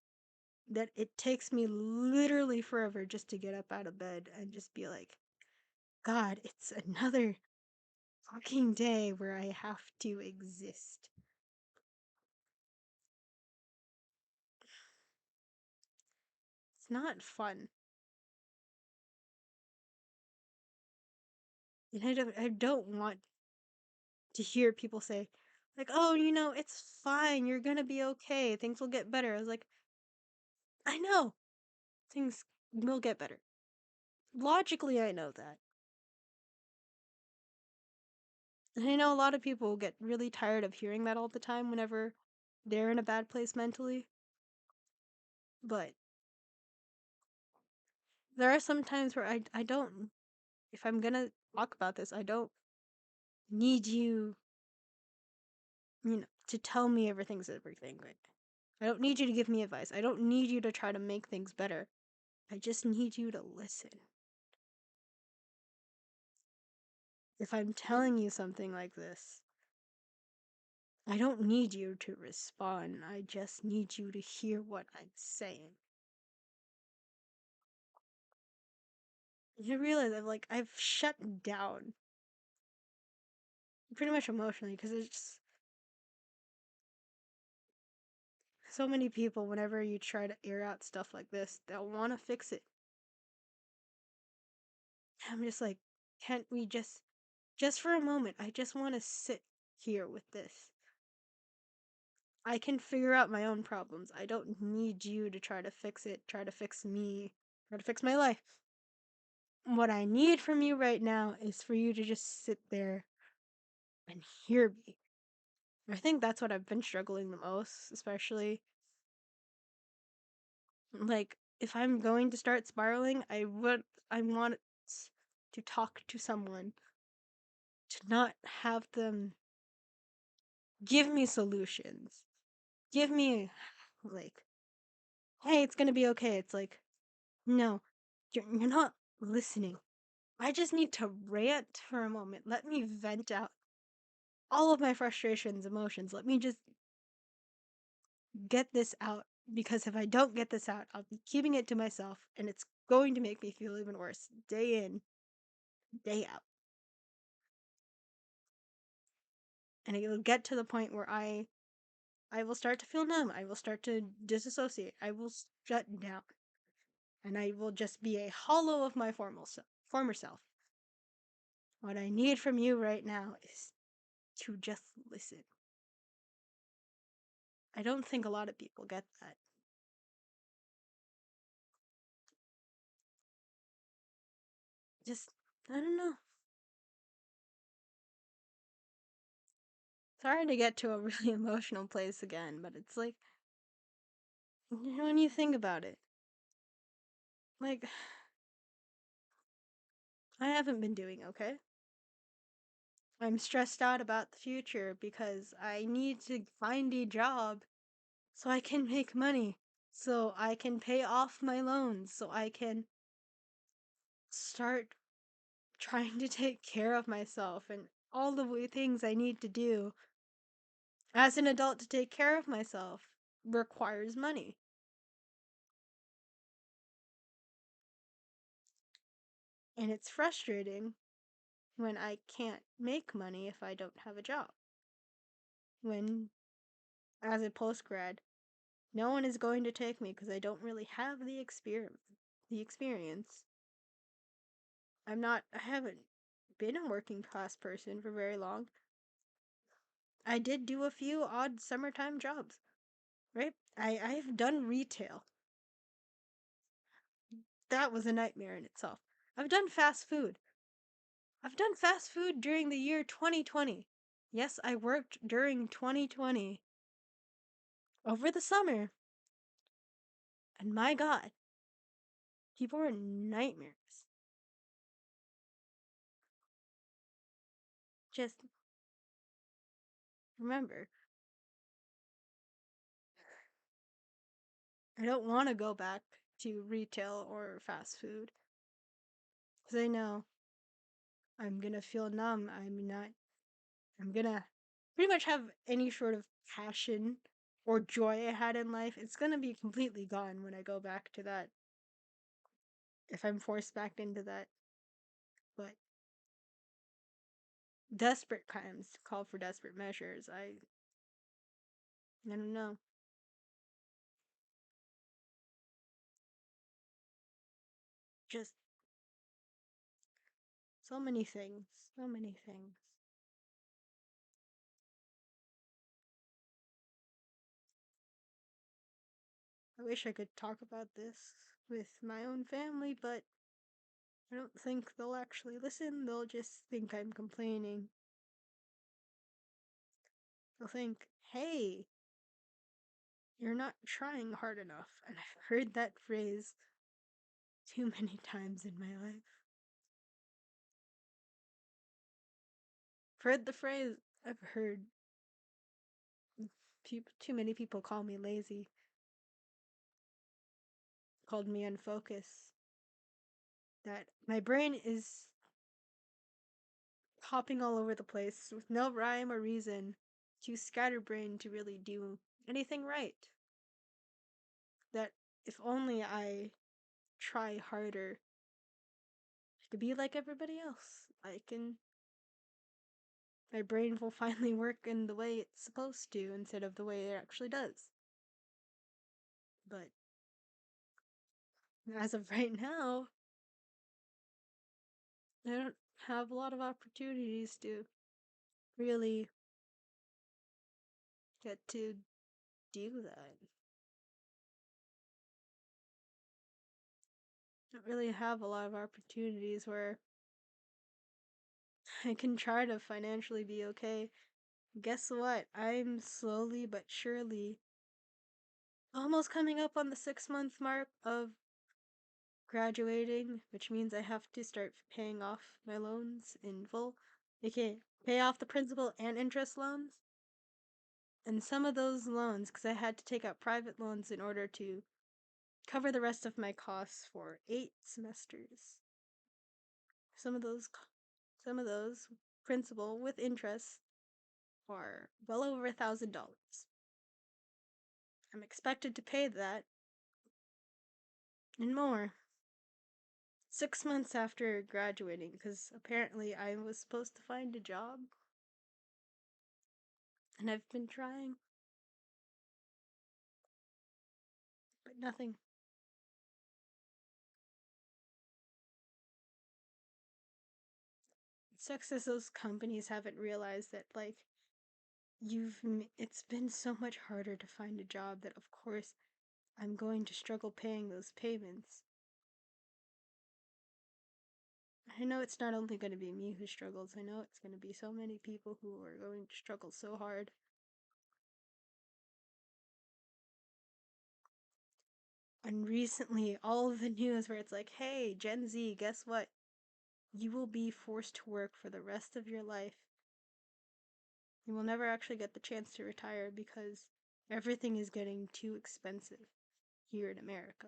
that it takes me literally forever just to get up out of bed and just be like, God, it's another fucking day where I have to exist. It's not fun. And I don't want to hear people say, like, oh, it's fine, you're gonna be okay, things will get better. I was like, I know things will get better. Logically, I know that. And I know a lot of people get really tired of hearing that all the time whenever they're in a bad place mentally. But there are some times where I don't, if I'm gonna talk about this, I don't need you, to tell me everything right. I don't need you to give me advice. I don't need you to try to make things better. I just need you to listen. If I'm telling you something like this, I don't need you to respond. I just need you to hear what I'm saying. You realize I've shut down pretty much emotionally because it's just so many people. Whenever you try to air out stuff like this, they'll want to fix it. I'm just like, can't we just for a moment? I just want to sit here with this. I can figure out my own problems. I don't need you to try to fix it, try to fix me, try to fix my life. What I need from you right now is for you to just sit there and hear me. I think that's what I've been struggling the most, especially like if I'm going to start spiraling, I want to talk to someone, to not have them give me solutions. Give me like, hey, it's gonna be okay. It's like, no, you're not listening. I just need to rant for a moment. Let me vent out all of my frustrations, emotions. Let me just get this out, because if I don't get this out, I'll be keeping it to myself and it's going to make me feel even worse day in, day out. And it will get to the point where I will start to feel numb. I will start to disassociate. I will shut down. And I will just be a hollow of my former self. What I need from you right now is to just listen. I don't think a lot of people get that. Just, I don't know. Sorry to get to a really emotional place again, but it's like, when you think about it, like, I haven't been doing okay. I'm stressed out about the future because I need to find a job so I can make money, so I can pay off my loans, so I can start trying to take care of myself and all the things I need to do as an adult to take care of myself requires money. And it's frustrating when I can't make money if I don't have a job. When, as a postgrad, no one is going to take me because I don't really have the experience. I haven't been a working class person for very long. I did do a few odd summertime jobs, right? I've done retail. That was a nightmare in itself. I've done fast food. I've done fast food during the year 2020. Yes, I worked during 2020 over the summer. And my God, people were nightmares. Just remember, I don't want to go back to retail or fast food because I know I'm gonna feel numb. I'm gonna pretty much have any sort of passion or joy I had in life. It's gonna be completely gone when I go back to that, if I'm forced back into that. But desperate times call for desperate measures. I don't know. Just so many things. So many things. I wish I could talk about this with my own family, but I don't think they'll actually listen. They'll just think I'm complaining. They'll think, hey, you're not trying hard enough. And I've heard that phrase too many times in my life. I've heard the phrase, I've heard too many people call me lazy, called me unfocused. That my brain is hopping all over the place with no rhyme or reason, too scatterbrained to really do anything right. That if only I try harder to be like everybody else, my brain will finally work in the way it's supposed to instead of the way it actually does. But as of right now, I don't have a lot of opportunities to really get to do that. I don't really have a lot of opportunities where I can try to financially be okay. Guess what? I'm slowly but surely almost coming up on the 6 month mark of graduating, which means I have to start paying off my loans in full. Okay, pay off the principal and interest loans. And some of those loans, because I had to take out private loans in order to cover the rest of my costs for 8 semesters. Some of those, principal with interest are well over $1,000. I'm expected to pay that and more 6 months after graduating, because apparently I was supposed to find a job, and I've been trying, but nothing. It sucks as those companies haven't realized that, like, it's been so much harder to find a job that, of course, I'm going to struggle paying those payments. I know it's not only going to be me who struggles, I know it's going to be so many people who are going to struggle so hard. And recently, all of the news where it's like, hey, Gen Z, guess what? You will be forced to work for the rest of your life. You will never actually get the chance to retire because everything is getting too expensive here in America.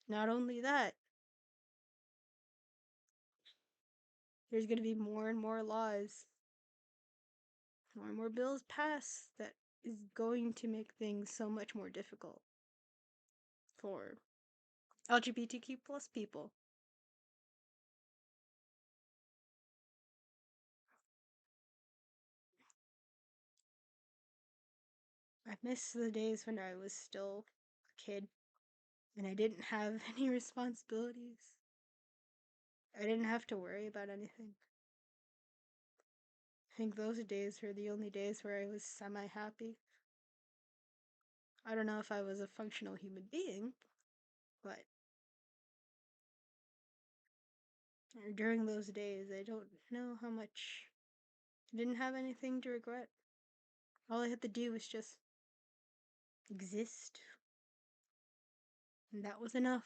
Not only that, there's going to be more and more laws, more and more bills passed that is going to make things so much more difficult for LGBTQ plus people. I miss the days when I was still a kid and I didn't have any responsibilities. I didn't have to worry about anything. I think those days were the only days where I was semi happy. I don't know if I was a functional human being, but during those days, I don't know how much. I didn't have anything to regret. All I had to do was just exist, and that was enough.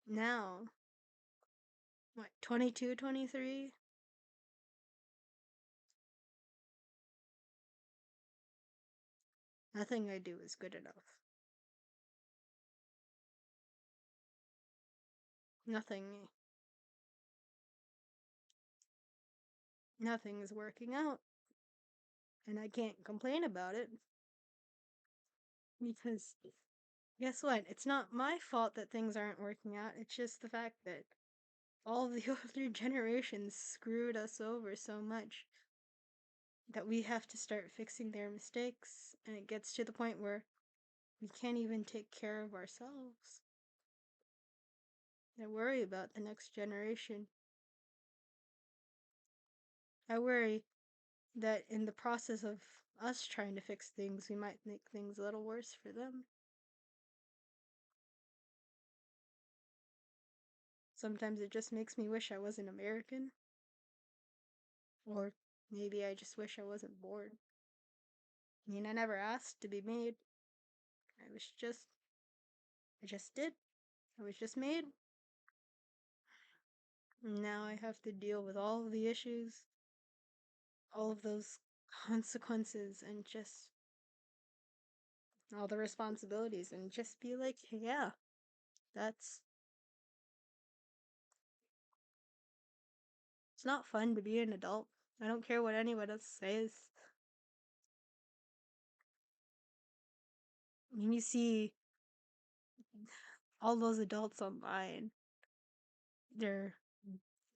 Now, what, 22, 23? Nothing I do is good enough. Nothing, nothing is working out, and I can't complain about it because guess what? It's not my fault that things aren't working out. It's just the fact that all the older generations screwed us over so much that we have to start fixing their mistakes, and it gets to the point where we can't even take care of ourselves. I worry about the next generation. I worry that in the process of us trying to fix things, we might make things a little worse for them. Sometimes it just makes me wish I wasn't American, or maybe I just wish I wasn't born. I mean, I never asked to be made. I was just, I just did. I was just made. And now I have to deal with all of the issues, all of those consequences, and just all the responsibilities, and just be like, yeah, that's. It's not fun to be an adult. I don't care what anyone else says. I mean, you see all those adults online. They're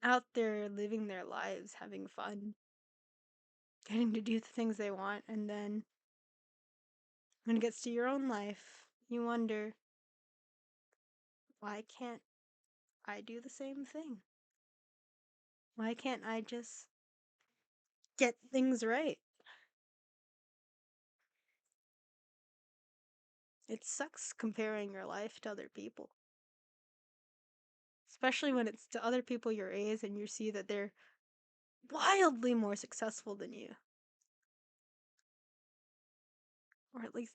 out there living their lives, having fun, getting to do the things they want, and then when it gets to your own life, you wonder, why can't I do the same thing? Why can't I just get things right? It sucks comparing your life to other people, especially when it's to other people your age and you see that they're wildly more successful than you. Or at least,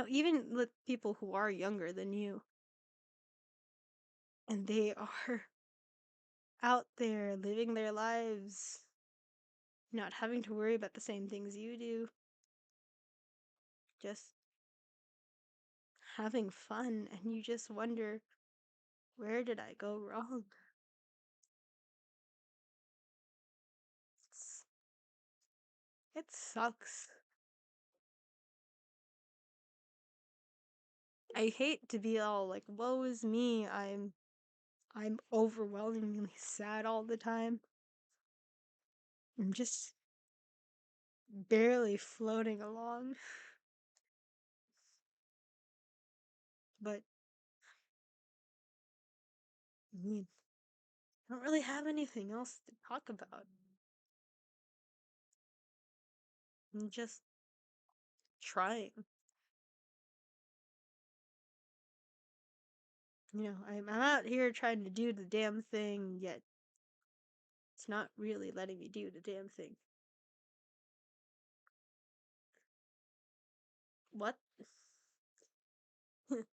even with people who are younger than you, and they are out there living their lives, not having to worry about the same things you do, just having fun, and you just wonder, where did I go wrong? It's, it sucks. I hate to be all like, woe is me, I'm overwhelmingly sad all the time. I'm just barely floating along. But I mean, I don't really have anything else to talk about. I'm just trying. I'm out here trying to do the damn thing, yet it's not really letting me do the damn thing. What? Well,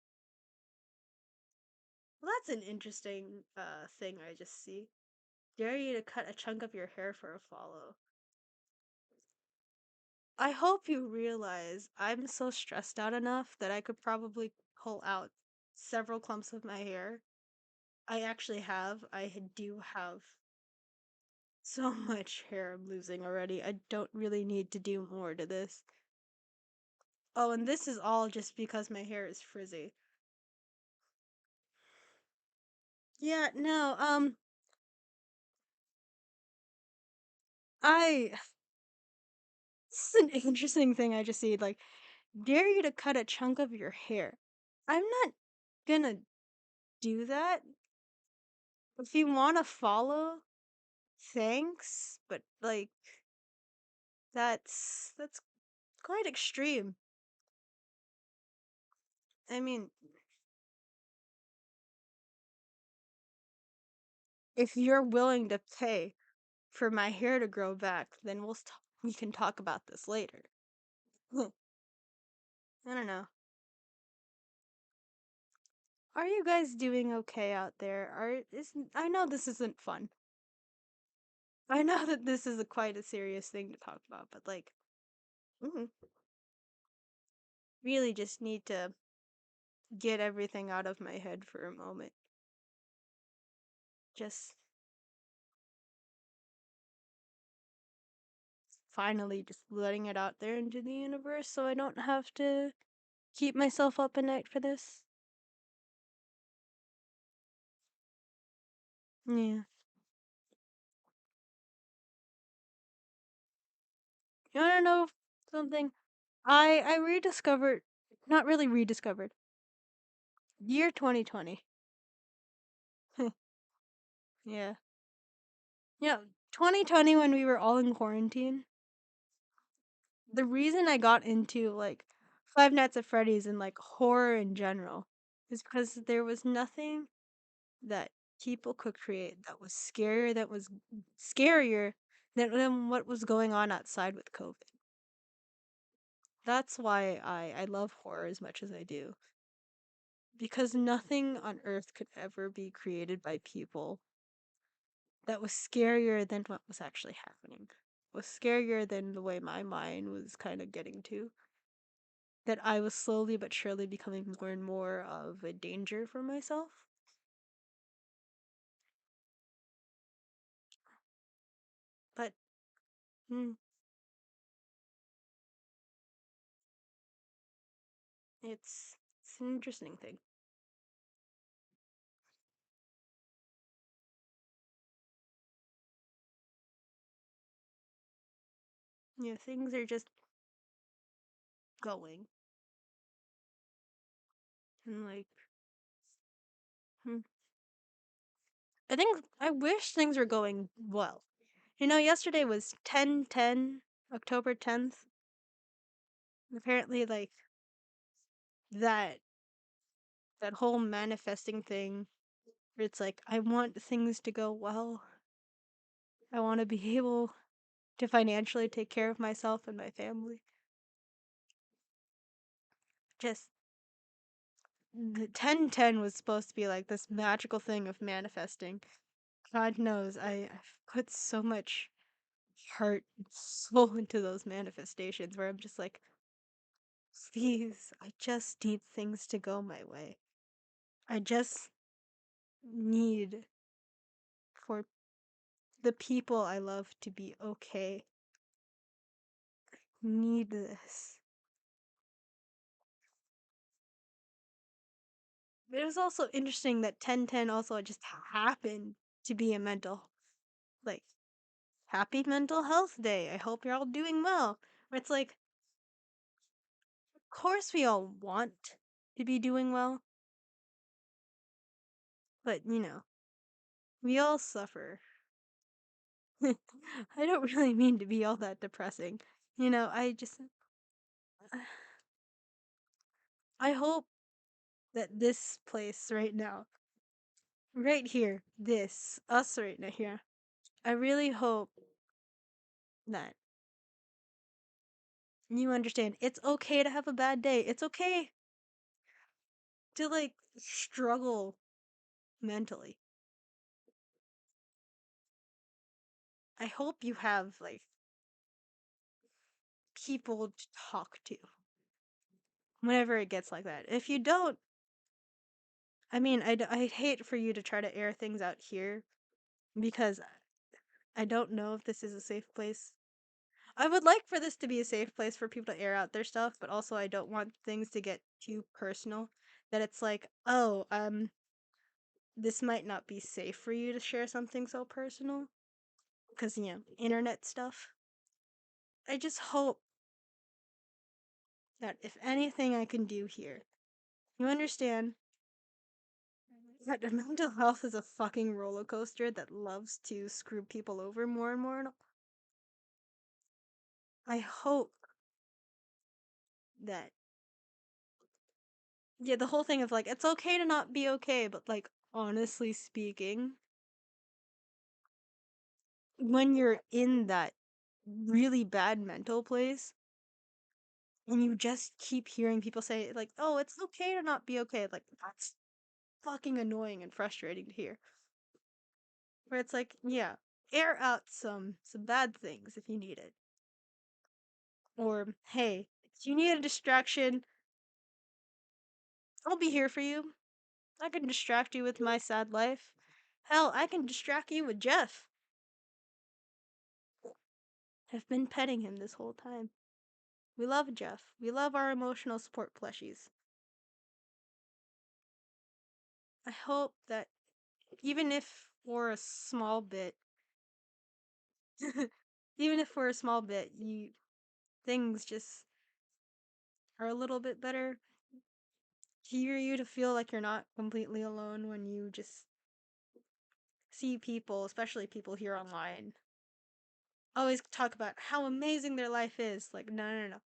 that's an interesting thing I just see. Dare you to cut a chunk of your hair for a follow. I hope you realize I'm so stressed out enough that I could probably pull out several clumps of my hair. I actually have. Do have so much hair I'm losing already. I don't really need to do more to this. Oh, and this is all just because my hair is frizzy. Yeah, no, I this is an interesting thing I just see. Like, dare you to cut a chunk of your hair. I'm not gonna do that. If you wanna follow, thanks, but like that's quite extreme. I mean, if you're willing to pay for my hair to grow back, then we can talk about this later. I don't know. Are you guys doing okay out there? I know this isn't fun. I know that this is quite a serious thing to talk about, but like, mm, really just need to get everything out of my head for a moment. Just finally just letting it out there into the universe so I don't have to keep myself up at night for this. Yeah. You wanna know something? I rediscovered, not really rediscovered, year 2020. Yeah. Yeah, 2020 when we were all in quarantine. The reason I got into like Five Nights at Freddy's and like horror in general is because there was nothing that people could create that was scarier than what was going on outside with COVID. That's why I love horror as much as I do. Because nothing on earth could ever be created by people that was scarier than what was actually happening. Was scarier than the way my mind was kind of getting to. That I was slowly but surely becoming more and more of a danger for myself. But mm, it's an interesting thing. Yeah, things are just going. And like hmm. I think I wish things were going well. Yesterday was 10/10, October 10th. Apparently like that that whole manifesting thing where it's like I want things to go well. I want to be able to financially take care of myself and my family. Just the 10/10 was supposed to be like this magical thing of manifesting. God knows I've put so much heart and soul into those manifestations where I'm just like, please, I just need things to go my way. I just need for the people I love to be okay. Need this. But it was also interesting that 10/10 also just happened to be a like, happy mental health day. I hope you're all doing well. Where it's like, of course we all want to be doing well, but we all suffer. I don't really mean to be all that depressing. I just, I hope that this place right now, right here, us right now here, I really hope that you understand it's okay to have a bad day. It's okay to like struggle mentally. I hope you have like people to talk to whenever it gets like that. If you don't, I mean, I'd hate for you to try to air things out here because I don't know if this is a safe place. I would like for this to be a safe place for people to air out their stuff, but also I don't want things to get too personal. That it's like, oh, this might not be safe for you to share something so personal because, internet stuff. I just hope that if anything I can do here, you understand that mental health is a fucking roller coaster that loves to screw people over more and more. And I hope that, yeah, the whole thing of like, it's okay to not be okay, but like, honestly speaking, when you're in that really bad mental place and you just keep hearing people say, like, oh, it's okay to not be okay, like, that's fucking annoying and frustrating to hear. Where it's like, yeah, air out some bad things if you need it. Or, hey, if you need a distraction, I'll be here for you. I can distract you with my sad life. Hell, I can distract you with Jeff. I've been petting him this whole time. We love Jeff. We love our emotional support plushies. I hope that even if for a small bit, even if for a small bit, things just are a little bit better. Hear you to feel like you're not completely alone when you just see people, especially people here online, always talk about how amazing their life is. Like, no, no, no.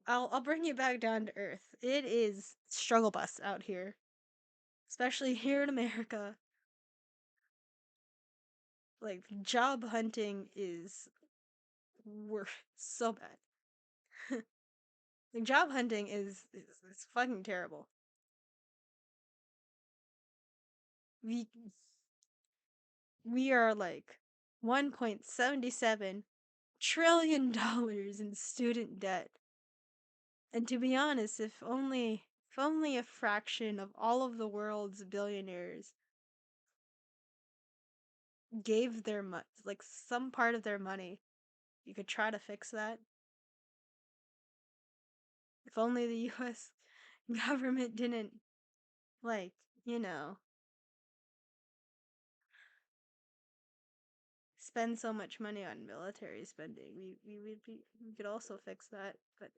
I'll bring you back down to earth. It is struggle bus out here, especially here in America. Like, job hunting is worse, so bad. Like, job hunting is fucking terrible. We we are like $1.77 trillion in student debt. And to be honest, if only a fraction of all of the world's billionaires gave their like some part of their money, you could try to fix that. If only the US government didn't, like, you know, spend so much money on military spending, we could also fix that. But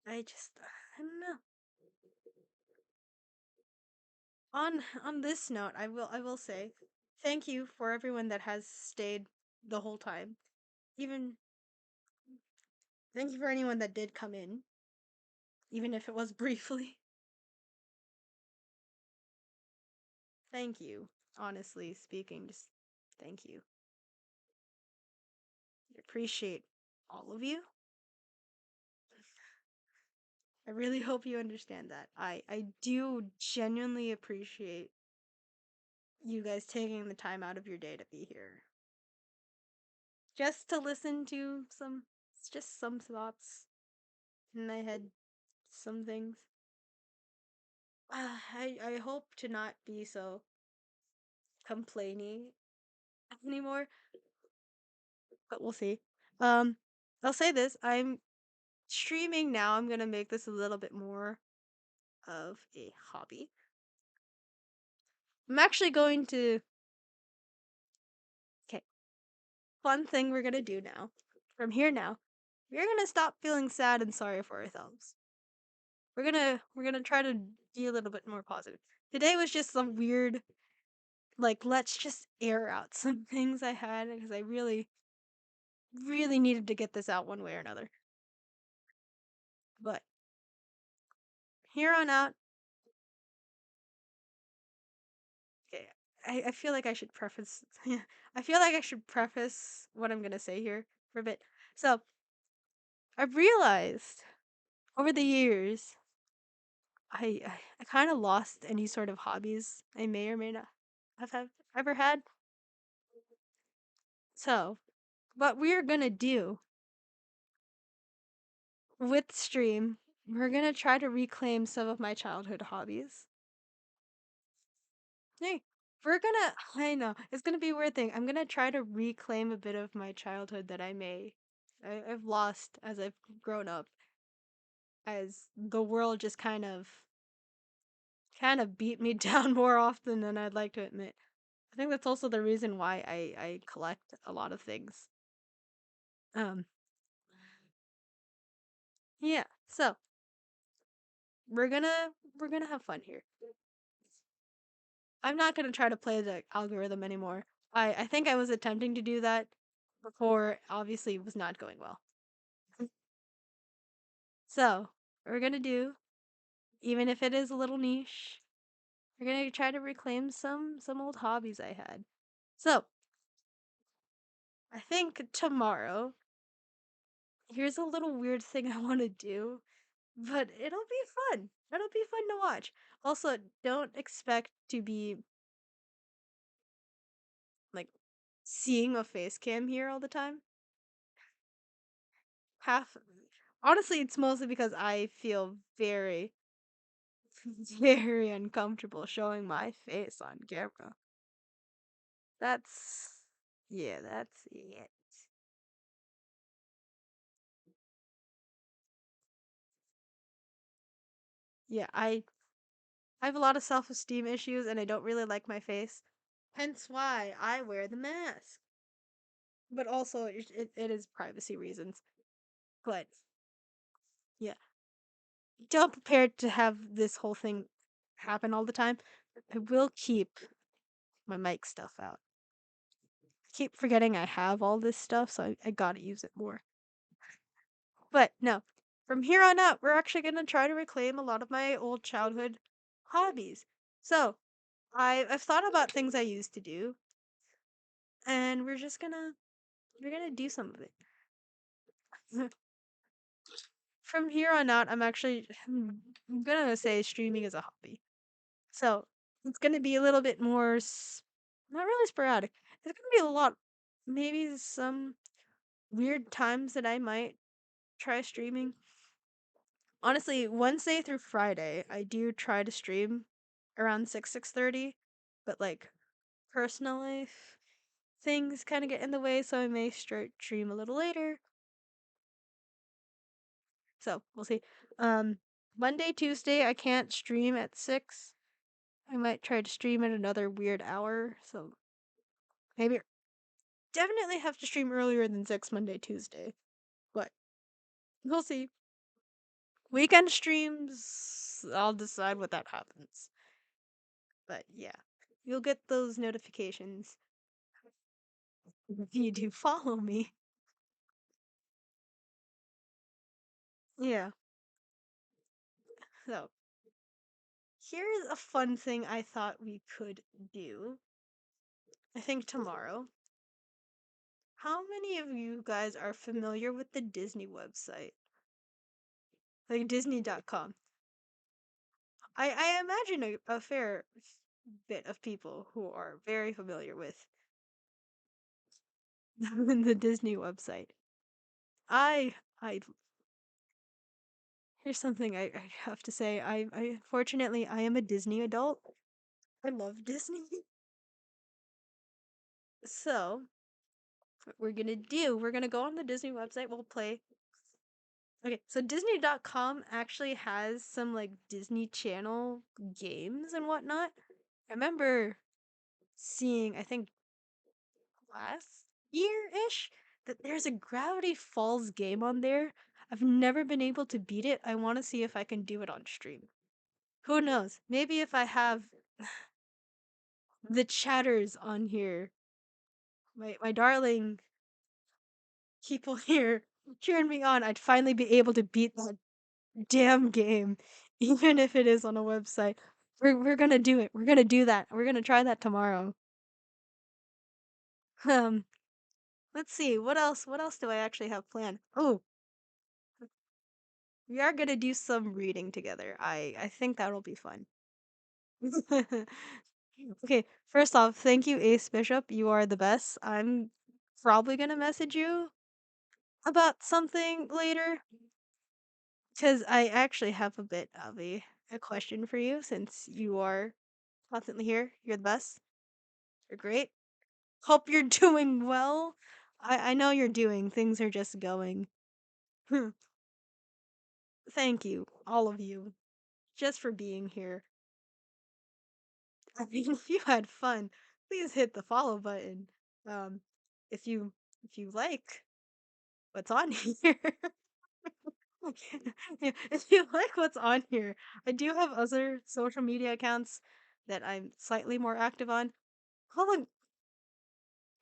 I don't know. On this note, I will say thank you for everyone that has stayed the whole time. Even thank you for anyone that did come in, even if it was briefly. Thank you. Honestly speaking, just thank you. I appreciate all of you. I really hope you understand that. I do genuinely appreciate you guys taking the time out of your day to be here. Just to listen to just some thoughts in my head, some things. I hope to not be so complainy anymore, but we'll see. Um, I'll say this: I'm streaming now. I'm gonna make this a little bit more of a hobby. I'm actually going to. Okay, fun thing we're gonna do now. From here now, we're gonna stop feeling sad and sorry for ourselves. We're gonna try to be a little bit more positive. Today was just some weird, like, let's just air out some things I had because I really really needed to get this out one way or another. But here on out, okay, I feel like I should preface. I feel like I should preface what I'm gonna say here for a bit. So I've realized over the years, I kind of lost any sort of hobbies I may or may not have ever had. So what we're gonna do with stream, we're gonna try to reclaim some of my childhood hobbies. Hey, I know, it's gonna be a weird thing. I'm gonna try to reclaim a bit of my childhood that I've lost as I've grown up. as the world just kind of beat me down more often than I'd like to admit. I think that's also the reason why I collect a lot of things. Um, yeah. So we're gonna have fun here. I'm not gonna try to play the algorithm anymore. I think I was attempting to do that before. Obviously, it was not going well. So we're gonna do, even if it is a little niche, we're gonna try to reclaim some old hobbies I had. So I think tomorrow, here's a little weird thing I want to do, but it'll be fun. It'll be fun to watch. Also, don't expect to be like seeing a face cam here all the time. Half Honestly, it's mostly because I feel very very uncomfortable showing my face on camera. That's yeah, that's it. Yeah, I have a lot of self-esteem issues and I don't really like my face. Hence why I wear the mask. But also it is privacy reasons. But yeah, don't prepare to have this whole thing happen all the time. I will keep my mic stuff out. I keep forgetting I have all this stuff, so I gotta use it more. But no, from here on out, we're actually gonna try to reclaim a lot of my old childhood hobbies. So I've thought about things I used to do, and we're gonna do some of it. From here on out, I'm gonna say streaming is a hobby. So it's gonna be a little bit more, not really sporadic. It's gonna be a lot, maybe some weird times that I might try streaming. Honestly, Wednesday through Friday, I do try to stream around 6:30, but like personal life things kind of get in the way, so I may start stream a little later. So we'll see. Um, Monday, Tuesday, I can't stream at 6. I might try to stream at another weird hour. So maybe definitely have to stream earlier than 6 Monday, Tuesday. But we'll see. Weekend streams, I'll decide what that happens. But yeah, you'll get those notifications if you do follow me. Yeah. So here's a fun thing I thought we could do. I think tomorrow. How many of you guys are familiar with the Disney website? Like Disney.com. I imagine a fair bit of people who are very familiar with the Disney website. I I Here's something I have to say. I Fortunately I am a Disney adult. I love Disney. So what we're gonna go on the Disney website, we'll play. Okay, so Disney.com actually has some like Disney Channel games and whatnot. I remember seeing, I think last year-ish, that there's a Gravity Falls game on there. I've never been able to beat it. I want to see if I can do it on stream. Who knows? Maybe if I have the chatters on here, my darling people here cheering me on, I'd finally be able to beat that damn game, even if it is on a website. We're gonna do it. We're gonna do that. We're gonna try that tomorrow. Um, let's see. What else do I actually have planned? Oh, we are gonna do some reading together. I think that'll be fun. Okay, first off, thank you, Ace Bishop. You are the best. I'm probably gonna message you about something later because I actually have a bit of a question for you since you are constantly here. You're the best. You're great. Hope you're doing well. I know you're doing. Things are just going. thank you, all of you, just for being here. I mean, if you had fun, please hit the follow button. Um, if you like what's on here, yeah, if you like what's on here, I do have other social media accounts that I'm slightly more active on. Hold on,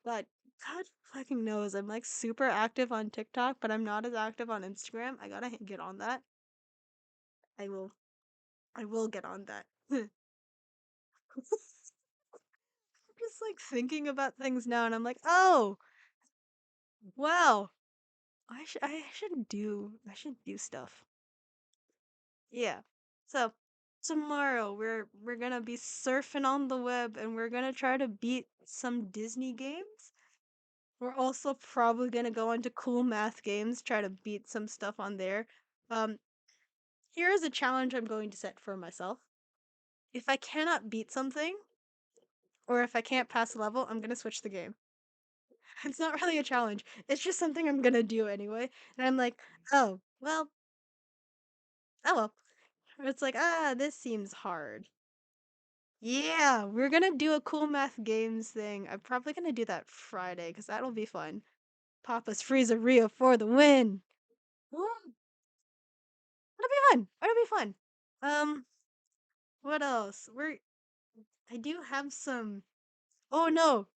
but God fucking knows I'm like super active on TikTok, but I'm not as active on Instagram. I gotta get on that. I will. I will get on that. Just like thinking about things now, and I'm like, oh, wow, I should do stuff. Yeah. So tomorrow we're gonna be surfing on the web and we're gonna try to beat some Disney games. We're also probably gonna go into cool math games, try to beat some stuff on there. Um, here is a challenge I'm going to set for myself. If I cannot beat something, or if I can't pass a level, I'm gonna switch the game. It's not really a challenge. It's just something I'm gonna do anyway. And I'm like, oh, well, oh well. It's like, this seems hard. Yeah, we're gonna do a cool math games thing. I'm probably gonna do that Friday because that'll be fun. Papa's Freezeria for the win. Woo! It'll be fun. It'll be fun. Um, what else? I do have some. Oh no,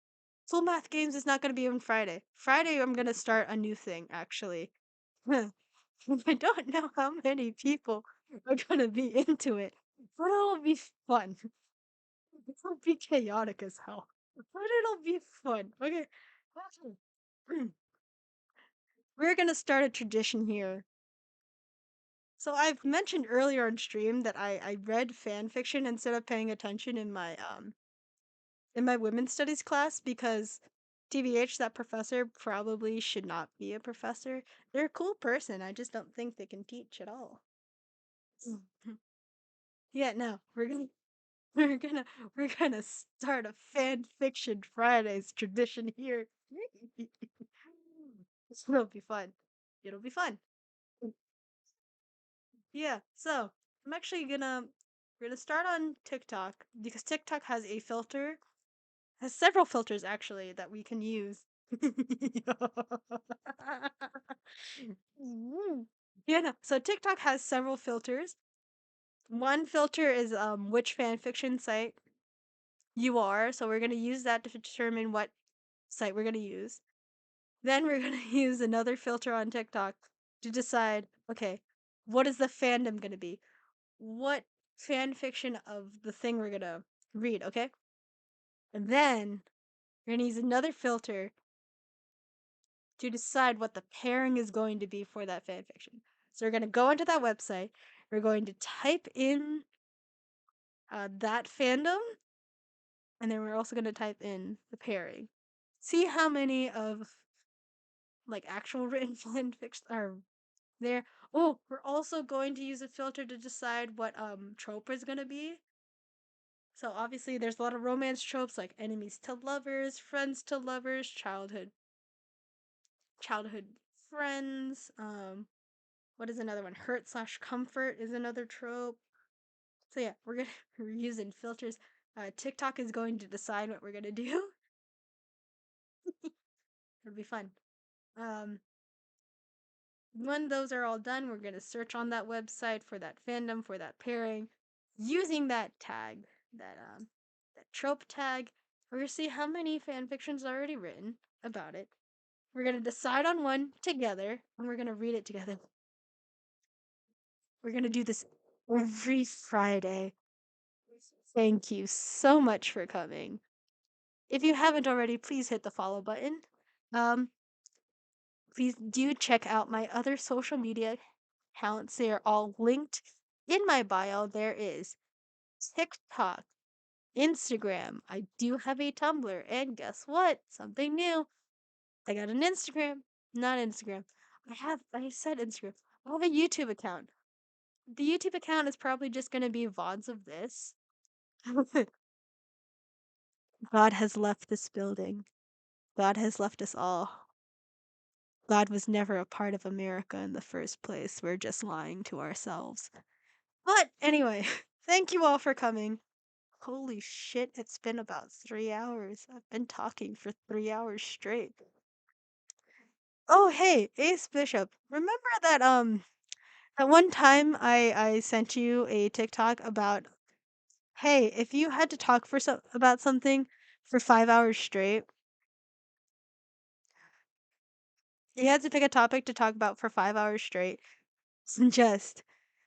cool math games is not gonna be on Friday. Friday, I'm gonna start a new thing actually. I don't know how many people are gonna be into it, but it'll be fun. It'll be chaotic as hell, but it'll be fun. Okay. We're gonna start a tradition here. So I've mentioned earlier on stream that I read fan fiction instead of paying attention in my women's studies class because TBH, that professor probably should not be a professor. They're a cool person. I just don't think they can teach at all. Yeah, no, we're gonna we're gonna start a fan fiction Fridays tradition here. It'll be fun. It'll be fun. Yeah, so I'm actually gonna we're gonna start on TikTok because TikTok has a filter, has several filters actually that we can use. Yeah, no. So TikTok has several filters. One filter is which fan fiction site you are, so we're gonna use that to determine what site we're gonna use. Then we're gonna use another filter on TikTok to decide, okay, what is the fandom gonna be? What fan fiction of the thing we're gonna read, okay? And then we're gonna use another filter to decide what the pairing is going to be for that fan fiction. So we're gonna go into that website, we're going to type in that fandom, and then we're also gonna type in the pairing. See how many of like actual written fan fiction are there. Oh, we're also going to use a filter to decide what trope is gonna be. So obviously there's a lot of romance tropes like enemies to lovers, friends to lovers, childhood friends. What is another one? Hurt slash comfort is another trope. So yeah, we're using filters. TikTok is going to decide what we're gonna do. It'll be fun. Um, when those are all done, we're gonna search on that website for that fandom, for that pairing, using that tag, that trope tag. We're gonna see how many fan fictions are already written about it. We're gonna decide on one together, and we're gonna read it together. We're gonna do this every Friday. Thank you so much for coming. If you haven't already, please hit the follow button. Um, please do check out my other social media accounts. They are all linked in my bio. There is TikTok, Instagram. I do have a Tumblr, and guess what? Something new. I got an Instagram. Not Instagram. I said Instagram. I have a YouTube account. The YouTube account is probably just gonna be VODs of this. God has left this building. God has left us all. God was never a part of America in the first place. We're just lying to ourselves. But anyway, thank you all for coming. Holy shit, it's been about 3 hours. I've been talking for 3 hours straight. Oh, hey, Ace Bishop. Remember that one time I sent you a TikTok about, hey, if you had to talk about something for 5 hours straight, you had to pick a topic to talk about for 5 hours straight, and just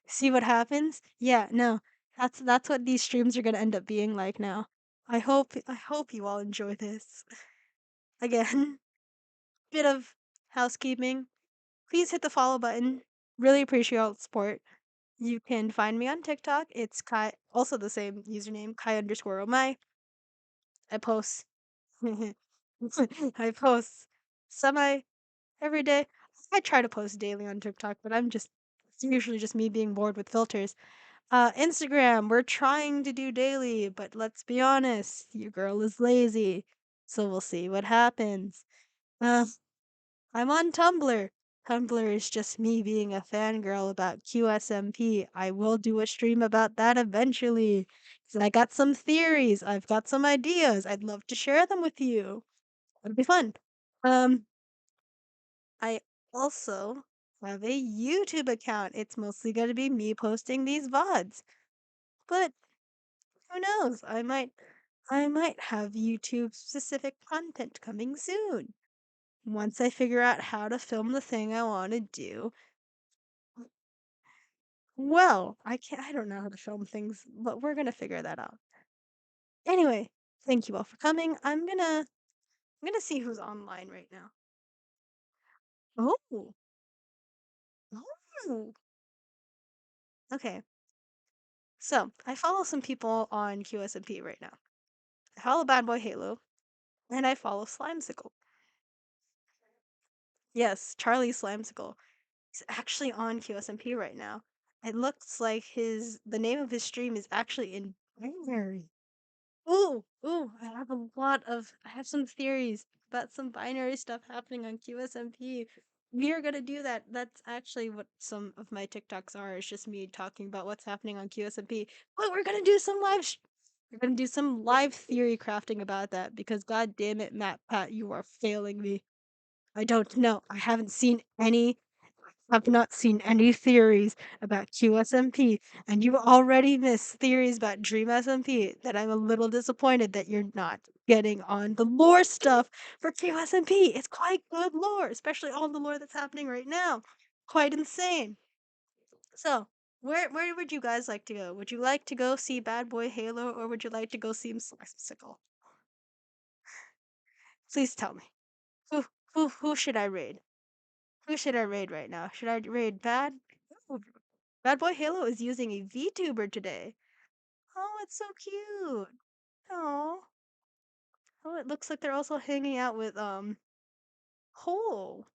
see what happens. Yeah, no, that's what these streams are gonna end up being like now. I hope you all enjoy this. Again, bit of housekeeping. Please hit the follow button. Really appreciate all the support. You can find me on TikTok. It's Kai, also the same username, Kai_omai. I post, I post semi every day. I try to post daily on TikTok, but it's usually just me being bored with filters. Instagram, we're trying to do daily, but let's be honest, your girl is lazy. So we'll see what happens. Uh, I'm on Tumblr. Tumblr is just me being a fangirl about QSMP. I will do a stream about that eventually. 'Cause I got some theories. I've got some ideas. I'd love to share them with you. It'd be fun. Um, I also have a YouTube account. It's mostly going to be me posting these VODs. But who knows? I might have YouTube specific content coming soon. Once I figure out how to film the thing I want to do. Well, I don't know how to film things, but we're gonna figure that out. Anyway, thank you all for coming. I'm gonna see who's online right now. Oh, oh. Okay. So I follow some people on QSMP right now. I follow Bad Boy Halo, and I follow Slimesicle. Yes, Charlie Slimesicle. He's actually on QSMP right now. It looks like the name of his stream is actually in binary. Ooh, ooh, I have some theories about some binary stuff happening on QSMP. We are gonna do that. That's actually what some of my TikToks are. It's just me talking about what's happening on QSMP. But we're gonna do some live theory crafting about that because god damn it, Matt Pat, you are failing me. I don't know. I've not seen any theories about QSMP, and you already missed theories about Dream SMP that I'm a little disappointed that you're not getting on the lore stuff for QSMP. It's quite good lore, especially all the lore that's happening right now. Quite insane. So, where would you guys like to go? Would you like to go see Bad Boy Halo, or would you like to go see Sickle? Please tell me. Who should I raid? Who should I raid right now? Should I raid Ooh, Bad Boy Halo is using a VTuber today. Oh, it's so cute. Oh. Oh, it looks like they're also hanging out with Hole.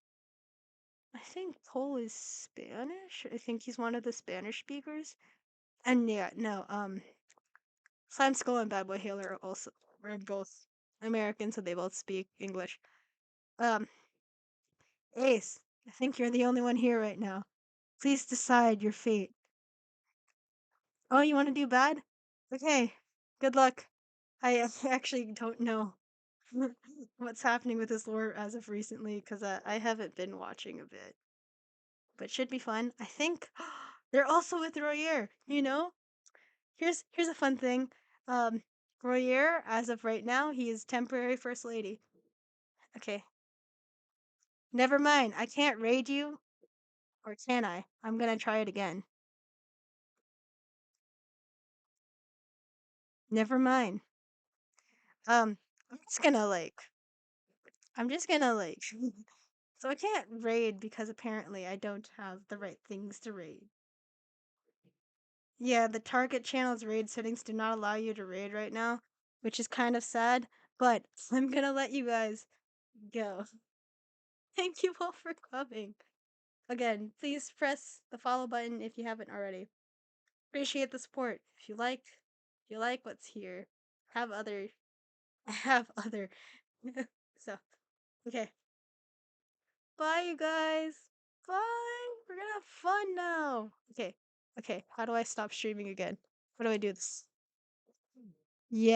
I think Hole is Spanish. I think he's one of the Spanish speakers. And yeah, no, Slime Skull and Bad Boy Halo are both American, so they both speak English. Um, Ace, I think you're the only one here right now. Please decide your fate. Oh, you want to do bad? Okay. Good luck. I actually don't know what's happening with this lore as of recently because I haven't been watching a bit. But should be fun. I think they're also with Royer. Here's a fun thing. Um, Royer, as of right now, he is temporary first lady. Okay. Never mind. I can't raid you, or can I? I'm gonna try it again. Never mind. Um, I'm just gonna like I'm just gonna like so I can't raid because apparently I don't have the right things to raid. Yeah, the target channel's raid settings do not allow you to raid right now, which is kind of sad, but I'm gonna let you guys go. Thank you all for coming. Again, please press the follow button if you haven't already. Appreciate the support. If you like what's here, have other have other so okay. Bye, you guys. Bye. We're gonna have fun now. Okay. Okay. How do I stop streaming again? How do I do this? Yeah.